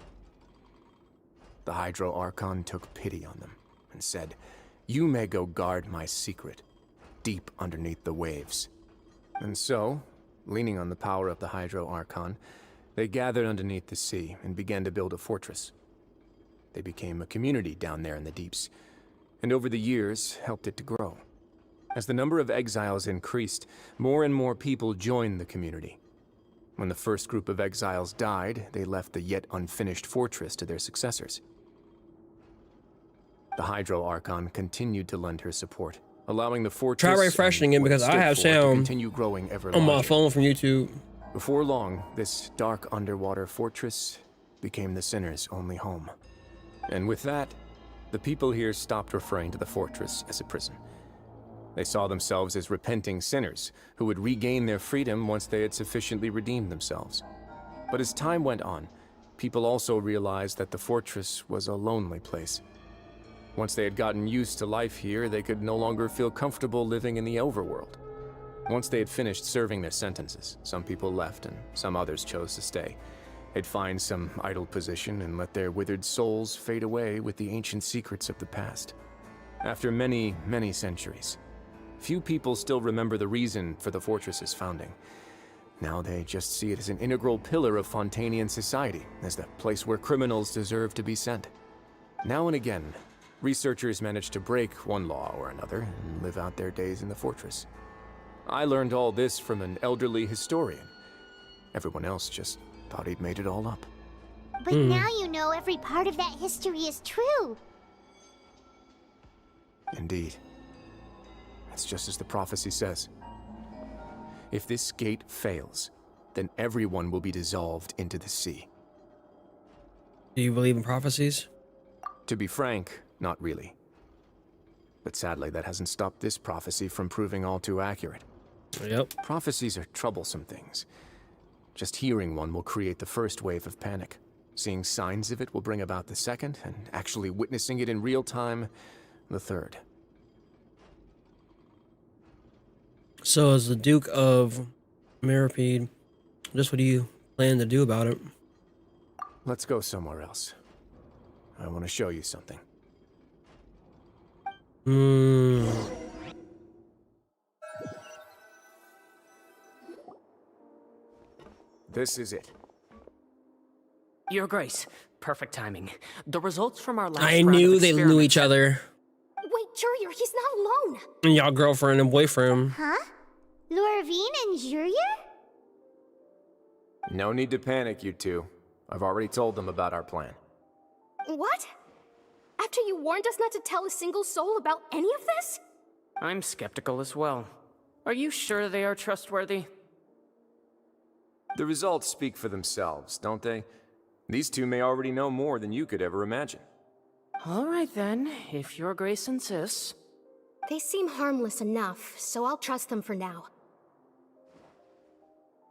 Speaker 17: The Hydro Archon took pity on them, and said, "You may go guard my secret, deep underneath the waves." And so, leaning on the power of the Hydro Archon, they gathered underneath the sea and began to build a fortress. They became a community down there in the deeps, and over the years helped it to grow. As the number of exiles increased, more and more people joined the community. When the first group of exiles died, they left the yet unfinished fortress to their successors. The Hydro Archon continued to lend her support, allowing the fortress
Speaker 1: Try refreshing it because I have
Speaker 17: to
Speaker 1: sound
Speaker 17: continue growing ever
Speaker 1: on my
Speaker 17: larger.
Speaker 1: phone from YouTube.
Speaker 17: Before long, this dark underwater fortress became the sinner's only home. And with that, the people here stopped referring to the fortress as a prison. They saw themselves as repenting sinners who would regain their freedom once they had sufficiently redeemed themselves. But as time went on, people also realized that the fortress was a lonely place. Once they had gotten used to life here, they could no longer feel comfortable living in the overworld. Once they had finished serving their sentences, some people left and some others chose to stay. They'd find some idle position and let their withered souls fade away with the ancient secrets of the past. After many, many centuries, few people still remember the reason for the fortress's founding. Now they just see it as an integral pillar of Fontainian society, as the place where criminals deserve to be sent. Now and again, researchers manage to break one law or another and live out their days in the fortress. I learned all this from an elderly historian. Everyone else just thought he'd made it all up.
Speaker 11: But now you know every part of that history is true.
Speaker 17: Indeed. That's just as the prophecy says. If this gate fails, then everyone will be dissolved into the sea.
Speaker 1: Do you believe in prophecies?
Speaker 17: To be frank, not really. But sadly, that hasn't stopped this prophecy from proving all too accurate.
Speaker 1: Yep.
Speaker 17: Prophecies are troublesome things. Just hearing one will create the first wave of panic. Seeing signs of it will bring about the second, and actually witnessing it in real time, the third.
Speaker 1: So as the Duke of Meripede, just what do you plan to do about it?
Speaker 17: Let's go somewhere else. I want to show you something. This is it.
Speaker 10: Your Grace, perfect timing. The results from our last
Speaker 1: I
Speaker 10: round
Speaker 1: knew
Speaker 10: of
Speaker 1: they knew each other.
Speaker 12: Wait, Jurier, he's not alone.
Speaker 1: And y'all girlfriend and boyfriend.
Speaker 11: Huh? Lorvine and Jurier?
Speaker 17: No need to panic, you two. I've already told them about our plan.
Speaker 12: What? After you warned us not to tell a single soul about any of this?
Speaker 10: I'm skeptical as well. Are you sure they are trustworthy?
Speaker 17: The results speak for themselves, don't they? These two may already know more than you could ever imagine.
Speaker 10: All right then, if Your Grace insists.
Speaker 12: They seem harmless enough, so I'll trust them for now.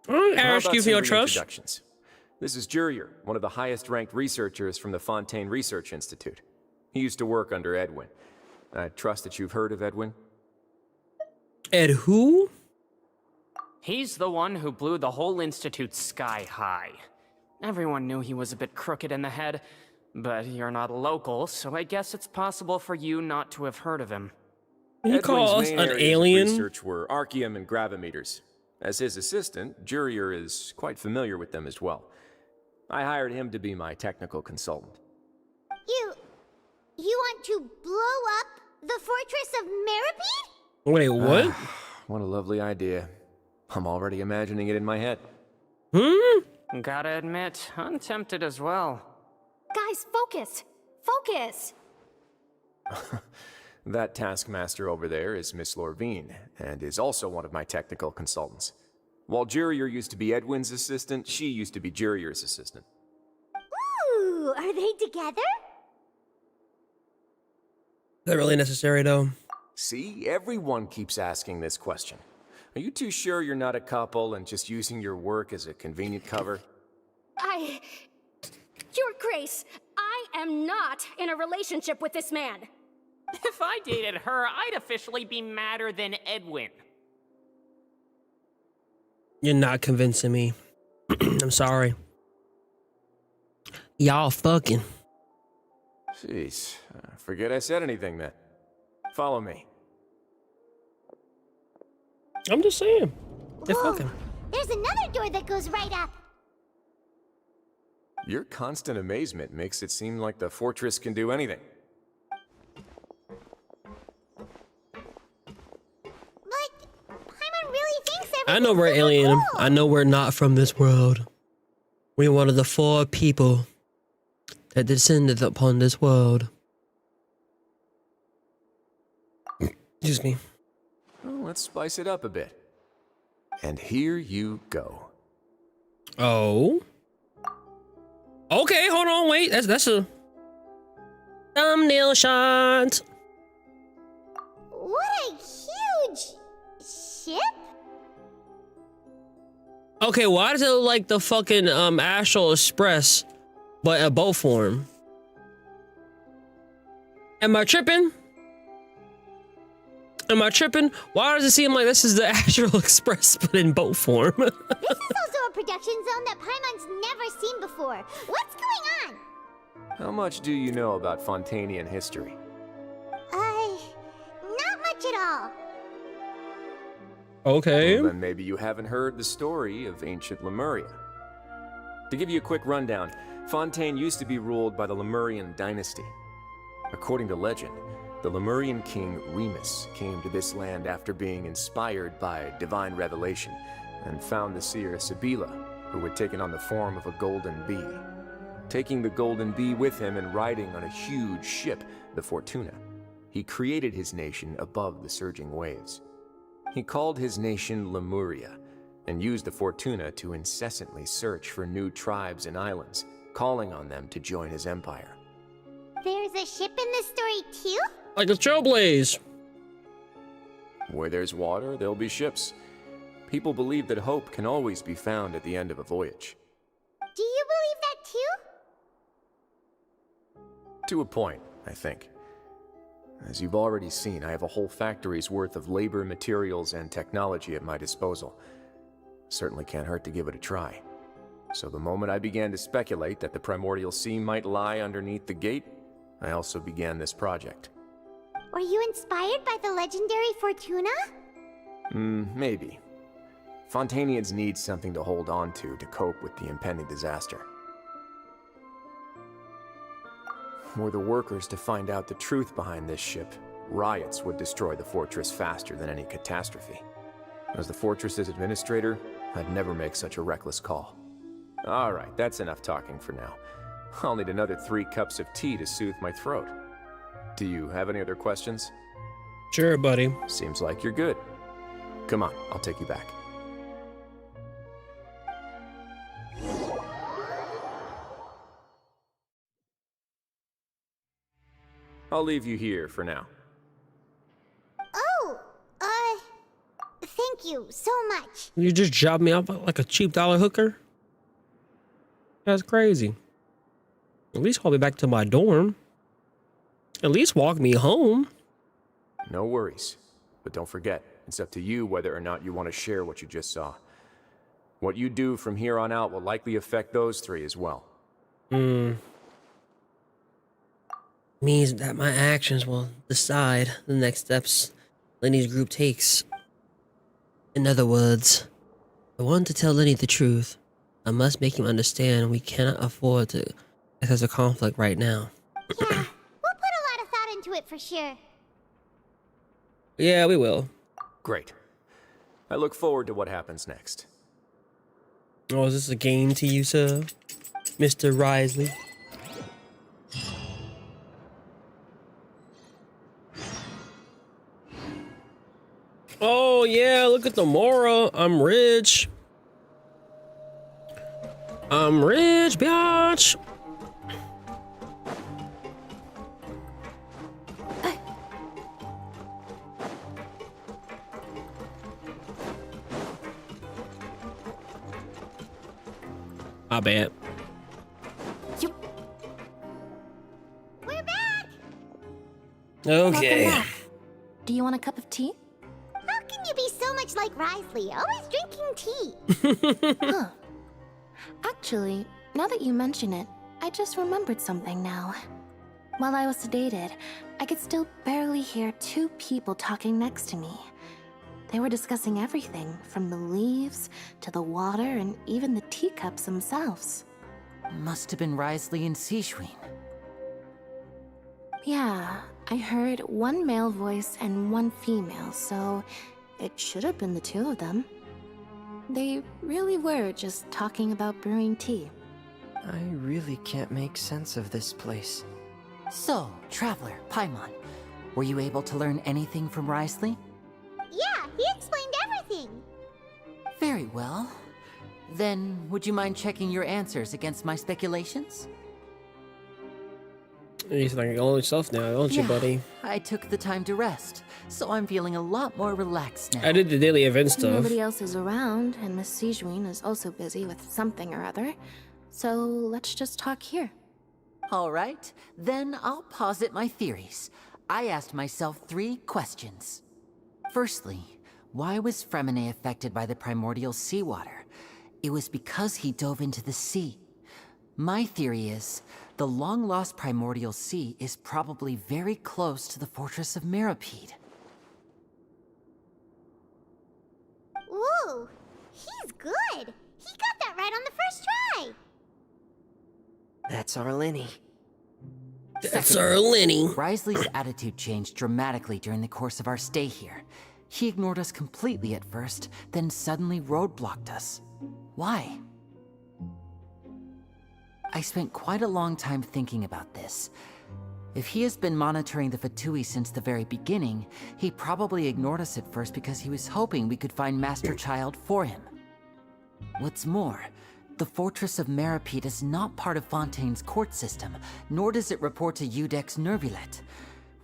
Speaker 1: I'll ask you for your trust.
Speaker 17: Introductions. This is Jurier, one of the highest-ranked researchers from the Fontaine Research Institute. He used to work under Edwin. I trust that you've heard of Edwin?
Speaker 1: Ed who?
Speaker 10: He's the one who blew the whole institute sky high. Everyone knew he was a bit crooked in the head, but you're not local, so I guess it's possible for you not to have heard of him.
Speaker 1: You call us an alien?
Speaker 17: Research were archeum and gravimeters. As his assistant, Jurier is quite familiar with them as well. I hired him to be my technical consultant.
Speaker 11: You want to blow up the fortress of Meripede?
Speaker 1: Wait, what?
Speaker 17: What a lovely idea. I'm already imagining it in my head.
Speaker 10: Gotta admit, I'm tempted as well.
Speaker 12: Guys, focus! Focus!
Speaker 17: That taskmaster over there is Miss Lorvine, and is also one of my technical consultants. While Jurier used to be Edwin's assistant, she used to be Jurier's assistant.
Speaker 11: Ooh, are they together?
Speaker 1: Is that really necessary, though?
Speaker 17: See, everyone keeps asking this question. Are you too sure you're not a couple and just using your work as a convenient cover?
Speaker 12: Your Grace, I am not in a relationship with this man.
Speaker 10: If I dated her, I'd officially be madder than Edwin.
Speaker 1: You're not convincing me. I'm sorry. Y'all fucking.
Speaker 17: Jeez, forget I said anything then. Follow me.
Speaker 1: I'm just saying. They're fucking.
Speaker 11: There's another door that goes right up.
Speaker 17: Your constant amazement makes it seem like the fortress can do anything.
Speaker 1: I know we're alien. I know we're not from this world. We're one of the 4 people that descended upon this world. Excuse me.
Speaker 17: Well, let's spice it up a bit. And here you go.
Speaker 1: Oh. Okay, hold on, wait. That's a thumbnail shot.
Speaker 11: What a huge ship!
Speaker 1: Okay, why does it look like the fucking Astral Express, but a boat form? Am I tripping? Am I tripping? Why does it seem like this is the Astral Express but in boat form?
Speaker 11: This is also a production zone that Paimon's never seen before. What's going on?
Speaker 17: How much do you know about Fontainian history?
Speaker 11: Not much at all.
Speaker 1: Okay.
Speaker 17: Well, then maybe you haven't heard the story of ancient Lemuria. To give you a quick rundown, Fontaine used to be ruled by the Lemurian dynasty. According to legend, the Lemurian king Remus came to this land after being inspired by divine revelation and found the seer Sibila, who had taken on the form of a golden bee. Taking the golden bee with him and riding on a huge ship, the Fortuna, he created his nation above the surging waves. He called his nation Lemuria and used the Fortuna to incessantly search for new tribes and islands, calling on them to join his empire.
Speaker 11: There's a ship in this story too?
Speaker 1: Like a trailblaze.
Speaker 17: Where there's water, there'll be ships. People believe that hope can always be found at the end of a voyage.
Speaker 11: Do you believe that too?
Speaker 17: To a point, I think. As you've already seen, I have a whole factory's worth of labor, materials, and technology at my disposal. Certainly can't hurt to give it a try. So the moment I began to speculate that the Primordial Sea might lie underneath the gate, I also began this project.
Speaker 11: Were you inspired by the legendary Fortuna?
Speaker 17: Maybe. Fontainians need something to hold on to cope with the impending disaster. Were the workers to find out the truth behind this ship, riots would destroy the fortress faster than any catastrophe. As the fortress's administrator, I'd never make such a reckless call. All right, that's enough talking for now. I'll need another 3 cups of tea to soothe my throat. Do you have any other questions?
Speaker 1: Sure, buddy.
Speaker 17: Seems like you're good. Come on, I'll take you back. I'll leave you here for now.
Speaker 11: Oh, thank you so much.
Speaker 1: You just jobbed me off like a cheap dollar hooker? That's crazy. At least call me back to my dorm. At least walk me home.
Speaker 17: No worries. But don't forget, it's up to you whether or not you want to share what you just saw. What you do from here on out will likely affect those 3 as well.
Speaker 1: Means that my actions will decide the next steps Lenny's group takes. In other words, I want to tell Lenny the truth. I must make him understand we cannot afford to access a conflict right now.
Speaker 11: Yeah, we'll put a lot of thought into it for sure.
Speaker 1: Yeah, we will.
Speaker 17: Great. I look forward to what happens next.
Speaker 1: Oh, is this a game to you, sir? Mr. Wriothesley? Oh, yeah, look at the Mora. I'm rich. I'm rich, biatch. I bet.
Speaker 11: We're back!
Speaker 1: Okay.
Speaker 2: Welcome back. Do you want a cup of tea?
Speaker 11: How can you be so much like Wriothesley, always drinking tea?
Speaker 12: Huh. Actually, now that you mention it, I just remembered something now. While I was sedated, I could still barely hear 2 people talking next to me. They were discussing everything, from the leaves to the water and even the teacups themselves.
Speaker 16: Must have been Wriothesley and Sijwin.
Speaker 12: Yeah, I heard 1 male voice and 1 female, so it should have been the 2 of them. They really were just talking about brewing tea.
Speaker 19: I really can't make sense of this place.
Speaker 16: So, Traveler, Paimon, were you able to learn anything from Wriothesley?
Speaker 11: Yeah, he explained everything.
Speaker 16: Very well. Then, would you mind checking your answers against my speculations?
Speaker 1: You're thinking all yourself now, don't you, buddy?
Speaker 16: I took the time to rest, so I'm feeling a lot more relaxed now.
Speaker 1: I did the daily event stuff.
Speaker 12: Nobody else is around, and Miss Sijwin is also busy with something or other. So let's just talk here.
Speaker 16: All right, then I'll posit my theories. I asked myself 3 questions. Firstly, why was Fremine affected by the primordial seawater? It was because he dove into the sea. My theory is, the long-lost primordial sea is probably very close to the fortress of Mirapede.
Speaker 11: Ooh, he's good. He got that right on the first try.
Speaker 19: That's our Lenny.
Speaker 1: That's our Lenny.
Speaker 16: Wriothesley's attitude changed dramatically during the course of our stay here. He ignored us completely at first, then suddenly roadblocked us. Why? I spent quite a long time thinking about this. If he has been monitoring the Fatui since the very beginning, he probably ignored us at first because he was hoping we could find Master Child for him. What's more, the Fortress of Mirapede is not part of Fontaine's court system, nor does it report to Iudex Nervulet.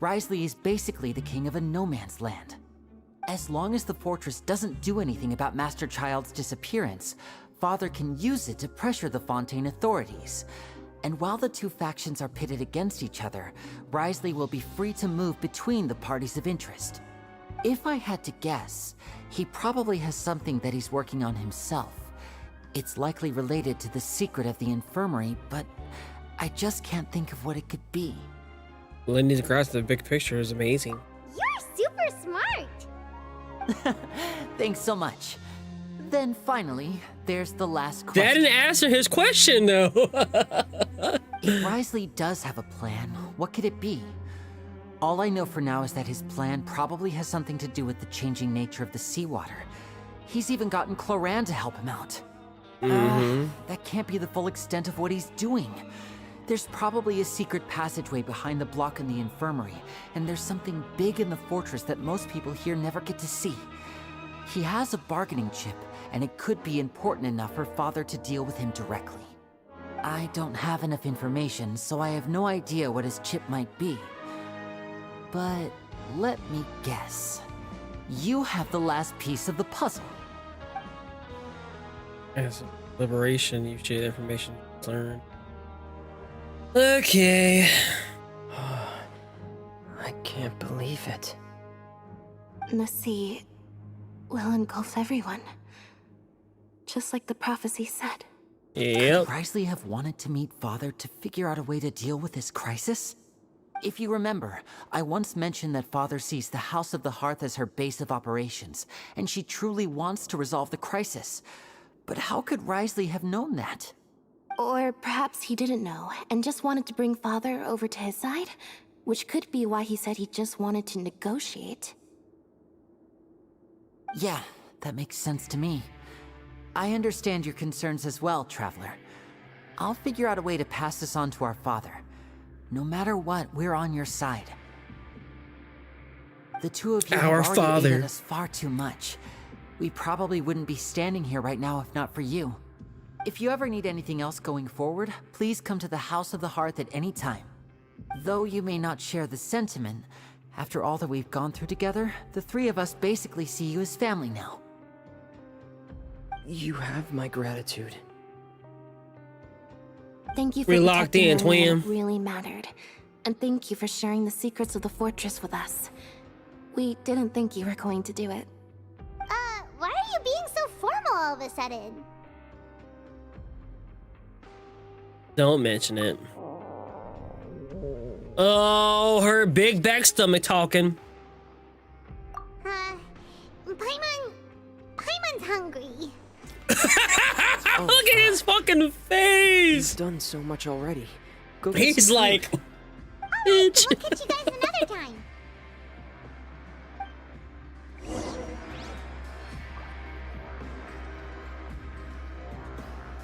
Speaker 16: Wriothesley is basically the king of a no-man's land. As long as the fortress doesn't do anything about Master Child's disappearance, Father can use it to pressure the Fontaine authorities. And while the two factions are pitted against each other, Wriothesley will be free to move between the parties of interest. If I had to guess, he probably has something that he's working on himself. It's likely related to the secret of the Infirmary, but I just can't think of what it could be.
Speaker 1: Lindy's grasp of the big picture is amazing.
Speaker 11: You're super smart.
Speaker 16: Thanks so much. Then finally, there's the last question.
Speaker 1: That didn't answer his question, though.
Speaker 16: If Wriothesley does have a plan, what could it be? All I know for now is that his plan probably has something to do with the changing nature of the seawater. He's even gotten Cloran to help him out. That can't be the full extent of what he's doing. There's probably a secret passageway behind the block in the Infirmary, and there's something big in the fortress that most people here never get to see. He has a bargaining chip, and it could be important enough for Father to deal with him directly. I don't have enough information, so I have no idea what his chip might be. But let me guess. You have the last piece of the puzzle.
Speaker 1: As liberation, you share information learned. Okay.
Speaker 19: I can't believe it.
Speaker 20: The sea will engulf everyone. Just like the prophecy said.
Speaker 1: Yep.
Speaker 16: Could Wriothesley have wanted to meet Father to figure out a way to deal with this crisis? If you remember, I once mentioned that Father sees the House of the Hearth as her base of operations, and she truly wants to resolve the crisis. But how could Wriothesley have known that?
Speaker 20: Or perhaps he didn't know, and just wanted to bring Father over to his side? Which could be why he said he just wanted to negotiate.
Speaker 16: Yeah, that makes sense to me. I understand your concerns as well, Traveler. I'll figure out a way to pass this on to our Father. No matter what, we're on your side. The two of you have already aided us far too much. We probably wouldn't be standing here right now if not for you. If you ever need anything else going forward, please come to the House of the Hearth at any time. Though you may not share the sentiment, after all that we've gone through together, the three of us basically see you as family now.
Speaker 19: You have my gratitude.
Speaker 20: Thank you for
Speaker 1: we locked in, twin.
Speaker 20: It really mattered. And thank you for sharing the secrets of the fortress with us. We didn't think you were going to do it.
Speaker 11: Why are you being so formal all of a sudden?
Speaker 1: Don't mention it. Oh, her big back stomach talking.
Speaker 11: Paimon's hungry.
Speaker 1: Look at his fucking face.
Speaker 19: He's done so much already. Go get
Speaker 1: He's
Speaker 19: some
Speaker 1: like,
Speaker 19: food.
Speaker 11: We'll catch you guys another time.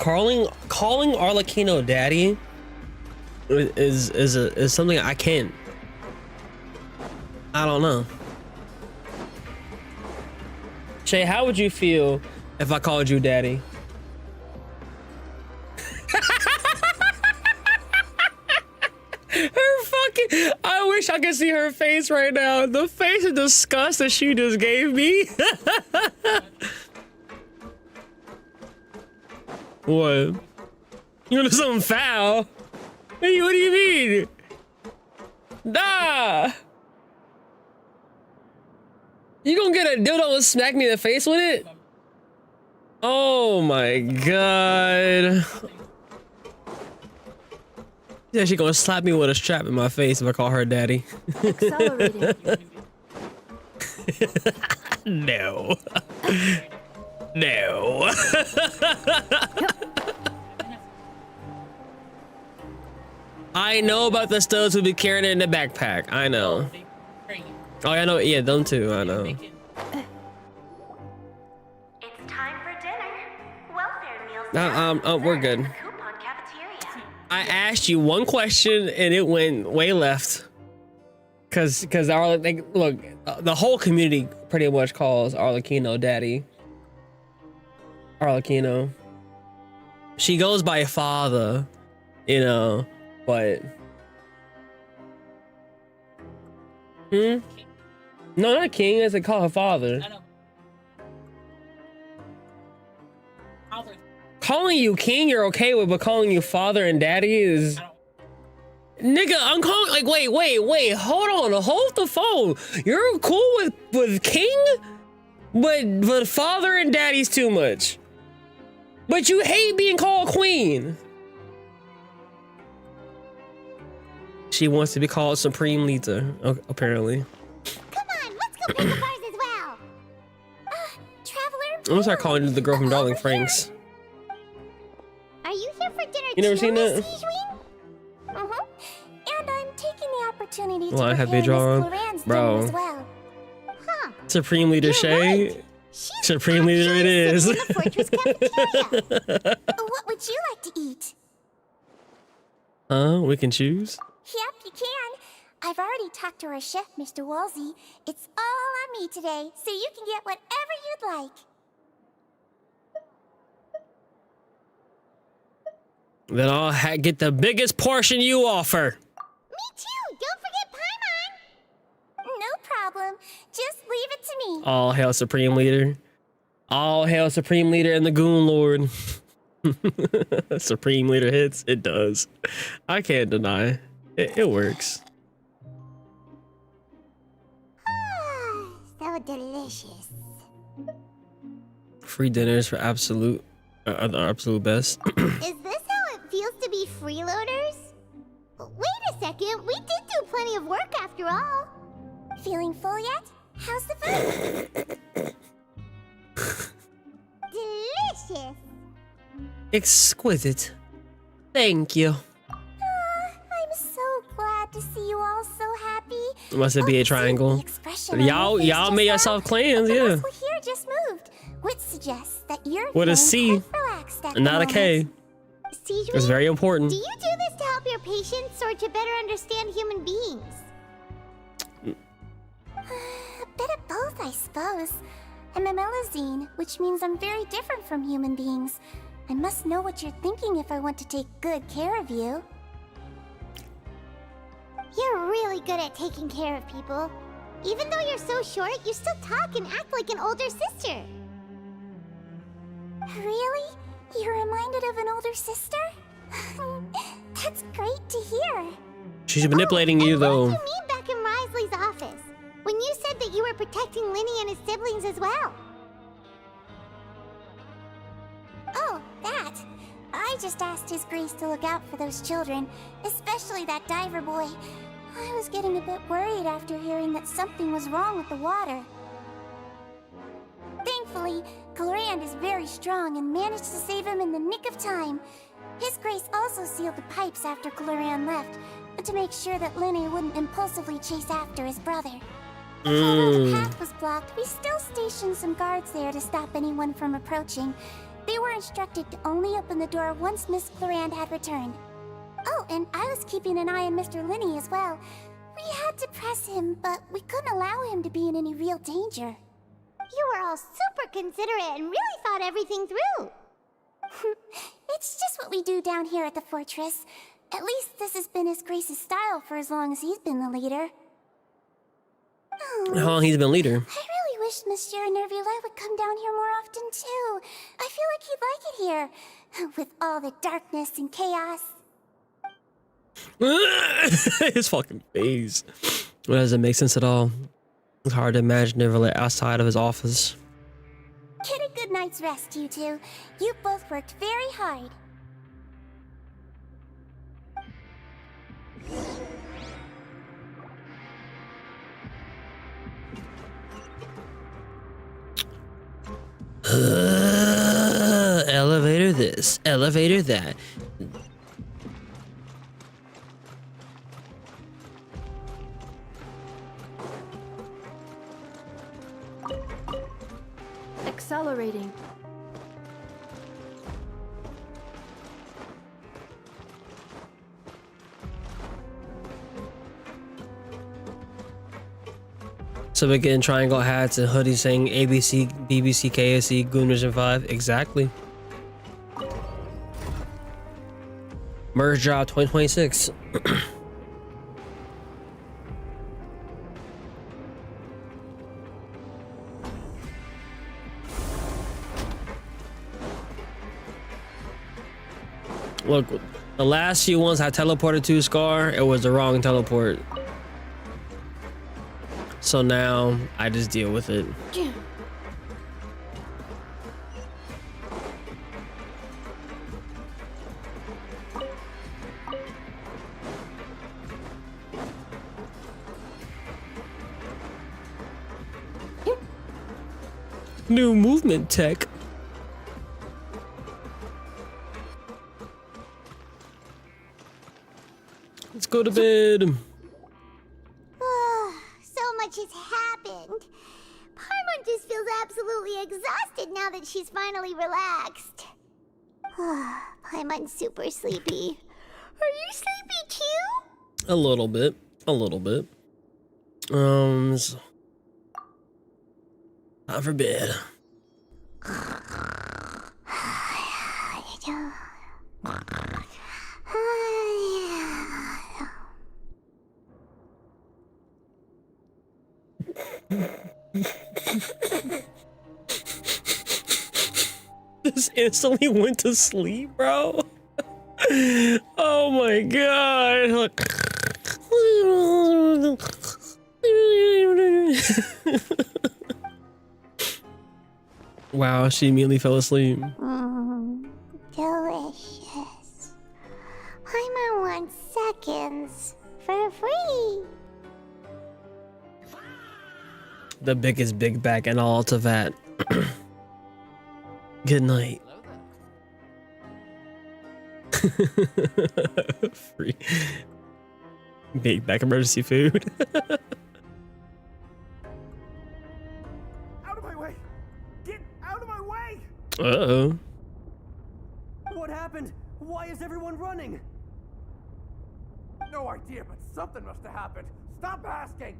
Speaker 1: calling Arlecchino daddy is something I can't. I don't know. Shay, how would you feel if I called you daddy? Her fucking, I wish I could see her face right now. The face of disgust that she just gave me. What? You want something foul? Hey, what do you mean? Nah. You gonna get a dildo and smack me in the face with it? Oh my god. Yeah, she gonna slap me with a strap in my face if I call her daddy. No. No. I know about the studs who be carrying it in the backpack. I know. Oh, I know. Yeah, them too. I know.
Speaker 4: It's time for dinner. Welfare meals.
Speaker 1: We're good. I asked you one question and it went way left. Cause look, the whole community pretty much calls Arlecchino daddy. Arlecchino. She goes by father, you know, but. No, not king, as they call her father. Calling you king, you're okay with, but calling you father and daddy is. Nigga, I'm calling, like, wait, hold on, hold the phone. You're cool with king, but father and daddy's too much. But you hate being called queen. She wants to be called supreme leader, apparently.
Speaker 11: Come on, let's go pick the bars as well. Traveler.
Speaker 1: I'm gonna start calling you the girl from Darling Franks.
Speaker 11: Are you here for dinner?
Speaker 1: You never seen that?
Speaker 11: And I'm taking the opportunity to
Speaker 1: Well, I have
Speaker 11: prepare Miss
Speaker 1: Vidron,
Speaker 11: Cloran's
Speaker 1: bro.
Speaker 11: dinner as well. Huh.
Speaker 1: Supreme Leader Shay. Supreme Leader it is.
Speaker 11: What would you like to eat?
Speaker 1: We can choose.
Speaker 11: Yep, you can. I've already talked to our chef, Mr. Wolsey. It's all on me today, so you can get whatever you'd like.
Speaker 1: Then I'll get the biggest portion you offer.
Speaker 11: Me too. Don't forget Paimon. No problem. Just leave it to me.
Speaker 1: All hail Supreme Leader. All hail Supreme Leader and the Goon Lord. Supreme Leader hits. It does. I can't deny. It works.
Speaker 11: So delicious.
Speaker 1: Free dinners for absolute, the absolute best.
Speaker 11: Is this how it feels to be freeloaders? Wait a second. We did do plenty of work after all. Feeling full yet? How's the food? Delicious.
Speaker 1: Exquisite. Thank you.
Speaker 11: I'm so glad to see you all so happy.
Speaker 1: Must it be a triangle? Y'all made yourself clans, yeah.
Speaker 11: Here just moved, which suggests that you're
Speaker 1: With a C, not a K. It's very important.
Speaker 11: Do you do this to help your patients or to better understand human beings? A bit of both, I suppose. I'm a Melusine, which means I'm very different from human beings. I must know what you're thinking if I want to take good care of you. You're really good at taking care of people. Even though you're so short, you still talk and act like an older sister. Really? You're reminded of an older sister? That's great to hear.
Speaker 1: She's manipulating you, though.
Speaker 11: What did you mean back in Wriothesley's office? When you said that you were protecting Linny and his siblings as well. Oh, that. I just asked His Grace to look out for those children, especially that diver boy. I was getting a bit worried after hearing that something was wrong with the water. Thankfully, Clorand is very strong and managed to save him in the nick of time. His Grace also sealed the pipes after Clorand left, to make sure that Linny wouldn't impulsively chase after his brother. Although the path was blocked, we still stationed some guards there to stop anyone from approaching. They were instructed to only open the door once Miss Clorand had returned. Oh, and I was keeping an eye on Mr. Linny as well. We had to press him, but we couldn't allow him to be in any real danger. You were all super considerate and really thought everything through. It's just what we do down here at the fortress. At least this has been His Grace's style for as long as he's been the leader.
Speaker 1: How long he's been leader?
Speaker 11: I really wish Monsieur Nervula would come down here more often too. I feel like he'd like it here, with all the darkness and chaos.
Speaker 1: His fucking face. Well, that doesn't make sense at all. It's hard to imagine if we're outside of his office.
Speaker 11: Get a good night's rest, you two. You've both worked very hard.
Speaker 1: Elevator this, elevator that.
Speaker 15: Accelerating.
Speaker 1: So we're getting triangle hats and hoodies saying ABC, BBC, KSC, Gooners and 5. Exactly. Merge job 2026. Look, the last few ones I teleported to Scar, it was the wrong teleport. So now I just deal with it. New movement tech. Let's go to bed.
Speaker 11: So much has happened. Paimon just feels absolutely exhausted now that she's finally relaxed. Paimon's super sleepy. Are you sleepy too?
Speaker 1: A little bit. A little bit. Time for bed. Just instantly went to sleep, bro. Oh my god. Look. Wow, she immediately fell asleep.
Speaker 11: Delicious. Paimon wants seconds for free.
Speaker 1: The biggest big back and all to that. Good night. Free big back emergency food.
Speaker 21: Out of my way! Get out of my way!
Speaker 1: Uh-oh.
Speaker 21: What happened? Why is everyone running? No idea, but something must have happened. Stop asking!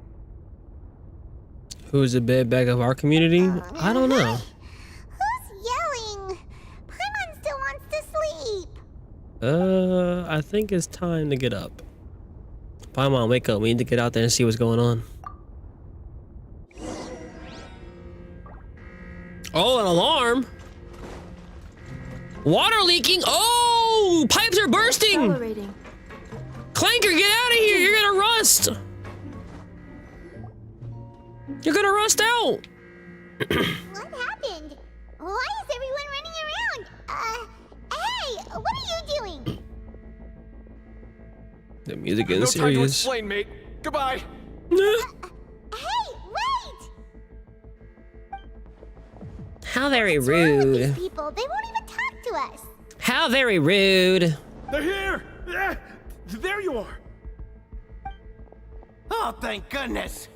Speaker 1: Who's the bed bag of our community? I don't know.
Speaker 11: Who's yelling? Paimon still wants to sleep.
Speaker 1: I think it's time to get up. Paimon, wake up. We need to get out there and see what's going on. Oh, an alarm. Water leaking. Oh, pipes are bursting. Clanker, get out of here. You're gonna rust. You're gonna rust out.
Speaker 11: What happened? Why is everyone running around? Hey, what are you doing?
Speaker 1: The music getting
Speaker 21: no
Speaker 1: serious.
Speaker 21: time to explain, mate. Goodbye.
Speaker 11: Hey, wait!
Speaker 1: How very
Speaker 11: What's wrong with
Speaker 1: rude.
Speaker 11: these people? They won't even talk to us.
Speaker 1: How very rude.
Speaker 5: They're here! There you are!
Speaker 6: Oh, thank goodness!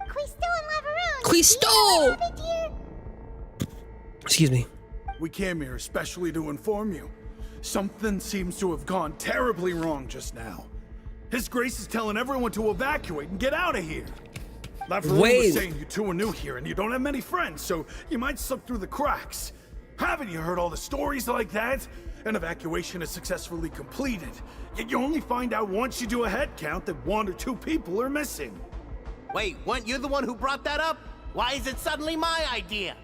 Speaker 11: Quisto and Lavaroon!
Speaker 1: Quisto! Excuse me.
Speaker 5: We came here especially to inform you. Something seems to have gone terribly wrong just now. His Grace is telling everyone to evacuate and get out of here. Lavaroon was saying you two are new here and you don't have many friends, so you might slip through the cracks. Haven't you heard all the stories like that? An evacuation is successfully completed, yet you only find out once you do a head count that 1 or 2 people are missing.
Speaker 6: Wait, weren't you the one who brought that up? Why is it suddenly my idea?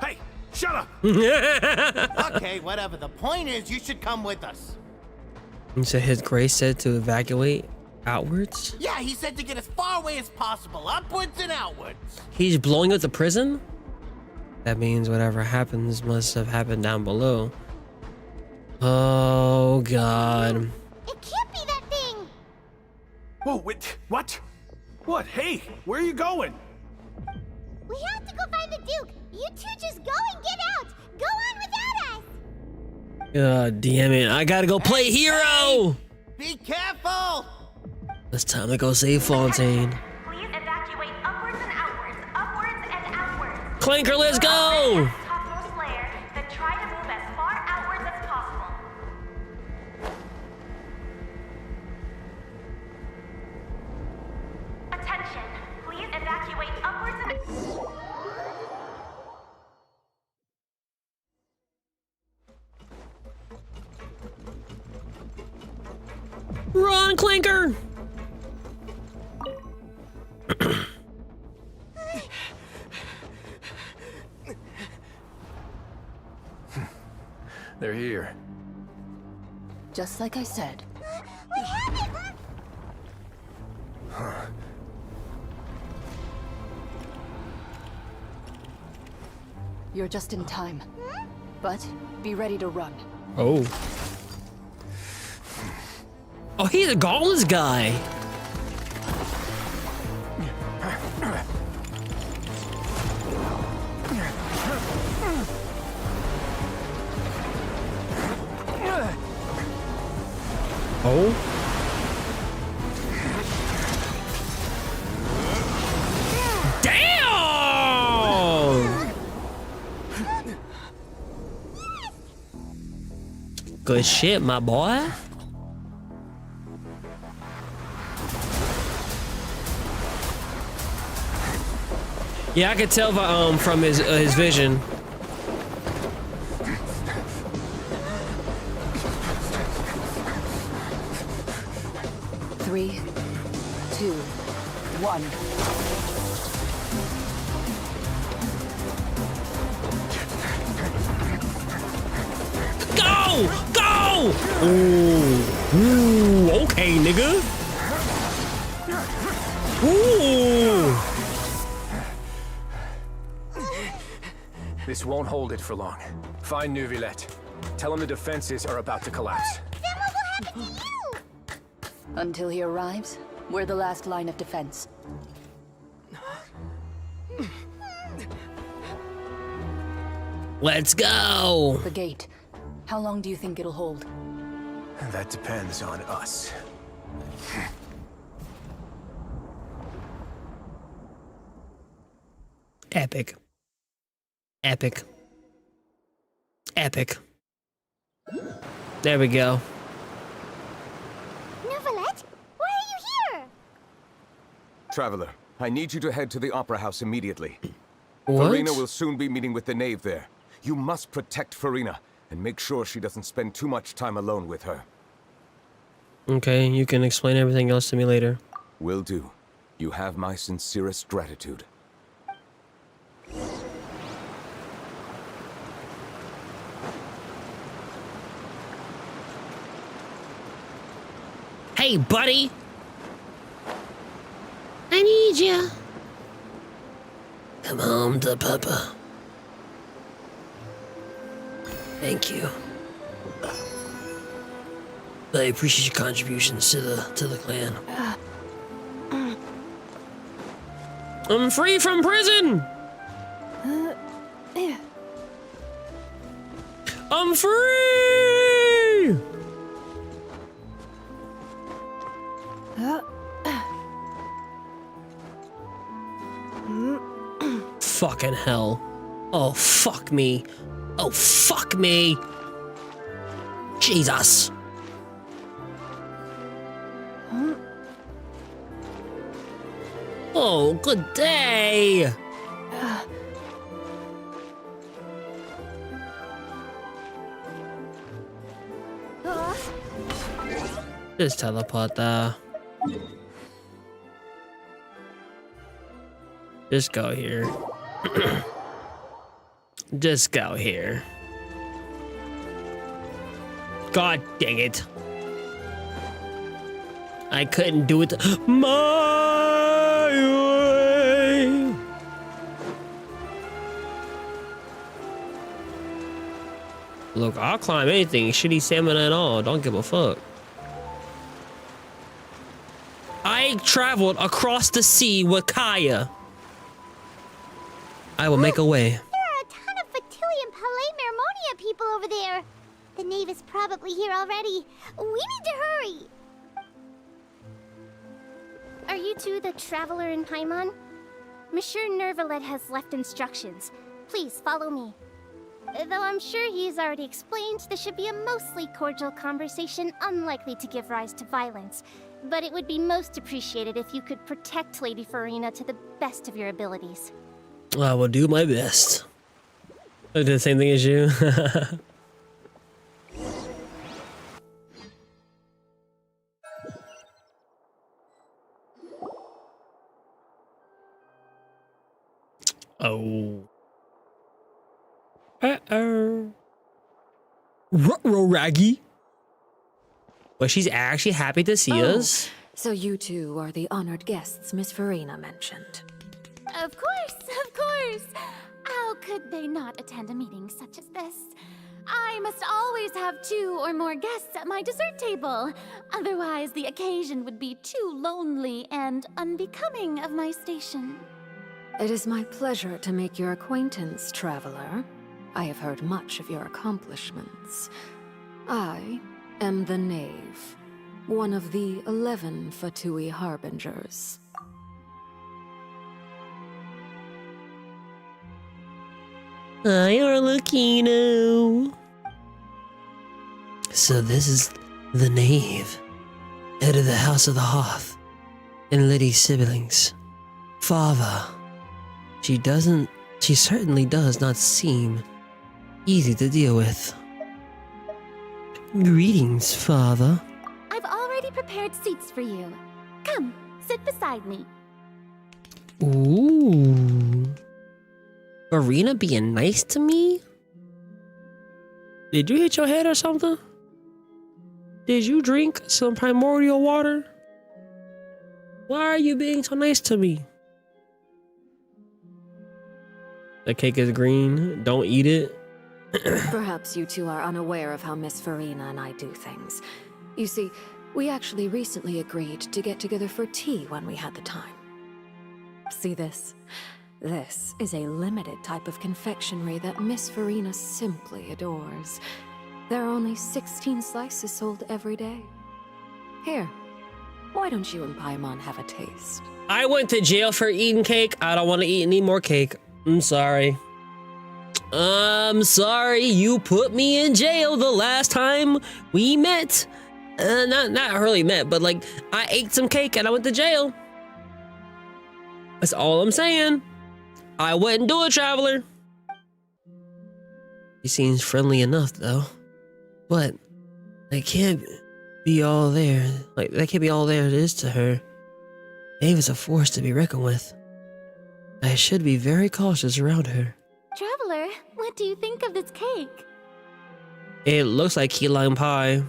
Speaker 5: Hey, shut up!
Speaker 6: Okay, whatever. The point is, you should come with us.
Speaker 1: You said His Grace said to evacuate? Outwards?
Speaker 6: Yeah, he said to get as far away as possible, upwards and outwards.
Speaker 1: He's blowing up the prison? That means whatever happens must have happened down below. Oh, God.
Speaker 11: It can't be that thing!
Speaker 5: Whoa, wait, what? What? Hey, where are you going?
Speaker 11: We have to go find the Duke! You two just go and get out! Go on without us!
Speaker 1: God damn it. I gotta go play hero!
Speaker 6: Be careful!
Speaker 1: It's time to go save Fontaine.
Speaker 3: Please evacuate upwards and outwards, upwards and outwards.
Speaker 1: Clanker, let's go!
Speaker 3: Topmost layer, then try to move as far outwards as possible. Attention, please evacuate upwards and...
Speaker 1: Run, Clanker!
Speaker 17: They're here.
Speaker 15: Just like I said.
Speaker 11: We have it!
Speaker 15: You're just in time. But be ready to run.
Speaker 1: Oh. Oh, he's a Gauntlet's guy. Oh. Damn! Good shit, my boy. Yeah, I could tell from his vision.
Speaker 15: Three, two, one.
Speaker 1: Go! Go! Ooh. Ooh, okay, nigga. Ooh.
Speaker 17: This won't hold it for long. Find Neuvillette. Tell him the defenses are about to collapse.
Speaker 11: Then what will happen to you?
Speaker 15: Until he arrives, we're the last line of defense.
Speaker 1: Let's go!
Speaker 15: The gate. How long do you think it'll hold?
Speaker 17: That depends on us.
Speaker 1: Epic. Epic. Epic. There we go.
Speaker 11: Neuvillette? Why are you here?
Speaker 22: Traveler, I need you to head to the Opera House immediately.
Speaker 1: What?
Speaker 22: Farina will soon be meeting with the knave there. You must protect Farina, and make sure she doesn't spend too much time alone with her.
Speaker 1: Okay, you can explain everything else to me later.
Speaker 22: Will do. You have my sincerest gratitude.
Speaker 1: Hey, buddy! I need ya. Come home to Papa. Thank you. I appreciate your contributions to the clan. I'm free from prison! I'm free! Fucking hell. Oh, fuck me. Oh, fuck me. Jesus. Oh, good day. Just teleport there. Just go here. Just go here. God dang it. I couldn't do it my way. Look, I'll climb anything, shitty stamina and all. Don't give a fuck. I traveled across the sea with Kaya. I will make a way.
Speaker 11: There are a ton of Fatui and Palais Mermonia people over there. The knave is probably here already. We need to hurry.
Speaker 4: Are you two the traveler in Paimon? Monsieur Nervalet has left instructions. Please follow me. Though I'm sure he's already explained, this should be a mostly cordial conversation, unlikely to give rise to violence. But it would be most appreciated if you could protect Lady Farina to the best of your abilities.
Speaker 1: I will do my best. I did the same thing as you. Oh. Uh-oh. Raggy. Well, she's actually happy to see us.
Speaker 15: So you two are the honored guests Miss Farina mentioned.
Speaker 4: Of course, of course. How could they not attend a meeting such as this? I must always have 2 or more guests at my dessert table. Otherwise, the occasion would be too lonely and unbecoming of my station.
Speaker 15: It is my pleasure to make your acquaintance, traveler. I have heard much of your accomplishments. I am the Knave, one of the 11 Fatui Harbingers.
Speaker 1: Hi, Arlecchino. So this is the Knave, head of the House of the Hearth, and Liddy's siblings. Father. She certainly does not seem easy to deal with. Greetings, Father.
Speaker 4: I've already prepared seats for you. Come, sit beside me.
Speaker 1: Ooh. Farina being nice to me? Did you hit your head or something? Did you drink some primordial water? Why are you being so nice to me? The cake is green. Don't eat it.
Speaker 15: Perhaps you two are unaware of how Miss Farina and I do things. You see, we actually recently agreed to get together for tea when we had the time. See this? This is a limited type of confectionery that Miss Farina simply adores. There are only 16 slices sold every day. Here, why don't you and Paimon have a taste?
Speaker 1: I went to jail for eating cake. I don't want to eat any more cake. I'm sorry. I'm sorry you put me in jail the last time we met. Not really met, but like I ate some cake and I went to jail. That's all I'm saying. I wouldn't do it, traveler. He seems friendly enough though. But they can't be all there. Like that can't be all there is to her. Eve is a force to be reckoned with. I should be very cautious around her.
Speaker 4: Traveler, what do you think of this cake?
Speaker 1: It looks like key lime pie.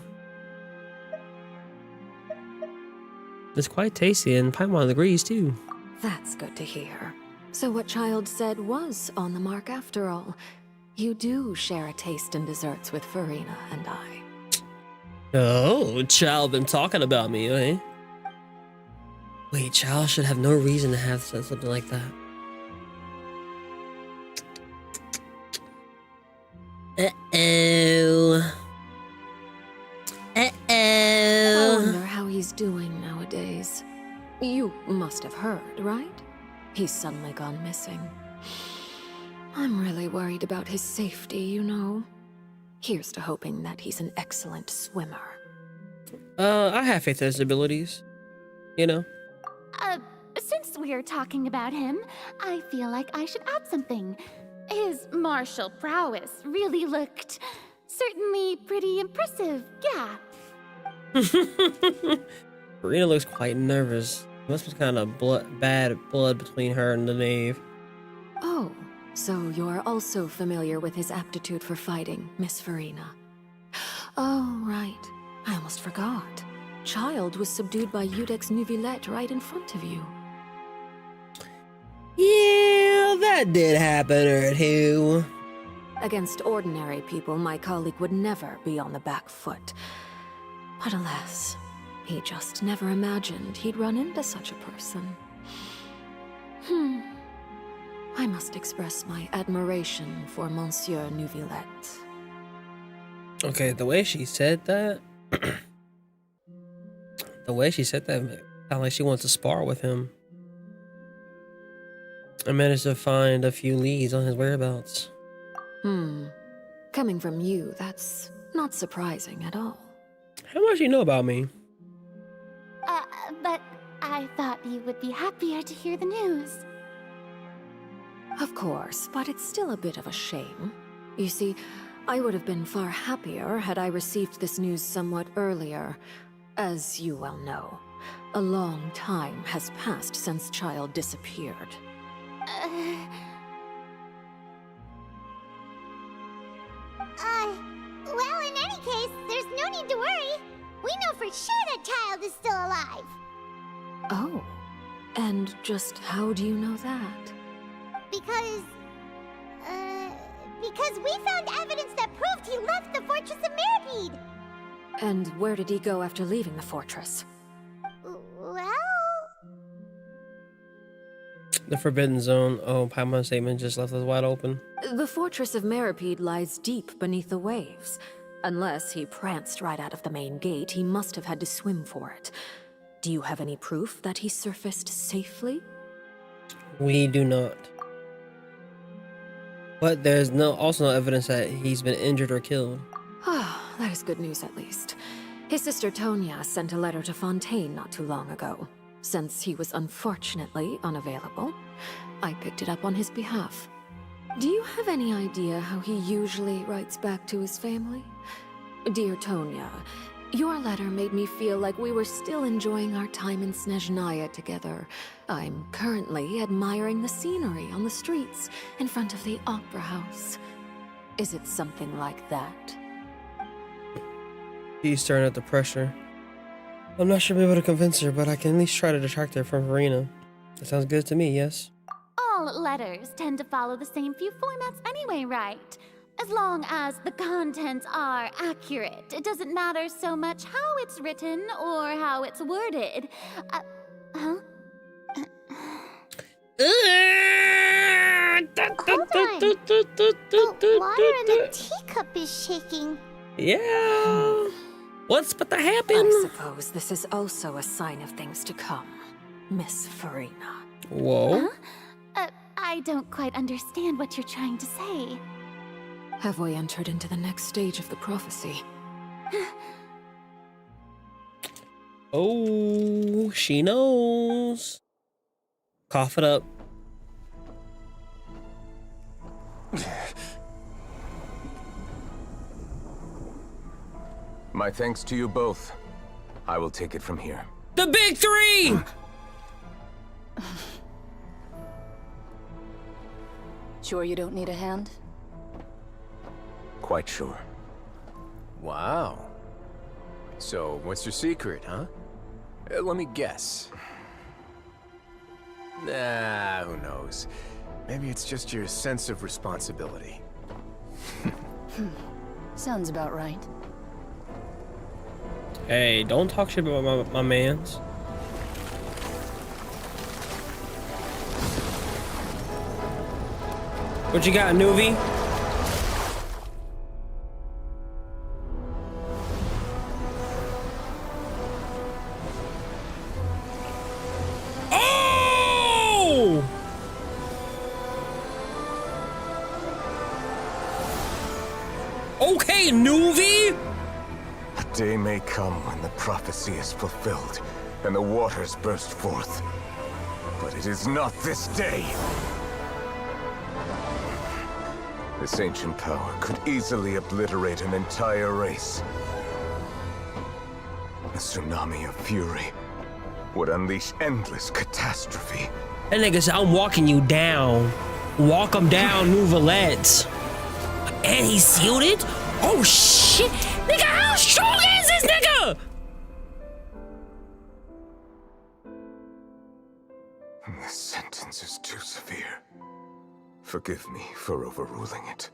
Speaker 1: It's quite tasty and Paimon agrees too.
Speaker 15: That's good to hear. So what Child said was on the mark after all. You do share a taste in desserts with Farina and I.
Speaker 1: Oh, Child been talking about me, eh? Wait, Child should have no reason to have said something like that. Uh-oh. Uh-oh.
Speaker 15: I wonder how he's doing nowadays. You must have heard, right? He's suddenly gone missing. I'm really worried about his safety, you know. Here's to hoping that he's an excellent swimmer.
Speaker 1: I have faith in his abilities. You know.
Speaker 4: Since we're talking about him, I feel like I should add something. His martial prowess really looked certainly pretty impressive, yeah.
Speaker 1: Farina looks quite nervous. Must be kind of bad blood between her and the Knave.
Speaker 15: Oh, so you're also familiar with his aptitude for fighting, Miss Farina. Oh, right. I almost forgot. child was subdued by Iudex Neuvillette right in front of you.
Speaker 1: Yeah, that did happen or two.
Speaker 15: Against ordinary people, my colleague would never be on the back foot. But alas, he just never imagined he'd run into such a person. I must express my admiration for Monsieur Neuvillette.
Speaker 1: Okay, the way she said that, sounded like she wants to spar with him. I managed to find a few leads on his whereabouts.
Speaker 15: Coming from you, that's not surprising at all.
Speaker 1: How much do you know about me?
Speaker 11: But I thought you would be happier to hear the news.
Speaker 15: Of course, but it's still a bit of a shame. You see, I would have been far happier had I received this news somewhat earlier. As you well know, a long time has passed since Child disappeared.
Speaker 11: Well, in any case, there's no need to worry. We know for sure that Child is still alive.
Speaker 15: Oh, and just how do you know that?
Speaker 11: Because we found evidence that proved he left the Fortress of Meripede.
Speaker 15: And where did he go after leaving the fortress?
Speaker 11: Well...
Speaker 1: The Forbidden Zone. Oh, Paimon's statement just left us wide open.
Speaker 15: The Fortress of Meripede lies deep beneath the waves. Unless he pranced right out of the main gate, he must have had to swim for it. Do you have any proof that he surfaced safely?
Speaker 1: We do not. But there's also no evidence that he's been injured or killed.
Speaker 15: Ah, that is good news at least. His sister Tonya sent a letter to Fontaine not too long ago. Since he was unfortunately unavailable, I picked it up on his behalf. Do you have any idea how he usually writes back to his family? Dear Tonya, your letter made me feel like we were still enjoying our time in Snezhnaya together. I'm currently admiring the scenery on the streets in front of the Opera House. Is it something like that?
Speaker 1: He's stirring up the pressure. I'm not sure I'll be able to convince her, but I can at least try to detract her from Verena. That sounds good to me, yes?
Speaker 3: All letters tend to follow the same few formats anyway, right? As long as the contents are accurate, it doesn't matter so much how it's written or how it's worded. Huh?
Speaker 11: Hold on. The water in the teacup is shaking.
Speaker 1: Yeah. What's about to happen?
Speaker 15: I suppose this is also a sign of things to come, Miss Farina.
Speaker 1: Whoa.
Speaker 3: Huh? I don't quite understand what you're trying to say.
Speaker 15: Have we entered into the next stage of the prophecy?
Speaker 1: Oh, she knows. Cough it up.
Speaker 22: My thanks to you both. I will take it from here.
Speaker 1: The big three!
Speaker 7: Sure you don't need a hand?
Speaker 22: Quite sure.
Speaker 17: Wow. So, what's your secret, huh? Let me guess. Nah, who knows? Maybe it's just your sense of responsibility.
Speaker 7: Sounds about right.
Speaker 1: Hey, don't talk shit about my mans. What you got, Nuvi? Oh! Okay, Nuvi!
Speaker 22: A day may come when the prophecy is fulfilled and the waters burst forth. But it is not this day. This ancient power could easily obliterate an entire race. A tsunami of fury would unleash endless catastrophe.
Speaker 1: That nigga said, I'm walking you down. Walk him down, Neuvillette. And he sealed it? Oh shit! Nigga, how strong is this nigga?
Speaker 22: Forgive me for overruling it.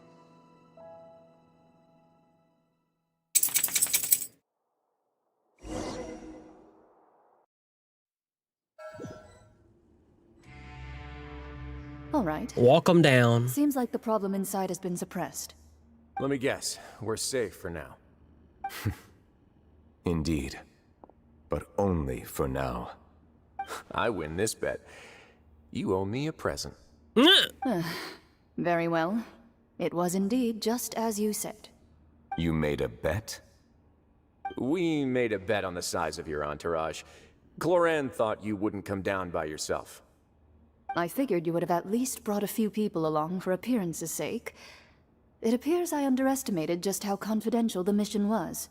Speaker 8: All right.
Speaker 1: Walk them down.
Speaker 8: Seems like the problem inside has been suppressed.
Speaker 17: Let me guess, we're safe for now.
Speaker 22: Indeed. But only for now.
Speaker 17: I win this bet. You owe me a present.
Speaker 8: Very well. It was indeed just as you said.
Speaker 22: You made a bet?
Speaker 17: We made a bet on the size of your entourage. Cloran thought you wouldn't come down by yourself.
Speaker 8: I figured you would have at least brought a few people along for appearance's sake. It appears I underestimated just how confidential the mission was.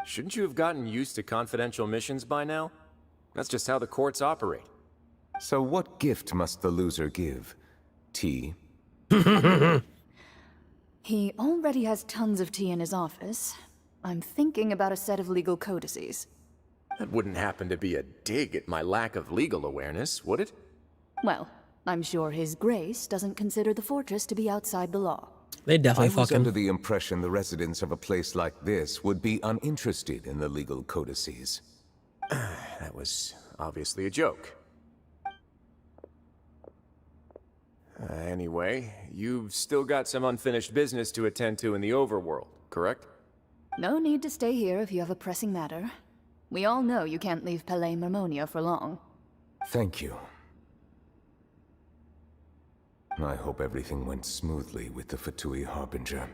Speaker 17: Shouldn't you have gotten used to confidential missions by now? That's just how the courts operate.
Speaker 22: So what gift must the loser give? Tea?
Speaker 8: He already has tons of tea in his office. I'm thinking about a set of legal codices.
Speaker 17: That wouldn't happen to be a dig at my lack of legal awareness, would it?
Speaker 8: Well, I'm sure His Grace doesn't consider the fortress to be outside the law.
Speaker 1: They definitely
Speaker 22: I was under the impression the residents of a place like this would be uninterested in the legal codices.
Speaker 17: That was obviously a joke. Anyway, you've still got some unfinished business to attend to in the overworld, correct?
Speaker 8: No need to stay here if you have a pressing matter. We all know you can't leave Palais Marmonia for long.
Speaker 22: Thank you. I hope everything went smoothly with the Fatui Harbinger.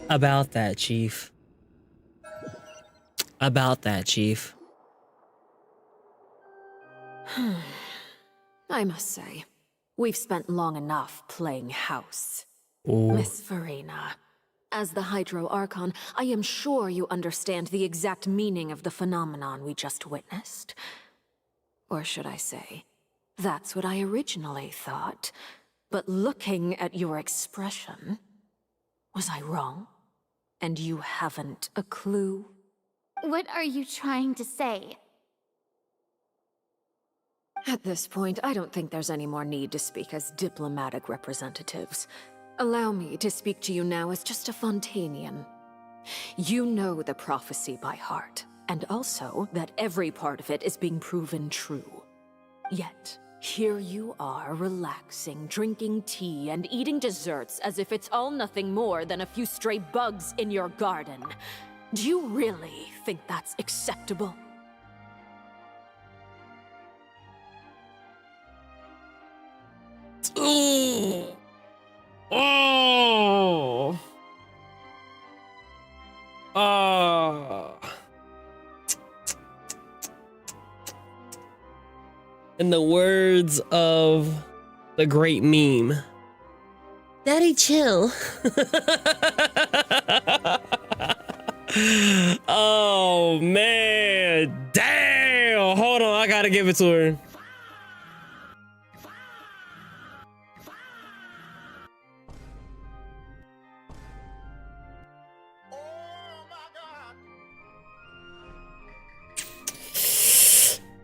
Speaker 1: About that, Chief. About that, Chief.
Speaker 15: I must say, we've spent long enough playing house.
Speaker 1: Ooh.
Speaker 15: Miss Farina, as the Hydro Archon, I am sure you understand the exact meaning of the phenomenon we just witnessed. Or should I say, that's what I originally thought. But looking at your expression, was I wrong? And you haven't a clue?
Speaker 3: What are you trying to say?
Speaker 15: At this point, I don't think there's any more need to speak as diplomatic representatives. Allow me to speak to you now as just a Fontainian. You know the prophecy by heart, and also that every part of it is being proven true. Yet, here you are relaxing, drinking tea, and eating desserts as if it's all nothing more than a few stray bugs in your garden. Do you really think that's acceptable?
Speaker 1: Ooh. Oh. In the words of the great meme, Daddy chill. Oh man, damn. Hold on, I gotta give it to her.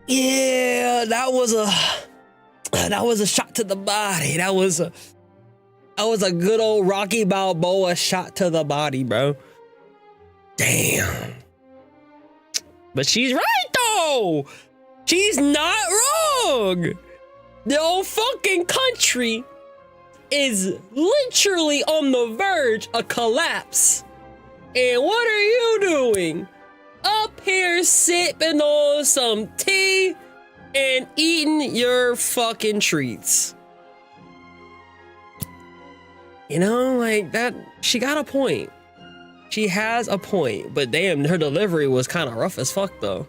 Speaker 1: Yeah, that was a shot to the body. That was a good old Rocky Balboa shot to the body, bro. Damn. But she's right though. She's not wrong. The whole fucking country is literally on the verge of collapse. And what are you doing? Up here sipping on some tea and eating your fucking treats. You know, like that, she got a point. She has a point, but damn, her delivery was kind of rough as fuck though.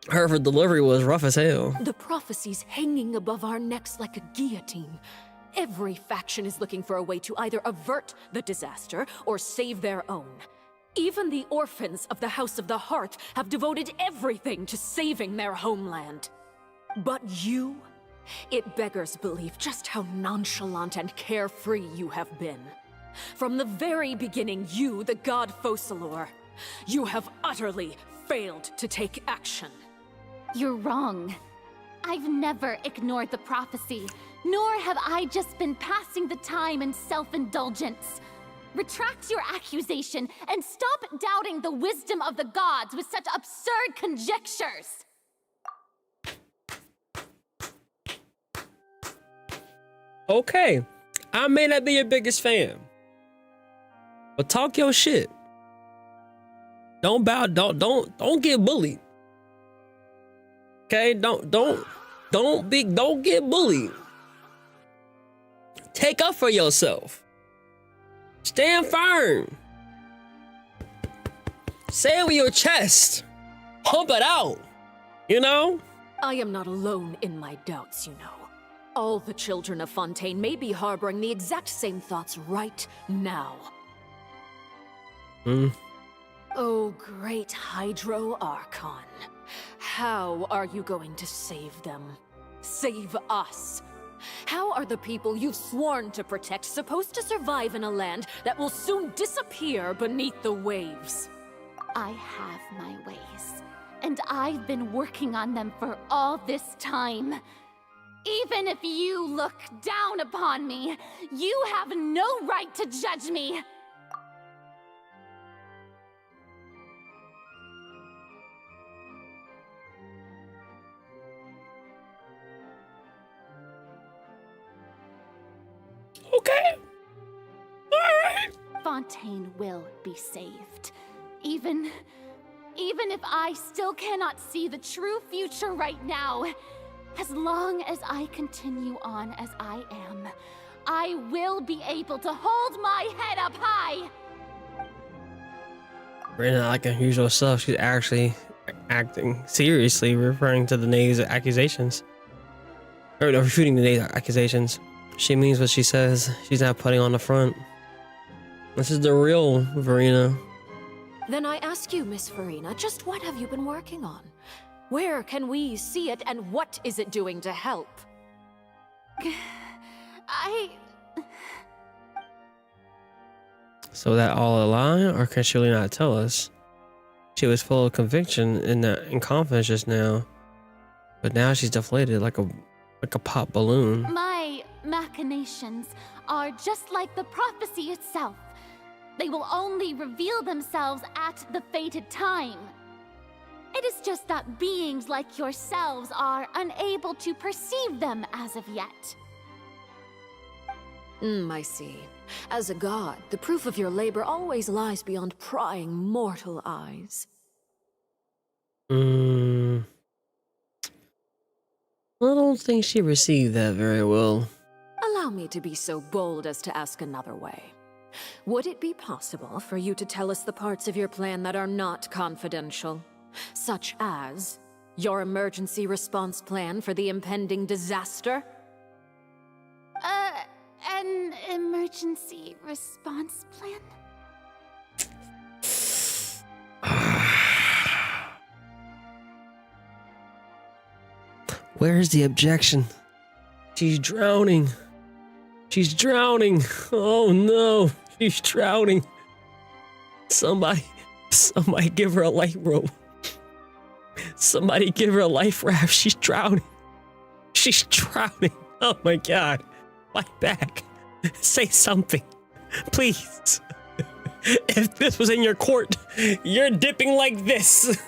Speaker 1: Her delivery was rough as hell.
Speaker 15: The prophecy's hanging above our necks like a guillotine. Every faction is looking for a way to either avert the disaster or save their own. Even the orphans of the House of the Hearth have devoted everything to saving their homeland. But you, it beggars belief just how nonchalant and carefree you have been. From the very beginning, you, the god Focalor, you have utterly failed to take action.
Speaker 3: You're wrong. I've never ignored the prophecy, nor have I just been passing the time in self-indulgence. Retract your accusation and stop doubting the wisdom of the gods with such absurd conjectures.
Speaker 1: Okay, I may not be your biggest fan, but talk your shit. Don't don't get bullied. Okay, don't get bullied. Take up for yourself. Stand firm. Say it with your chest. Pump it out. You know?
Speaker 15: I am not alone in my doubts, you know. All the children of Fontaine may be harboring the exact same thoughts right now. Oh, great Hydro Archon. How are you going to save them? Save us? How are the people you've sworn to protect supposed to survive in a land that will soon disappear beneath the waves?
Speaker 3: I have my ways, and I've been working on them for all this time. Even if you look down upon me, you have no right to judge me.
Speaker 1: Okay. All right.
Speaker 3: Fontaine will be saved. Even if I still cannot see the true future right now, as long as I continue on as I am, I will be able to hold my head up high.
Speaker 1: Brandon, like her usual self, she's actually acting seriously, referring to the nays' accusations. Or no, refuting the nays' accusations. She means what she says. She's not putting on the front. This is the real Verena.
Speaker 15: Then I ask you, Miss Verena, just what have you been working on? Where can we see it, and what is it doing to help?
Speaker 1: So that all a lie, or can she really not tell us? She was full of conviction and confidence just now, but now she's deflated like a pop balloon.
Speaker 3: My machinations are just like the prophecy itself. They will only reveal themselves at the fated time. It is just that beings like yourselves are unable to perceive them as of yet.
Speaker 15: I see. As a god, the proof of your labor always lies beyond prying mortal eyes.
Speaker 1: I don't think she received that very well.
Speaker 15: Allow me to be so bold as to ask another way. Would it be possible for you to tell us the parts of your plan that are not confidential? Such as your emergency response plan for the impending disaster?
Speaker 3: An emergency response plan?
Speaker 1: Where's the objection? She's drowning. She's drowning. Oh no, she's drowning. Somebody give her a life rope. Somebody give her a life raft. She's drowning. She's drowning. Oh my God. Fight back. Say something. Please. If this was in your court, you're dipping like this.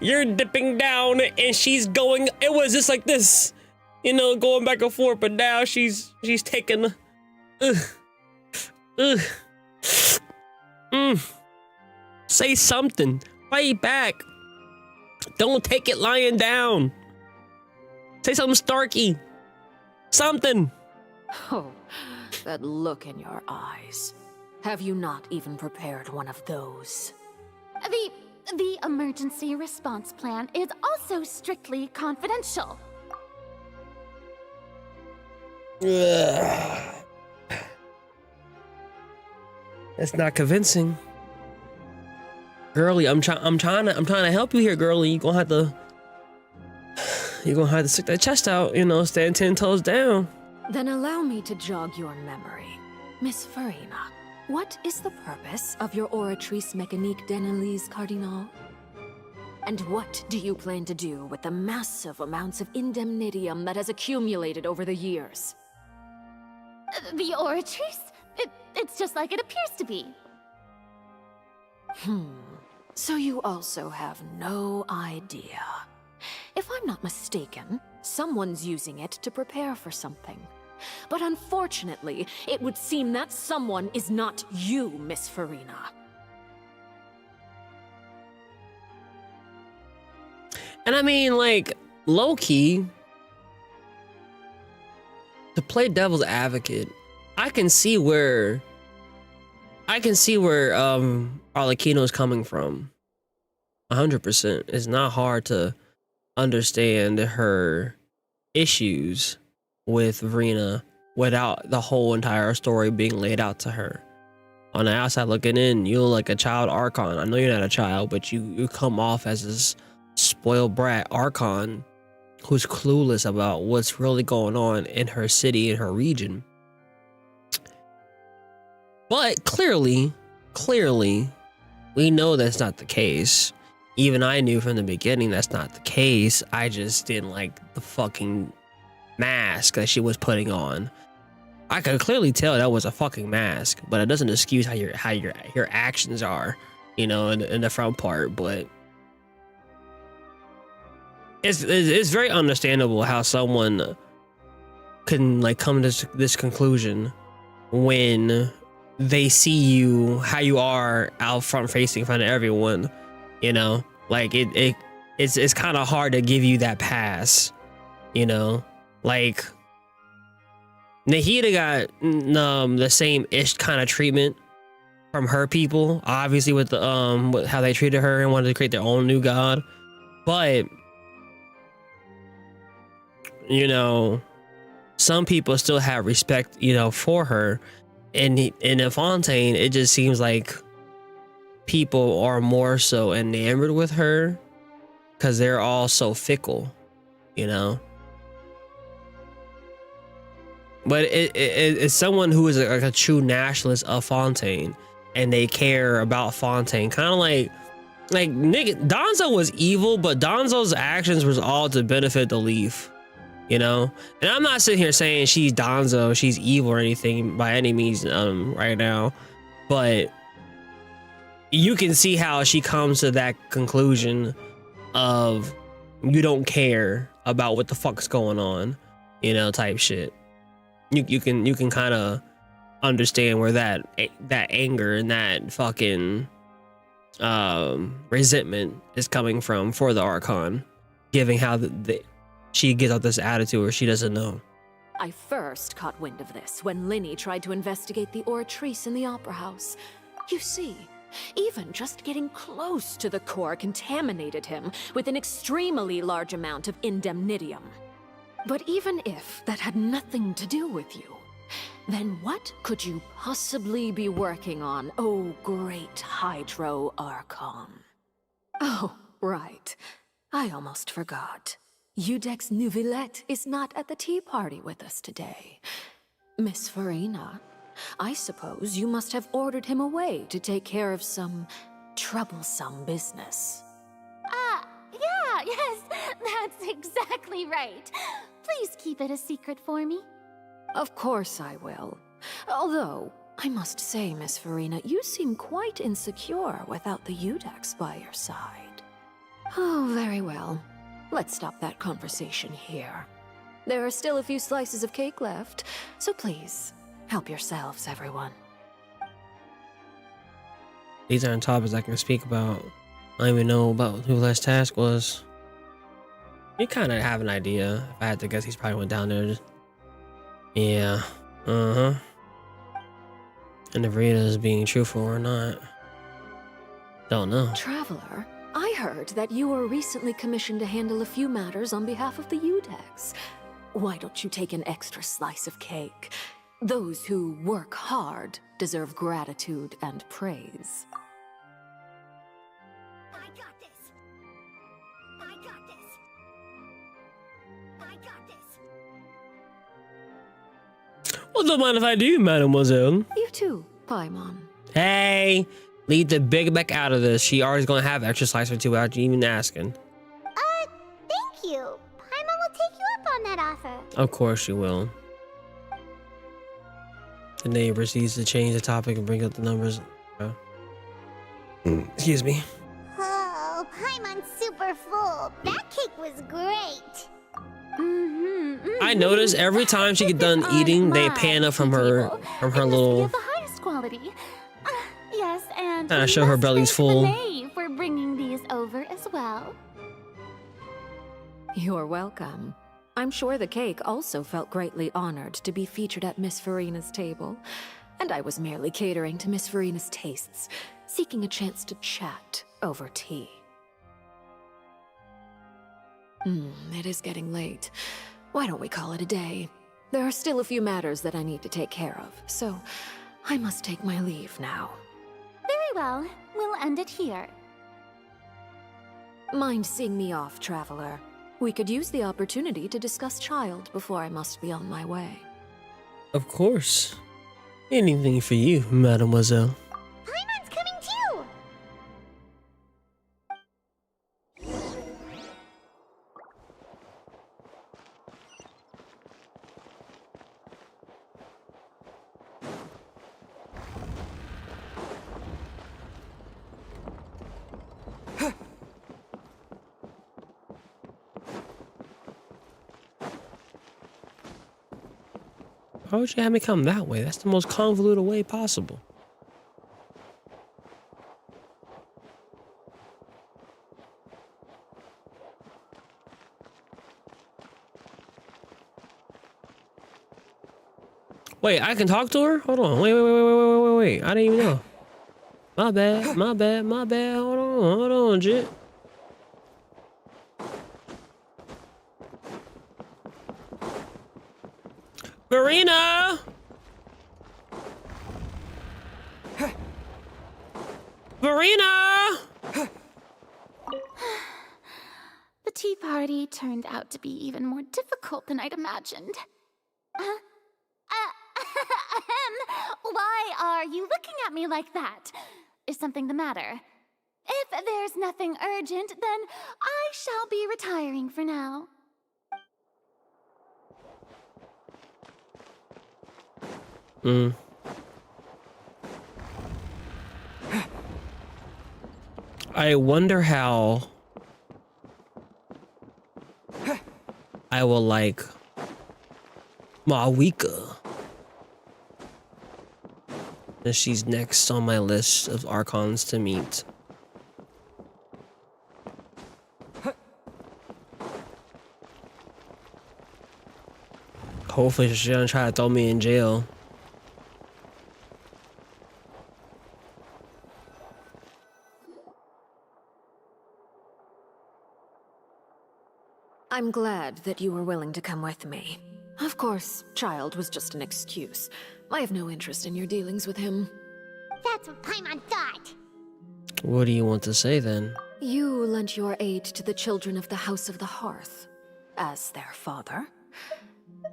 Speaker 1: You're dipping down and she's going, it was just like this. You know, going back and forth, but now she's taking Say something. Fight back. Don't take it lying down. Say something Starky. Something.
Speaker 15: Oh, that look in your eyes. Have you not even prepared one of those?
Speaker 3: The emergency response plan is also strictly confidential.
Speaker 1: That's not convincing. Girlie, I'm trying to help you here, girlie. You're gonna have to stick that chest out, you know, stand 10 toes down.
Speaker 15: Then allow me to jog your memory. Miss Verena, what is the purpose of your Oratrice Mécanique d'Analyse Cardinal? And what do you plan to do with the massive amounts of indemnitium that has accumulated over the years?
Speaker 3: The Oratrice? It's just like it appears to be.
Speaker 15: So you also have no idea. If I'm not mistaken, someone's using it to prepare for something. But unfortunately, it would seem that someone is not you, Miss Farina.
Speaker 1: And I mean, like, low-key, to play devil's advocate, I can see where Arlecchino is coming from. 100%. It's not hard to understand her issues with Verena without the whole entire story being laid out to her. On the outside looking in, you're like a child Archon. I know you're not a child, but you come off as this spoiled brat Archon who's clueless about what's really going on in her city, in her region. But clearly, we know that's not the case. Even I knew from the beginning that's not the case. I just didn't like the fucking mask that she was putting on. I could clearly tell that was a fucking mask, but it doesn't excuse how your actions are, you know, in the front part. But it's very understandable how someone can like come to this conclusion when they see you how you are out front facing in front of everyone, you know. Like it's kind of hard to give you that pass, you know. Like Nahida got the same ish kind of treatment from her people, obviously with the with how they treated her and wanted to create their own new god. But you know, some people still have respect, you know, for her. And in Fontaine, it just seems like people are more so enamored with her because they're all so fickle, you know. But it's someone who is like a true nationalist of Fontaine, and they care about Fontaine, kind of like nigga, Donzo was evil, but Donzo's actions was all to benefit the Leaf, you know. And I'm not sitting here saying she's Donzo, she's evil or anything by any means right now, but you can see how she comes to that conclusion of you don't care about what the fuck's going on, you know, type shit. You can kind of understand where that anger and that fucking resentment is coming from for the Archon, given how she gets out this attitude where she doesn't know.
Speaker 15: I first caught wind of this when Linny tried to investigate the Oratrice in the Opera House. You see, even just getting close to the core contaminated him with an extremely large amount of indemnitium. But even if that had nothing to do with you, then what could you possibly be working on, oh great Hydro Archon? Oh, right. I almost forgot. Eudex Neuvillette is not at the tea party with us today. Miss Farina, I suppose you must have ordered him away to take care of some troublesome business.
Speaker 3: Yeah, yes, that's exactly right. Please keep it a secret for me.
Speaker 15: Of course I will. Although, I must say, Miss Farina, you seem quite insecure without the Eudex by your side. Oh, very well. Let's stop that conversation here. There are still a few slices of cake left, so please, help yourselves, everyone.
Speaker 1: These aren't topics I can speak about. I don't even know about who the last task was. You kind of have an idea. If I had to guess, he's probably went down there. Yeah. And if Rita is being truthful or not, don't know.
Speaker 15: Traveler, I heard that you were recently commissioned to handle a few matters on behalf of the Eudex. Why don't you take an extra slice of cake? Those who work hard deserve gratitude and praise.
Speaker 1: Well, don't mind if I do, mademoiselle.
Speaker 15: You too, Paimon.
Speaker 1: Hey, Leave the big back out of this. She already gonna have exercise for 2 hours, you even asking.
Speaker 11: Thank you. Paimon will take you up on that offer.
Speaker 1: Of course she will. The neighbor proceeds to change the topic and bring up the numbers. Excuse me.
Speaker 11: Oh, Paimon's super full. That cake was great.
Speaker 1: I notice every time she get done eating, they pan up from her little.
Speaker 3: The highest quality. Yes, and
Speaker 1: Kinda show her belly's full.
Speaker 3: Renee for bringing these over as well.
Speaker 15: You're welcome. I'm sure the cake also felt greatly honored to be featured at Miss Farina's table, and I was merely catering to Miss Farina's tastes, seeking a chance to chat over tea. It is getting late. Why don't we call it a day? There are still a few matters that I need to take care of, so I must take my leave now.
Speaker 3: Very well. We'll end it here.
Speaker 15: Mind seeing me off, traveler? We could use the opportunity to discuss Child before I must be on my way.
Speaker 1: Of course. Anything for you, mademoiselle.
Speaker 11: Paimon's coming too.
Speaker 1: Why would you have me come that way? That's the most convoluted way possible. Wait, I can talk to her? Hold on. Wait. I didn't even know. My bad. Hold on, Jit. Marina! Marina!
Speaker 3: The tea party turned out to be even more difficult than I'd imagined. Why are you looking at me like that? Is something the matter? If there's nothing urgent, then I shall be retiring for now.
Speaker 1: I wonder how I will like Mawika. And she's next on my list of Archons to meet. Hopefully she doesn't try to throw me in jail.
Speaker 15: I'm glad that you were willing to come with me. Of course, Child was just an excuse. I have no interest in your dealings with him.
Speaker 11: That's what Paimon thought.
Speaker 1: What do you want to say then?
Speaker 15: You lent your aid to the children of the House of the Hearth. As their father,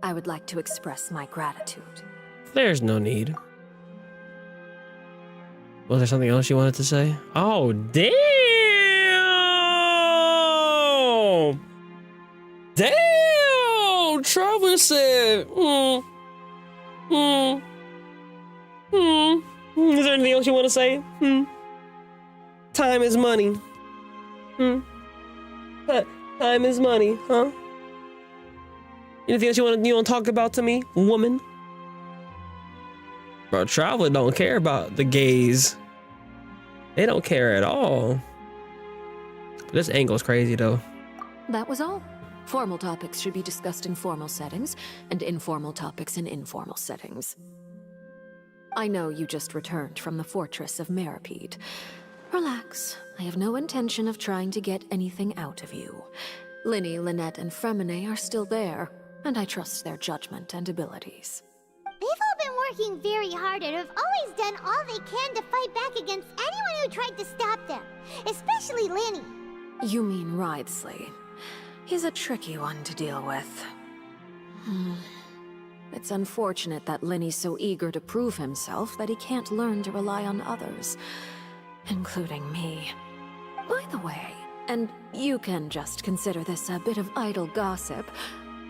Speaker 15: I would like to express my gratitude.
Speaker 1: There's no need. Was there something else you wanted to say? Oh, damn! Damn! Traveler said, Is there anything else you want to say? Time is money. Time is money, huh? Anything else you want to talk about to me, woman? Bro, Traveler don't care about the gays. They don't care at all. This angle's crazy though.
Speaker 15: That was all. Formal topics should be discussed in formal settings, and informal topics in informal settings. I know you just returned from the fortress of Meripede. Relax. I have no intention of trying to get anything out of you. Linny, Lynette, and Fremine are still there, and I trust their judgment and abilities.
Speaker 11: They've all been working very hard and have always done all they can to fight back against anyone who tried to stop them, especially Linny.
Speaker 15: You mean Wriothesley. He's a tricky one to deal with. It's unfortunate that Linny's so eager to prove himself that he can't learn to rely on others. including me. By the way, and you can just consider this a bit of idle gossip,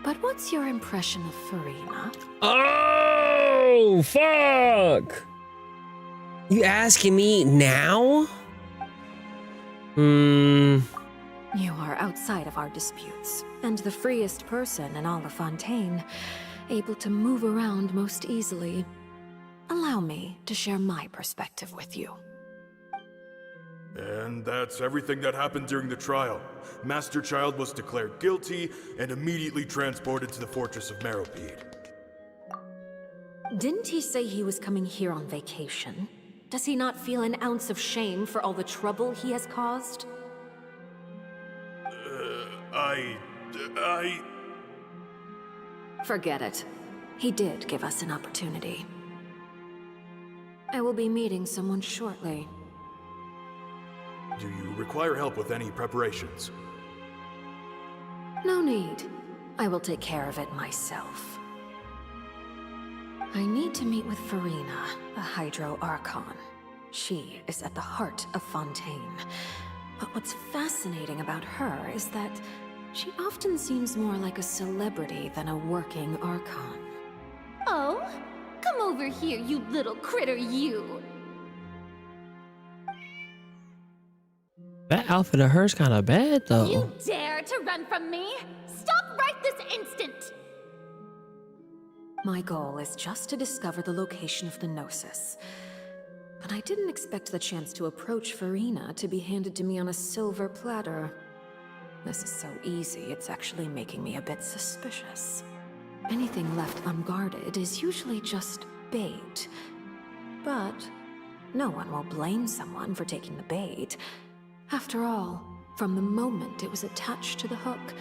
Speaker 15: but what's your impression of Farina?
Speaker 1: Oh, fuck! You asking me now?
Speaker 15: You are outside of our disputes, and the freest person in all of Fontaine, able to move around most easily. Allow me to share my perspective with you.
Speaker 13: And that's everything that happened during the trial. Master Child was declared guilty and immediately transported to the Fortress of Meropide.
Speaker 15: Didn't he say he was coming here on vacation? Does he not feel an ounce of shame for all the trouble he has caused? Forget it. He did give us an opportunity. I will be meeting someone shortly.
Speaker 13: Do you require help with any preparations?
Speaker 15: No need. I will take care of it myself. I need to meet with Farina, the Hydro Archon. She is at the heart of Fontaine. But what's fascinating about her is that she often seems more like a celebrity than a working Archon.
Speaker 3: Oh, come over here, you little critter, you!
Speaker 1: That outfit of hers kind of bad, though.
Speaker 3: You dare to run from me? Stop right this instant!
Speaker 15: My goal is just to discover the location of the Gnosis. But I didn't expect the chance to approach Farina to be handed to me on a silver platter. This is so easy, it's actually making me a bit suspicious. Anything left unguarded is usually just bait. But no one will blame someone for taking the bait. After all, from the moment it was attached to the hook,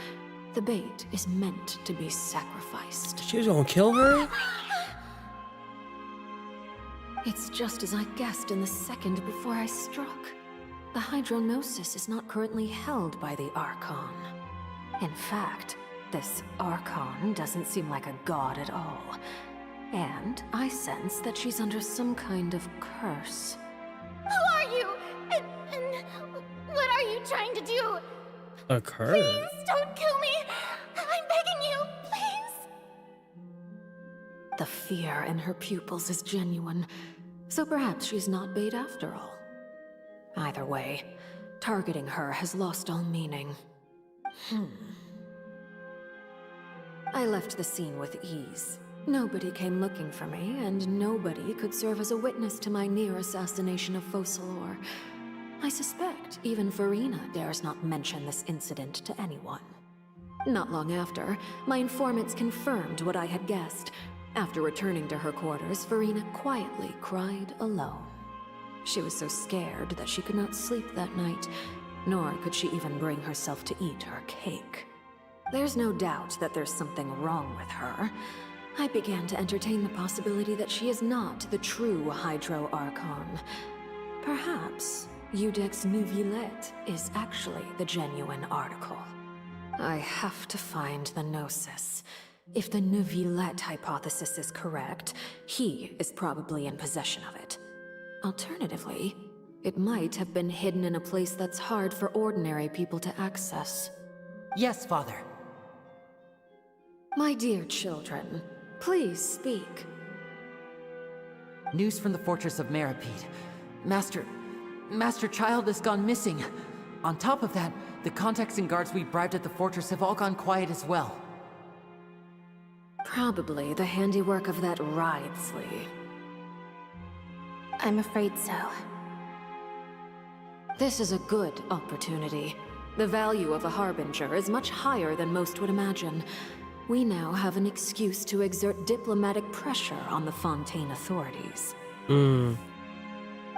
Speaker 15: the bait is meant to be sacrificed.
Speaker 1: She was gonna kill her?
Speaker 15: It's just as I guessed in the second before I struck. The Hydronosis is not currently held by the Archon. In fact, this Archon doesn't seem like a god at all. And I sense that she's under some kind of curse.
Speaker 3: Who are you? And what are you trying to do?
Speaker 1: A curse?
Speaker 3: Please don't kill me! I'm begging you, please!
Speaker 15: The fear in her pupils is genuine, so perhaps she's not bait after all. Either way, targeting her has lost all meaning. I left the scene with ease. Nobody came looking for me, and nobody could serve as a witness to my near assassination of Focalor. I suspect even Farina dares not mention this incident to anyone. Not long after, my informants confirmed what I had guessed. After returning to her quarters, Farina quietly cried alone. She was so scared that she could not sleep that night, nor could she even bring herself to eat her cake. There's no doubt that there's something wrong with her. I began to entertain the possibility that she is not the true Hydro Archon. Perhaps Iudex Neuvillette is actually the genuine article. I have to find the Gnosis. If the Neuvillette hypothesis is correct, he is probably in possession of it. Alternatively, it might have been hidden in a place that's hard for ordinary people to access.
Speaker 16: Yes, Father.
Speaker 15: My dear children, please speak.
Speaker 16: News from the Fortress of Meropide. Master Child has gone missing. On top of that, the contacts and guards we bribed at the fortress have all gone quiet as well.
Speaker 15: Probably the handiwork of that Wriothesley.
Speaker 20: I'm afraid so.
Speaker 15: This is a good opportunity. The value of a Harbinger is much higher than most would imagine. We now have an excuse to exert diplomatic pressure on the Fontaine authorities.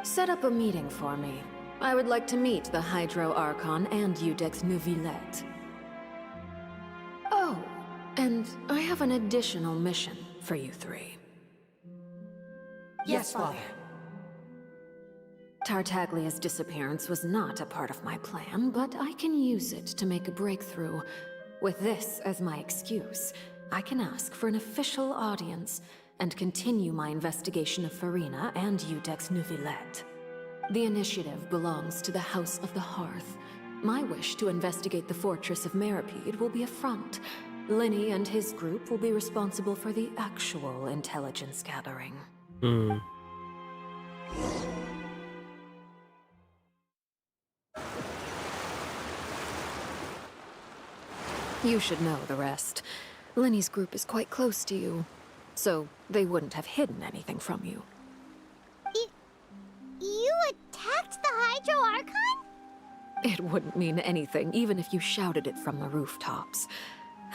Speaker 15: Set up a meeting for me. I would like to meet the Hydro Archon and Iudex Neuvillette. Oh, and I have an additional mission for you three.
Speaker 16: Yes, Father.
Speaker 15: Tartaglia's disappearance was not a part of my plan, but I can use it to make a breakthrough. With this as my excuse, I can ask for an official audience and continue my investigation of Farina and Iudex Neuvillette. The initiative belongs to the House of the Hearth. My wish to investigate the Fortress of Meripede will be a front. Linny and his group will be responsible for the actual intelligence gathering. You should know the rest. Linny's group is quite close to you, so they wouldn't have hidden anything from you.
Speaker 11: You attacked the Hydro Archon?
Speaker 15: It wouldn't mean anything, even if you shouted it from the rooftops.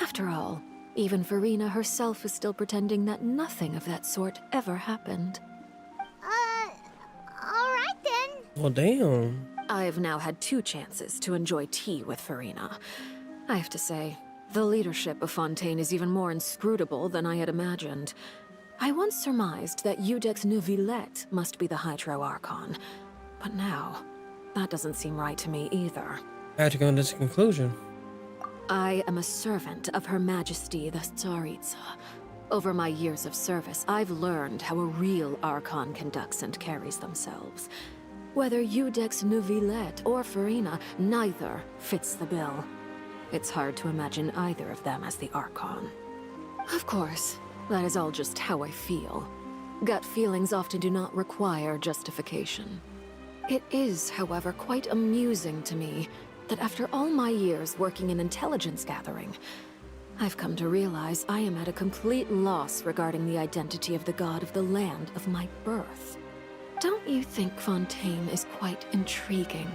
Speaker 15: After all, even Farina herself is still pretending that nothing of that sort ever happened.
Speaker 11: Alright then.
Speaker 1: Well, damn.
Speaker 15: I've now had 2 chances to enjoy tea with Farina. I have to say, the leadership of Fontaine is even more inscrutable than I had imagined. I once surmised that Iudex Neuvillette must be the Hydro Archon, but now, that doesn't seem right to me either.
Speaker 1: I had to go to this conclusion.
Speaker 15: I am a servant of Her Majesty the Tsaritsa. Over my years of service, I've learned how a real Archon conducts and carries themselves. Whether Iudex Neuvillette or Farina, neither fits the bill. It's hard to imagine either of them as the Archon. Of course, that is all just how I feel. Gut feelings often do not require justification. It is, however, quite amusing to me that after all my years working in intelligence gathering, I've come to realize I am at a complete loss regarding the identity of the god of the land of my birth. Don't you think Fontaine is quite intriguing?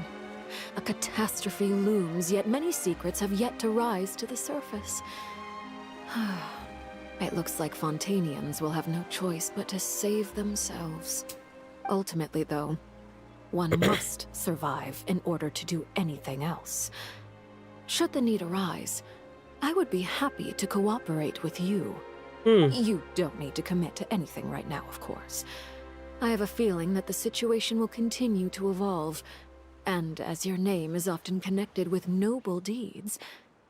Speaker 15: A catastrophe looms, yet many secrets have yet to rise to the surface. It looks like Fontainians will have no choice but to save themselves. Ultimately, though, one must survive in order to do anything else. Should the need arise, I would be happy to cooperate with you. You don't need to commit to anything right now, of course. I have a feeling that the situation will continue to evolve, and as your name is often connected with noble deeds,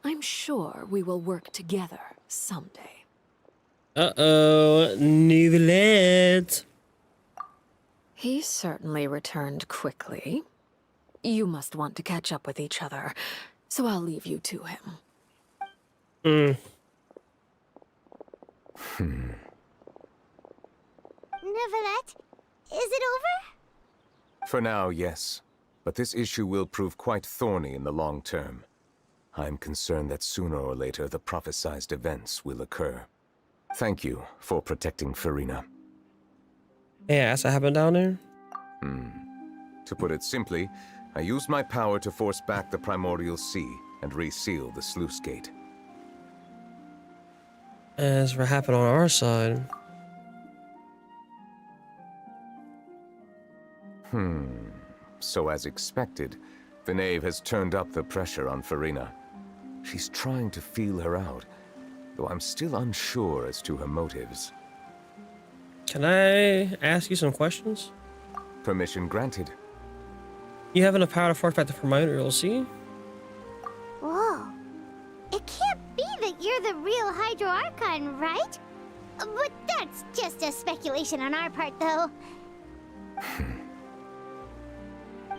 Speaker 15: I'm sure we will work together someday.
Speaker 1: Uh-oh, Neuvillette.
Speaker 15: He certainly returned quickly. You must want to catch up with each other, so I'll leave you to him.
Speaker 11: Neuvillette, is it over?
Speaker 22: For now, yes. But this issue will prove quite thorny in the long term. I'm concerned that sooner or later the prophesized events will occur. Thank you for protecting Farina.
Speaker 1: Yeah, that's what happened down there?
Speaker 22: To put it simply, I used my power to force back the Primordial Sea and reseal the sluice gate.
Speaker 1: As what happened on our side.
Speaker 22: So as expected, the knave has turned up the pressure on Farina. She's trying to feel her out, though I'm still unsure as to her motives.
Speaker 1: Can I ask you some questions?
Speaker 22: Permission granted.
Speaker 1: You have enough power to force back the Primordial Sea?
Speaker 11: Whoa. It can't be that you're the real Hydro Archon, right? But that's just a speculation on our part, though.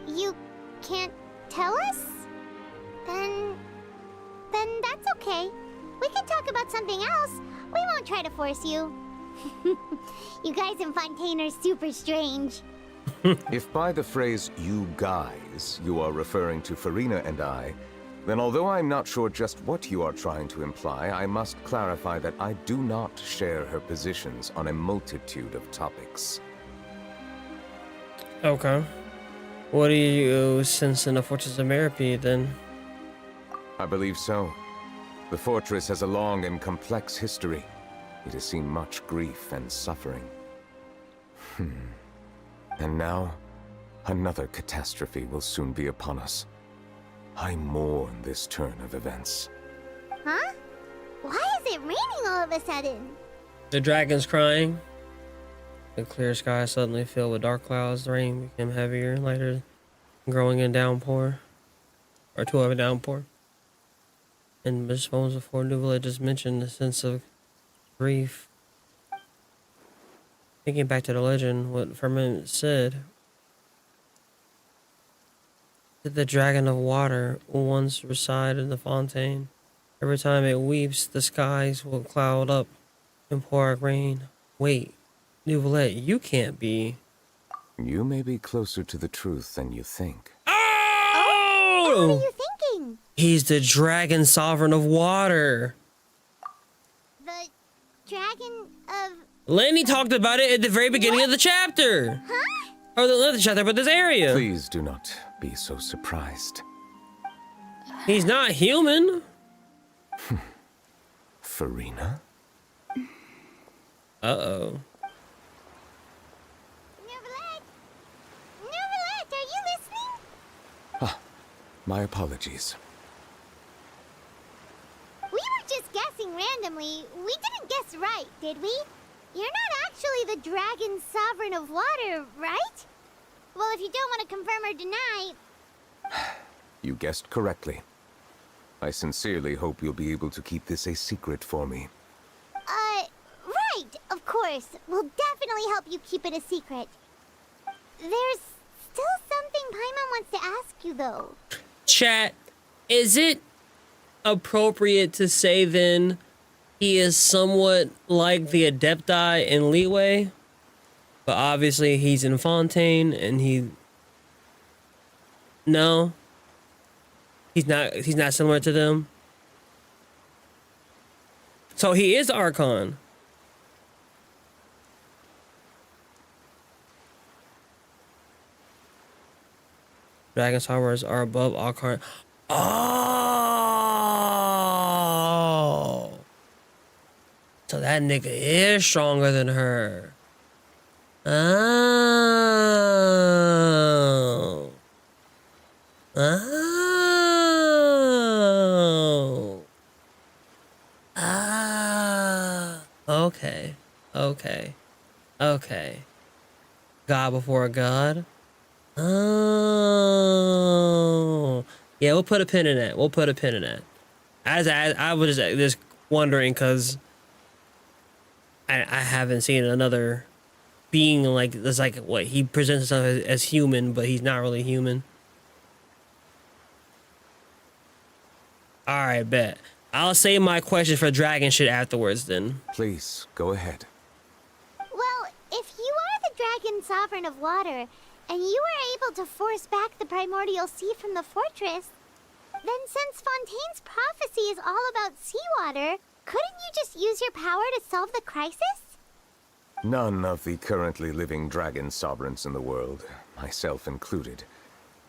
Speaker 11: You can't tell us? Then that's okay. We can talk about something else. We won't try to force you. You guys in Fontaine are super strange.
Speaker 22: If by the phrase, you guys, you are referring to Farina and I, then although I'm not sure just what you are trying to imply, I must clarify that I do not share her positions on a multitude of topics.
Speaker 1: Okay. What do you sense in the Fortress of Meripede, then?
Speaker 22: I believe so. The fortress has a long and complex history. It has seen much grief and suffering. And now, another catastrophe will soon be upon us. I mourn this turn of events.
Speaker 11: Huh? Why is it raining all of a sudden?
Speaker 1: The dragon's crying. The clear sky suddenly filled with dark clouds. The rain became heavier, lighter, growing in downpour. Or to have a downpour. And just moments before Neuvillette just mentioned the sense of grief. Thinking back to the legend, what Firmament said. The dragon of water once resided in the Fontaine. Every time it weeps, the skies will cloud up and pour out rain. Wait, Nouvellette, you can't be.
Speaker 22: You may be closer to the truth than you think.
Speaker 1: Oh!
Speaker 11: What are you thinking?
Speaker 1: He's the dragon sovereign of water.
Speaker 11: The dragon of...
Speaker 1: Lenny talked about it at the very beginning of the chapter.
Speaker 11: Huh?
Speaker 1: Or the chapter, but this area.
Speaker 22: Please do not be so surprised.
Speaker 1: He's not human.
Speaker 22: Furina?
Speaker 1: Uh-oh.
Speaker 11: Nouvellette, are you listening?
Speaker 22: Ah, my apologies.
Speaker 11: We were just guessing randomly. We didn't guess right, did we? You're not actually the dragon sovereign of water, right? Well, if you don't want to confirm or deny...
Speaker 22: You guessed correctly. I sincerely hope you'll be able to keep this a secret for me.
Speaker 11: Right, of course. We'll definitely help you keep it a secret. There's still something Paimon wants to ask you, though.
Speaker 1: Chat, is it appropriate to say then he is somewhat like the Adepti in Leeway? But obviously he's in Fontaine and he... No? He's not similar to them? So he is Archon. Dragon Sowers are above Archon. Oh! So that nigga is stronger than her. Oh. Oh. Ah. Okay. Okay. Okay. God before God. Oh. Yeah, we'll put a pin in that. We'll put a pin in that. As I was just wondering because I haven't seen another being like this. Like what he presents himself as human, but he's not really human. All right, bet. I'll save my question for dragon shit afterwards then.
Speaker 22: Please, go ahead.
Speaker 11: Well, if you are the dragon sovereign of water, and you were able to force back the primordial sea from the fortress, then since Fontaine's prophecy is all about seawater, couldn't you just use your power to solve the crisis?
Speaker 22: None of the currently living dragon sovereigns in the world, myself included,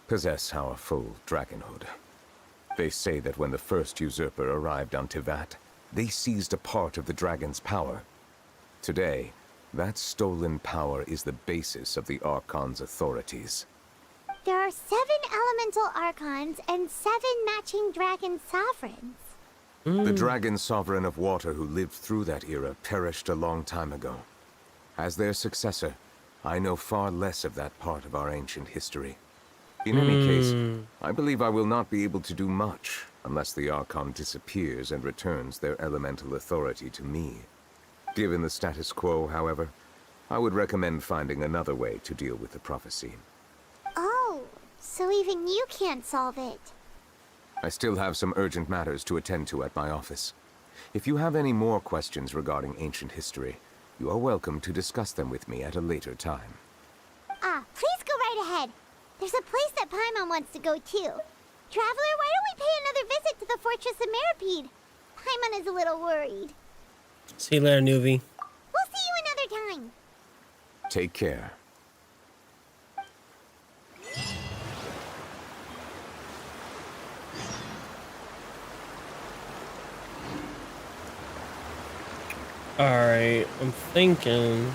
Speaker 22: possess our full dragonhood. They say that when the first usurper arrived on Teyvat, they seized a part of the dragon's power. Today, that stolen power is the basis of the Archon's authorities.
Speaker 11: There are 7 elemental archons and 7 matching dragon sovereigns.
Speaker 22: The dragon sovereign of water who lived through that era perished a long time ago. As their successor, I know far less of that part of our ancient history. In any case, I believe I will not be able to do much unless the Archon disappears and returns their elemental authority to me. Given the status quo, however, I would recommend finding another way to deal with the prophecy.
Speaker 11: Oh, so even you can't solve it.
Speaker 22: I still have some urgent matters to attend to at my office. If you have any more questions regarding ancient history, you are welcome to discuss them with me at a later time.
Speaker 11: Please go right ahead. There's a place that Paimon wants to go too. Traveler, why don't we pay another visit to the Fortress of Meripede? Paimon is a little worried.
Speaker 1: See you later, Nuvi.
Speaker 11: We'll see you another time.
Speaker 22: Take care.
Speaker 1: Alright, I'm thinking...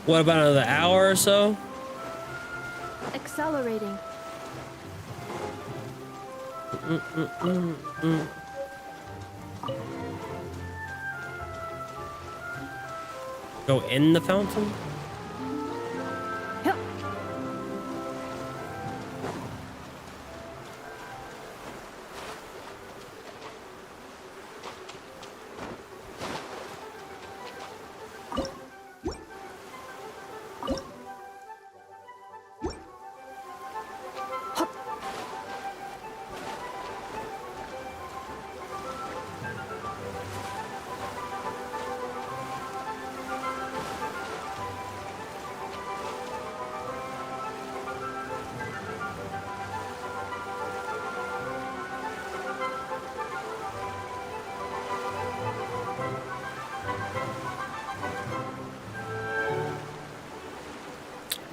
Speaker 1: What about another hour or so?
Speaker 12: Accelerating.
Speaker 1: Go in the fountain?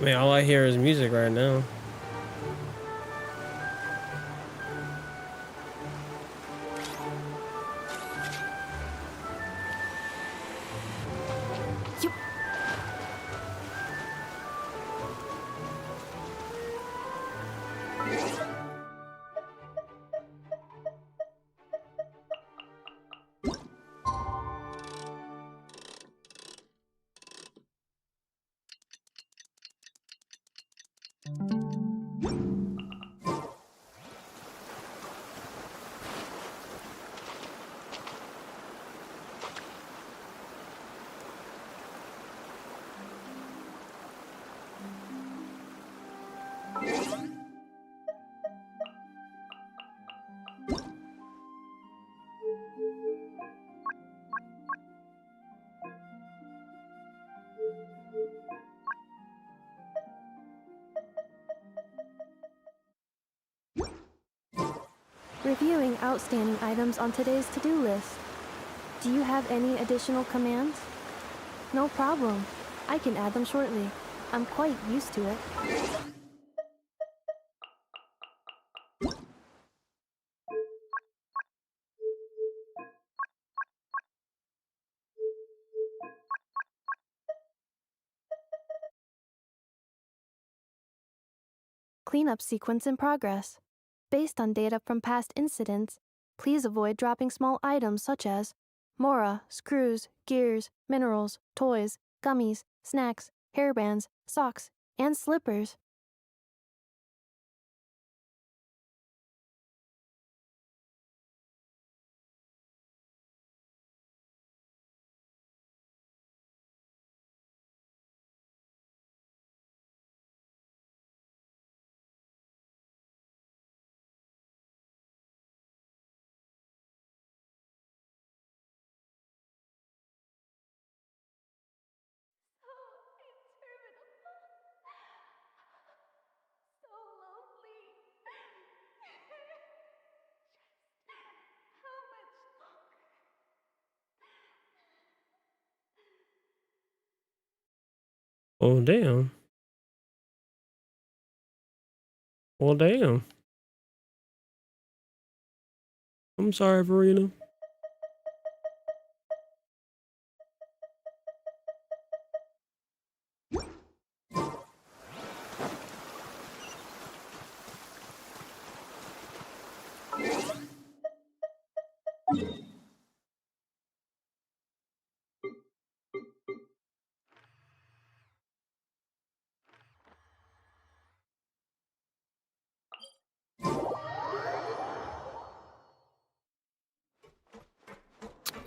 Speaker 1: I mean, all I hear is music right now.
Speaker 9: Reviewing outstanding items on today's to-do list. Do you have any additional commands? No problem. I can add them shortly. I'm quite used to it. Cleanup sequence in progress. Based on data from past incidents, please avoid dropping small items such as mora, screws, gears, minerals, toys, gummies, snacks, hairbands, socks, and slippers.
Speaker 1: Oh, damn. Well, damn. I'm sorry, Verena.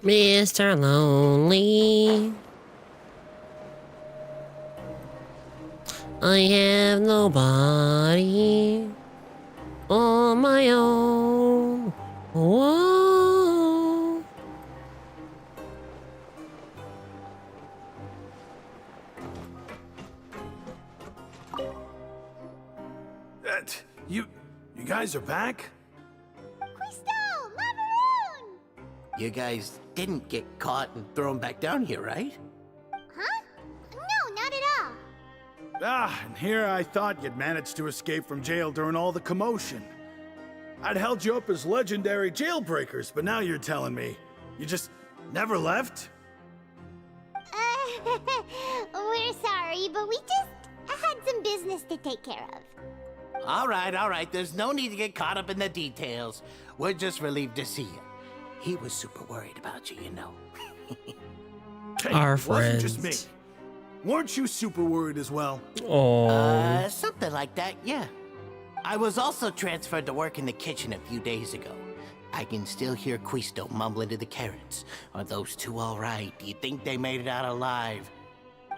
Speaker 1: Mr. Lonely, I have nobody on my own. Whoa.
Speaker 5: You guys are back?
Speaker 6: You guys didn't get caught and thrown back down here, right?
Speaker 11: Huh? No, not at all.
Speaker 5: Ah, and here I thought you'd managed to escape from jail during all the commotion. I'd held you up as legendary jailbreakers, but now you're telling me you just never left?
Speaker 11: We're sorry, but we just had some business to take care of.
Speaker 6: All right. There's no need to get caught up in the details. We're just relieved to see you. He was super worried about you, you know.
Speaker 5: Hey,
Speaker 1: Our
Speaker 5: it wasn't
Speaker 1: friends.
Speaker 5: just me. Weren't you super worried as well?
Speaker 1: Oh.
Speaker 6: Something like that, yeah. I was also transferred to work in the kitchen a few days ago. I can still hear Quisto mumbling to the carrots. Are those two all right? Do you think they made it out alive?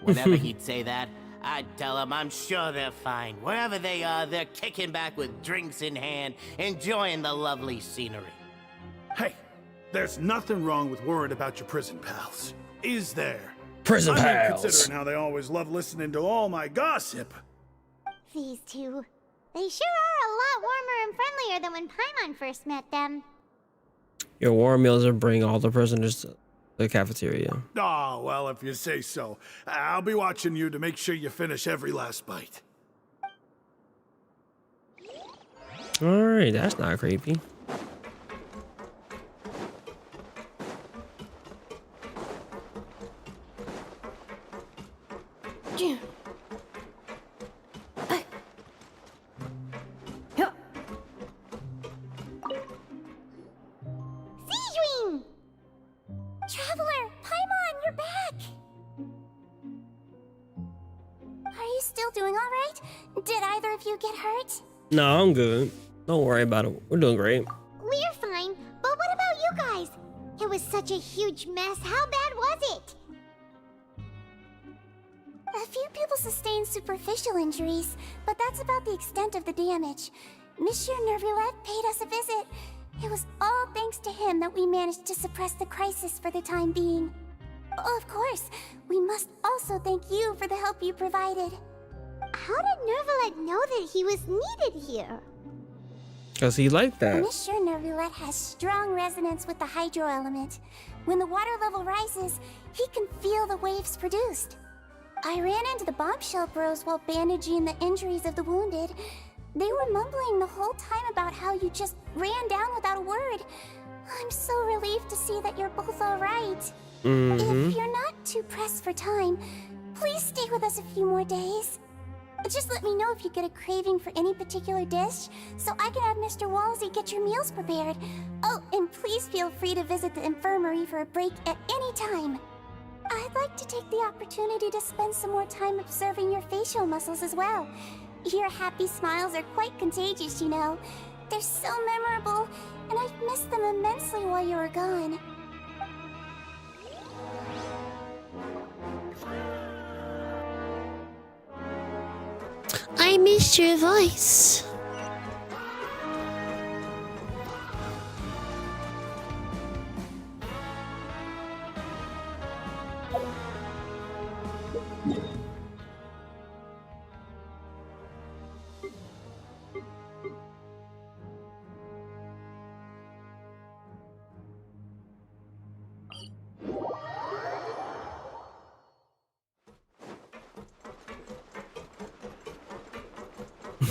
Speaker 6: Whenever he'd say that, I'd tell him I'm sure they're fine. Wherever they are, they're kicking back with drinks in hand, enjoying the lovely scenery.
Speaker 5: Hey, there's nothing wrong with worrying about your prison pals, is there?
Speaker 1: Prison pals.
Speaker 5: Considering how they always love listening to all my gossip.
Speaker 11: These two. They sure are a lot warmer and friendlier than when Paimon first met them.
Speaker 1: Your warm meals will bring all the prisoners to the cafeteria.
Speaker 5: Oh, well, if you say so. I'll be watching you to make sure you finish every last bite.
Speaker 1: Alright, that's not creepy.
Speaker 11: Sijuin! Traveler, Paimon, you're back! Are you still doing all right? Did either of you get hurt?
Speaker 1: No, I'm good. Don't worry about it. We're doing great.
Speaker 11: We're fine, but what about you guys? It was such a huge mess. How bad was it? A few people sustained superficial injuries, but that's about the extent of the damage. Monsieur Nervulette paid us a visit. It was all thanks to him that we managed to suppress the crisis for the time being. Oh, of course, we must also thank you for the help you provided. How did Nervulette know that he was needed here?
Speaker 1: Because he liked that.
Speaker 11: Monsieur Nervulette has strong resonance with the hydro element. When the water level rises, he can feel the waves produced. I ran into the bombshell bros while bandaging the injuries of the wounded. They were mumbling the whole time about how you just ran down without a word. I'm so relieved to see that you're both alright. If you're not too pressed for time, please stay with us a few more days. Just let me know if you get a craving for any particular dish, so I can have Mr. Walsey get your meals prepared. Oh, and please feel free to visit the infirmary for a break at any time. I'd like to take the opportunity to spend some more time observing your facial muscles as well. Your happy smiles are quite contagious, you know. They're so memorable, and I've missed them immensely while you were gone.
Speaker 14: I missed your voice.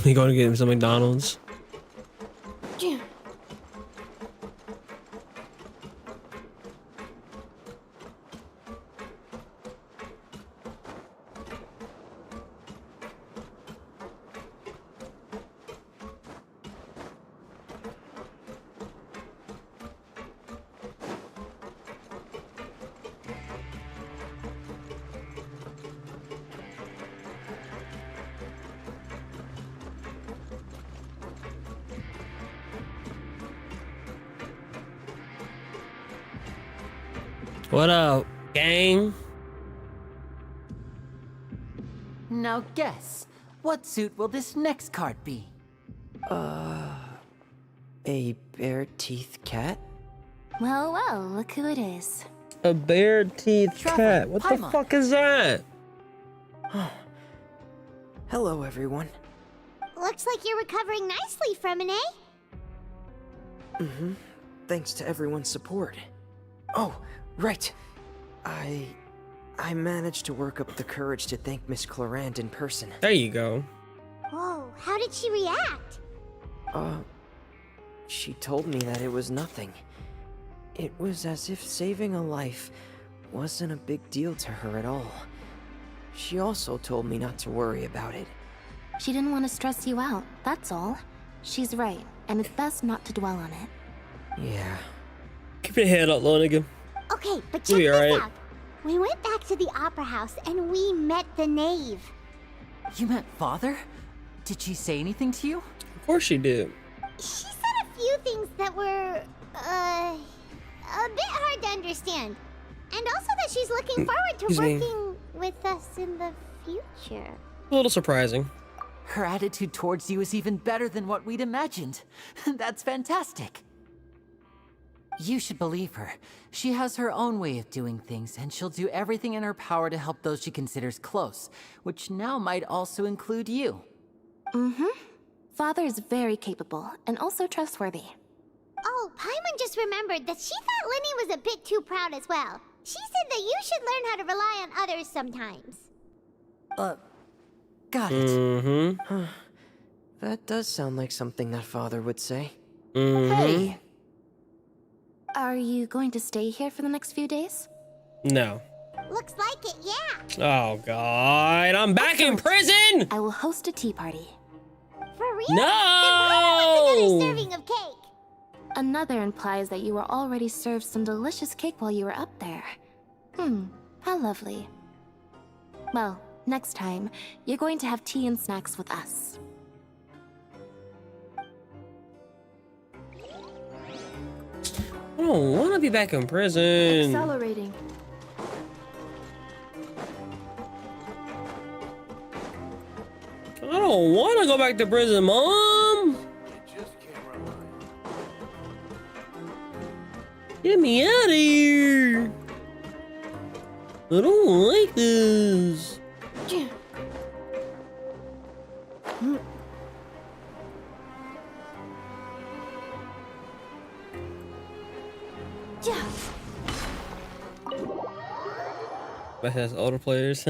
Speaker 1: You going to get him some McDonald's? What up, gang?
Speaker 16: Now guess, what suit will this next card be?
Speaker 19: A bare-teeth cat?
Speaker 20: Well, well, look who it is.
Speaker 1: A bare teeth cat. What the fuck is that?
Speaker 19: Hello, everyone.
Speaker 11: Looks like you're recovering nicely from it, eh?
Speaker 19: Thanks to everyone's support. Oh, right. I managed to work up the courage to thank Miss Clarant in person.
Speaker 1: There you go.
Speaker 11: Whoa, how did she react?
Speaker 19: She told me that it was nothing. It was as if saving a life wasn't a big deal to her at all. She also told me not to worry about it.
Speaker 20: She didn't want to stress you out, that's all. She's right, and it's best not to dwell on it.
Speaker 19: Yeah.
Speaker 1: Keep your head up, little nigga.
Speaker 11: Okay, but check
Speaker 1: You'll be
Speaker 11: this
Speaker 1: alright.
Speaker 11: out. We went back to the opera house and we met the knave.
Speaker 10: You met Father? Did she say anything to you?
Speaker 1: Of course she did.
Speaker 11: She said a few things that were, a bit hard to understand. And also that she's looking forward to working with us in the future.
Speaker 1: A little surprising.
Speaker 10: Her attitude towards you is even better than what we'd imagined. That's fantastic. You should believe her. She has her own way of doing things, and she'll do everything in her power to help those she considers close, which now might also include you.
Speaker 20: Mm-hmm. Father is very capable, and also trustworthy.
Speaker 11: Oh, Paimon just remembered that she thought Lenny was a bit too proud as well. She said that you should learn how to rely on others sometimes.
Speaker 10: Got it.
Speaker 1: Mm-hmm.
Speaker 19: That does sound like something that Father would say.
Speaker 1: Mm-hmm.
Speaker 10: Hey!
Speaker 20: Are you going to stay here for the next few days?
Speaker 1: No.
Speaker 11: Looks like it, yeah.
Speaker 1: Oh God, I'm back in prison.
Speaker 20: I will host a tea party.
Speaker 11: For real?
Speaker 1: No!
Speaker 11: Then another serving of cake.
Speaker 20: Another implies that you were already served some delicious cake while you were up there. How lovely. Well, next time, you're going to have tea and snacks with us.
Speaker 1: I don't want to be back in prison.
Speaker 9: Accelerating.
Speaker 1: I don't want to go back to prison, Mom. Get me out of here. I don't like this. That has older players.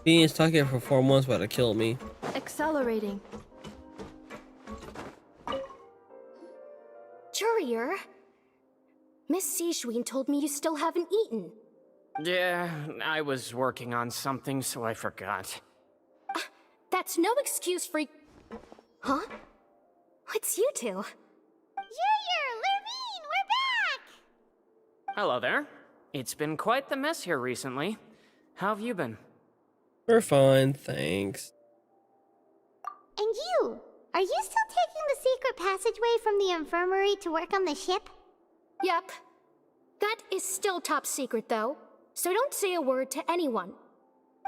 Speaker 1: Being stuck here for 4 months about to kill me.
Speaker 9: Accelerating.
Speaker 12: Courier? Miss Sijwin told me you still haven't eaten.
Speaker 18: Yeah, I was working on something, so I forgot.
Speaker 12: That's no excuse for... Huh? What's you two?
Speaker 11: Courier, Lurvine, we're back!
Speaker 18: Hello there. It's been quite the mess here recently. How have you been?
Speaker 1: We're fine, thanks.
Speaker 11: And you? Are you still taking the secret passageway from the infirmary to work on the ship?
Speaker 12: Yep. That is still top secret, though. So don't say a word to anyone.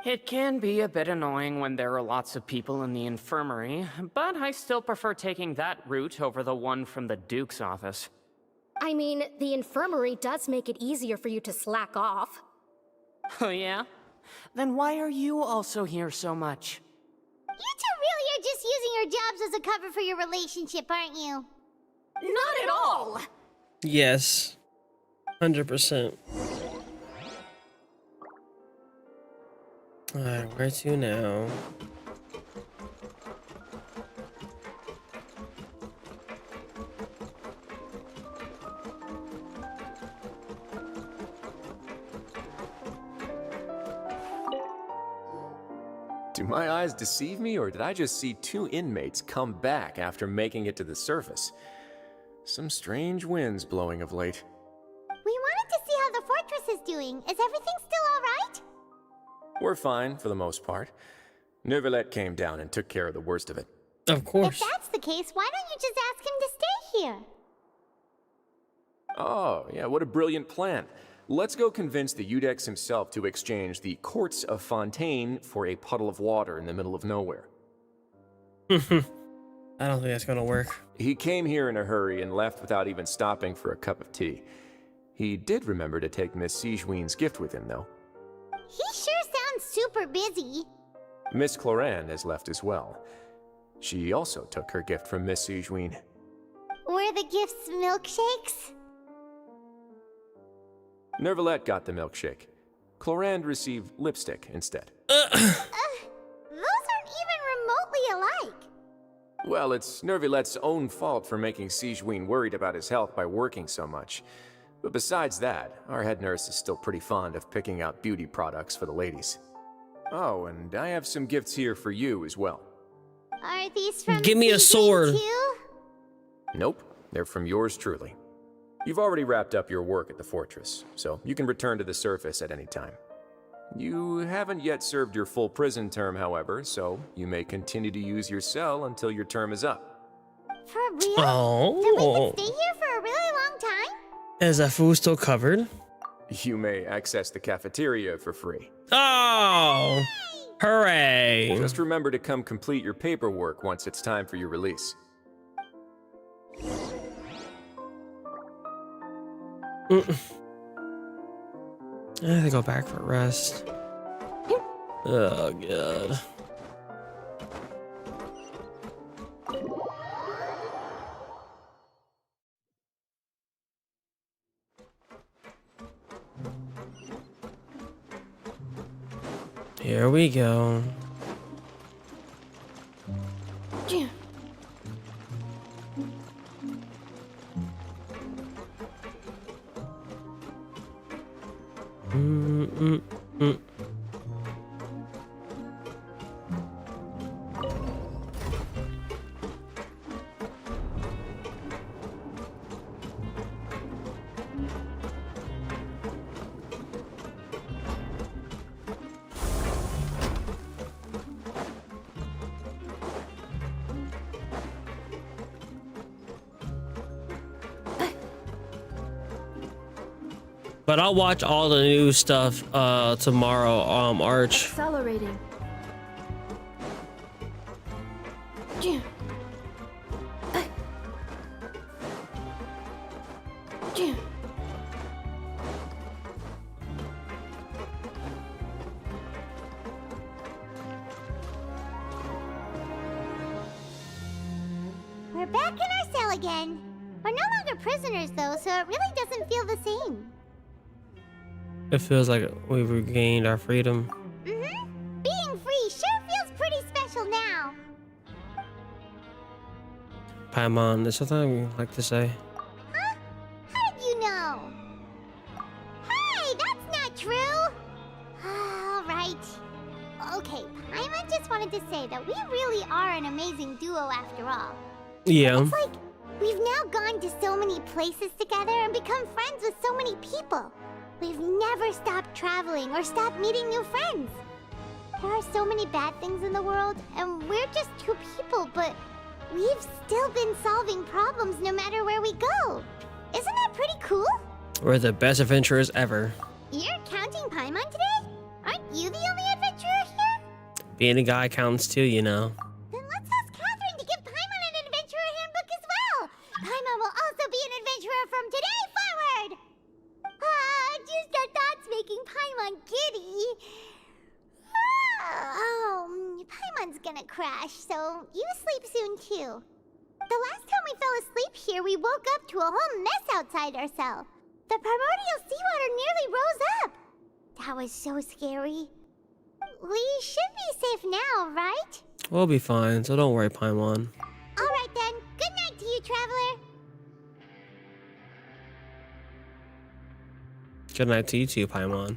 Speaker 18: It can be a bit annoying when there are lots of people in the infirmary, but I still prefer taking that route over the one from the Duke's office.
Speaker 12: I mean, the infirmary does make it easier for you to slack off.
Speaker 18: Oh yeah? Then why are you also here so much?
Speaker 11: You two really are just using your jobs as a cover for your relationship, aren't you?
Speaker 12: Not at all!
Speaker 1: Yes. 100%. Alright, where to now?
Speaker 17: Do my eyes deceive me, or did I just see 2 inmates come back after making it to the surface? Some strange winds blowing of late.
Speaker 11: We wanted to see how the fortress is doing. Is everything still alright?
Speaker 17: We're fine, for the most part. Neuvillette came down and took care of the worst of it.
Speaker 1: Of course.
Speaker 11: If that's the case, why don't you just ask him to stay here?
Speaker 17: Oh, yeah, what a brilliant plan. Let's go convince the Eudex himself to exchange the courts of Fontaine for a puddle of water in the middle of nowhere.
Speaker 1: I don't think that's gonna work.
Speaker 17: He came here in a hurry and left without even stopping for a cup of tea. He did remember to take Miss Sijwin's gift with him, though.
Speaker 11: He sure sounds super busy.
Speaker 17: Miss Cloran has left as well. She also took her gift from Miss Sijwin.
Speaker 11: Were the gifts milkshakes?
Speaker 17: Neuvillette got the milkshake. Clorand received lipstick instead.
Speaker 11: Those aren't even remotely alike.
Speaker 17: Well, it's Neuvillette's own fault for making Sijwin worried about his health by working so much. But besides that, our head nurse is still pretty fond of picking out beauty products for the ladies. Oh, and I have some gifts here for you as well.
Speaker 11: Are these from
Speaker 1: Give me a sword.
Speaker 11: too?
Speaker 17: Nope. They're from yours truly. You've already wrapped up your work at the fortress, so you can return to the surface at any time. You haven't yet served your full prison term, however, so you may continue to use your cell until your term is up.
Speaker 11: For real?
Speaker 1: Oh.
Speaker 11: So we can stay here for a really long time?
Speaker 1: Is that food still covered?
Speaker 17: You may access the cafeteria for free.
Speaker 1: Oh! Hooray!
Speaker 17: Just remember to come complete your paperwork once it's time for your release.
Speaker 1: I have to go back for rest. Oh, God. Here we go. But I'll watch all the new stuff tomorrow, Arch.
Speaker 12: Accelerating.
Speaker 11: We're back in our cell again. We're no longer prisoners though, so it really doesn't feel the same.
Speaker 1: It feels like we've regained our freedom.
Speaker 11: Mm-hmm. Being free sure feels pretty special now.
Speaker 1: Paimon, there's something we like to say.
Speaker 11: Huh? How did you know? Hey, that's not true. All right. Okay, Paimon just wanted to say that we really are an amazing duo after all.
Speaker 1: Yeah.
Speaker 11: It's like we've now gone to so many places together and become friends with so many people. We've never stopped traveling or stopped meeting new friends. There are so many bad things in the world, and we're just two people, but we've still been solving problems no matter where we go. Isn't that pretty cool?
Speaker 1: We're the best adventurers ever.
Speaker 11: You're counting Paimon today? Aren't you the only adventurer here?
Speaker 1: Being a guy counts too, you know.
Speaker 11: Then let's ask Catherine to give Paimon an adventurer handbook as well. Paimon will also be an adventurer from today forward. Just our thoughts making Paimon giddy. Paimon's gonna crash, so you sleep soon too. The last time we fell asleep here, we woke up to a whole mess outside our cell. The primordial seawater nearly rose up. That was so scary. We should be safe now, right?
Speaker 1: We'll be fine, so don't worry, Paimon.
Speaker 11: All right then. Good night to you, traveler.
Speaker 1: Good night to you too, Paimon.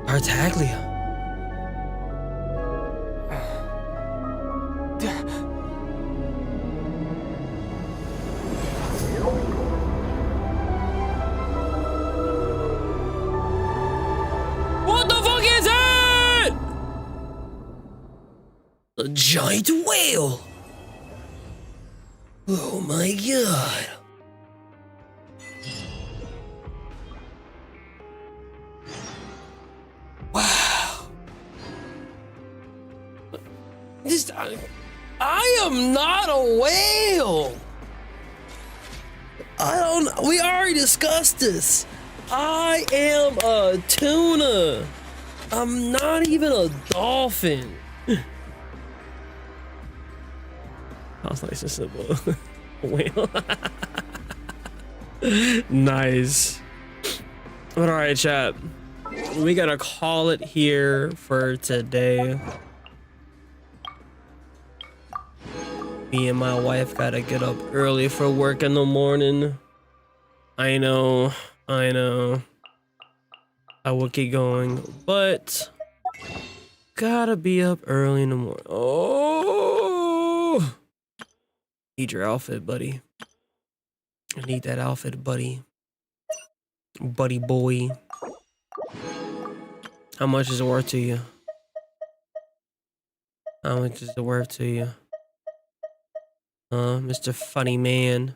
Speaker 1: Tartaglia. What the fuck is it? A giant whale. Oh my god. Wow. I am not a whale. We already discussed this. I am a tuna. I'm not even a dolphin. I was nice and simple. Whale. Nice. But all right, chat. We gotta call it here for today. Me and my wife gotta get up early for work in the morning. I know. I will keep going, but gotta be up early in the morning. Oh, need your outfit, buddy. I need that outfit, buddy. Buddy boy. How much is it worth to you? How much is it worth to you? Mr. Funny Man.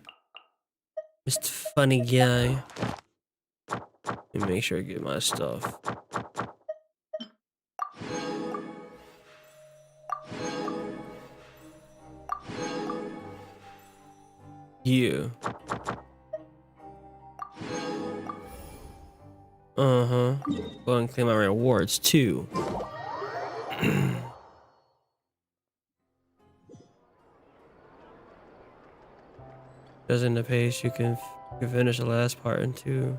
Speaker 1: Mr. Funny Guy. Let me make sure I get my stuff. Yeah. Go and claim my rewards too. Doesn't the pace you can finish the last part in 2.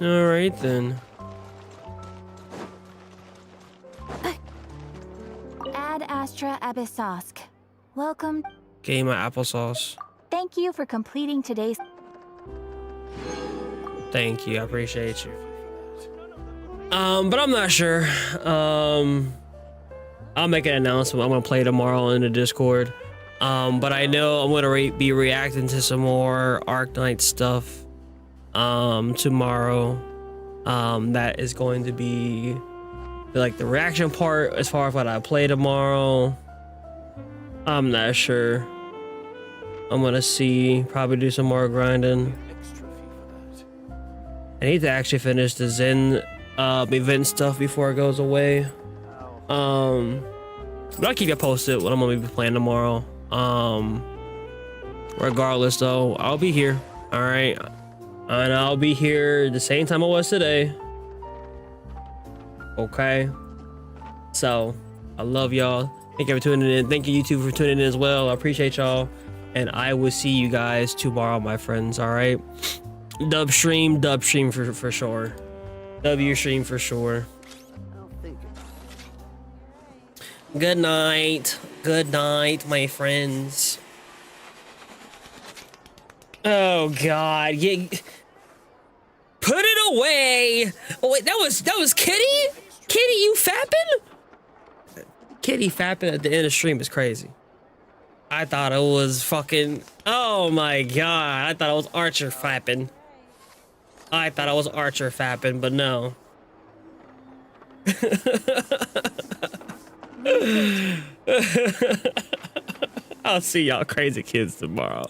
Speaker 1: All right then.
Speaker 4: Ad Astra Abyssosk. Welcome.
Speaker 1: Game of applesauce.
Speaker 4: Thank you for completing today's.
Speaker 1: Thank you, I appreciate you. But I'm not sure. I'll make an announcement. I'm gonna play tomorrow in the Discord. But I know I'm gonna be reacting to some more Arknight stuff tomorrow. That is going to be like the reaction part as far as what I play tomorrow. I'm not sure. I'm gonna see, probably do some more grinding. I need to actually finish the Zen event stuff before it goes away. But I'll keep you posted what I'm gonna be playing tomorrow. Regardless though, I'll be here. All right, and I'll be here the same time I was today. Okay, so I love y'all. Thank you for tuning in. Thank you YouTube for tuning in as well. I appreciate y'all, and I will see you guys tomorrow, my friends. All right, dub stream for sure. W stream for sure. Good night, my friends. Oh God, yeah. Put it away. Oh wait, that was Kitty. Kitty, you fapping? Kitty fapping at the end of stream is crazy. I thought it was fucking. Oh my God, I thought it was Archer fapping. But no. I'll see y'all crazy kids tomorrow.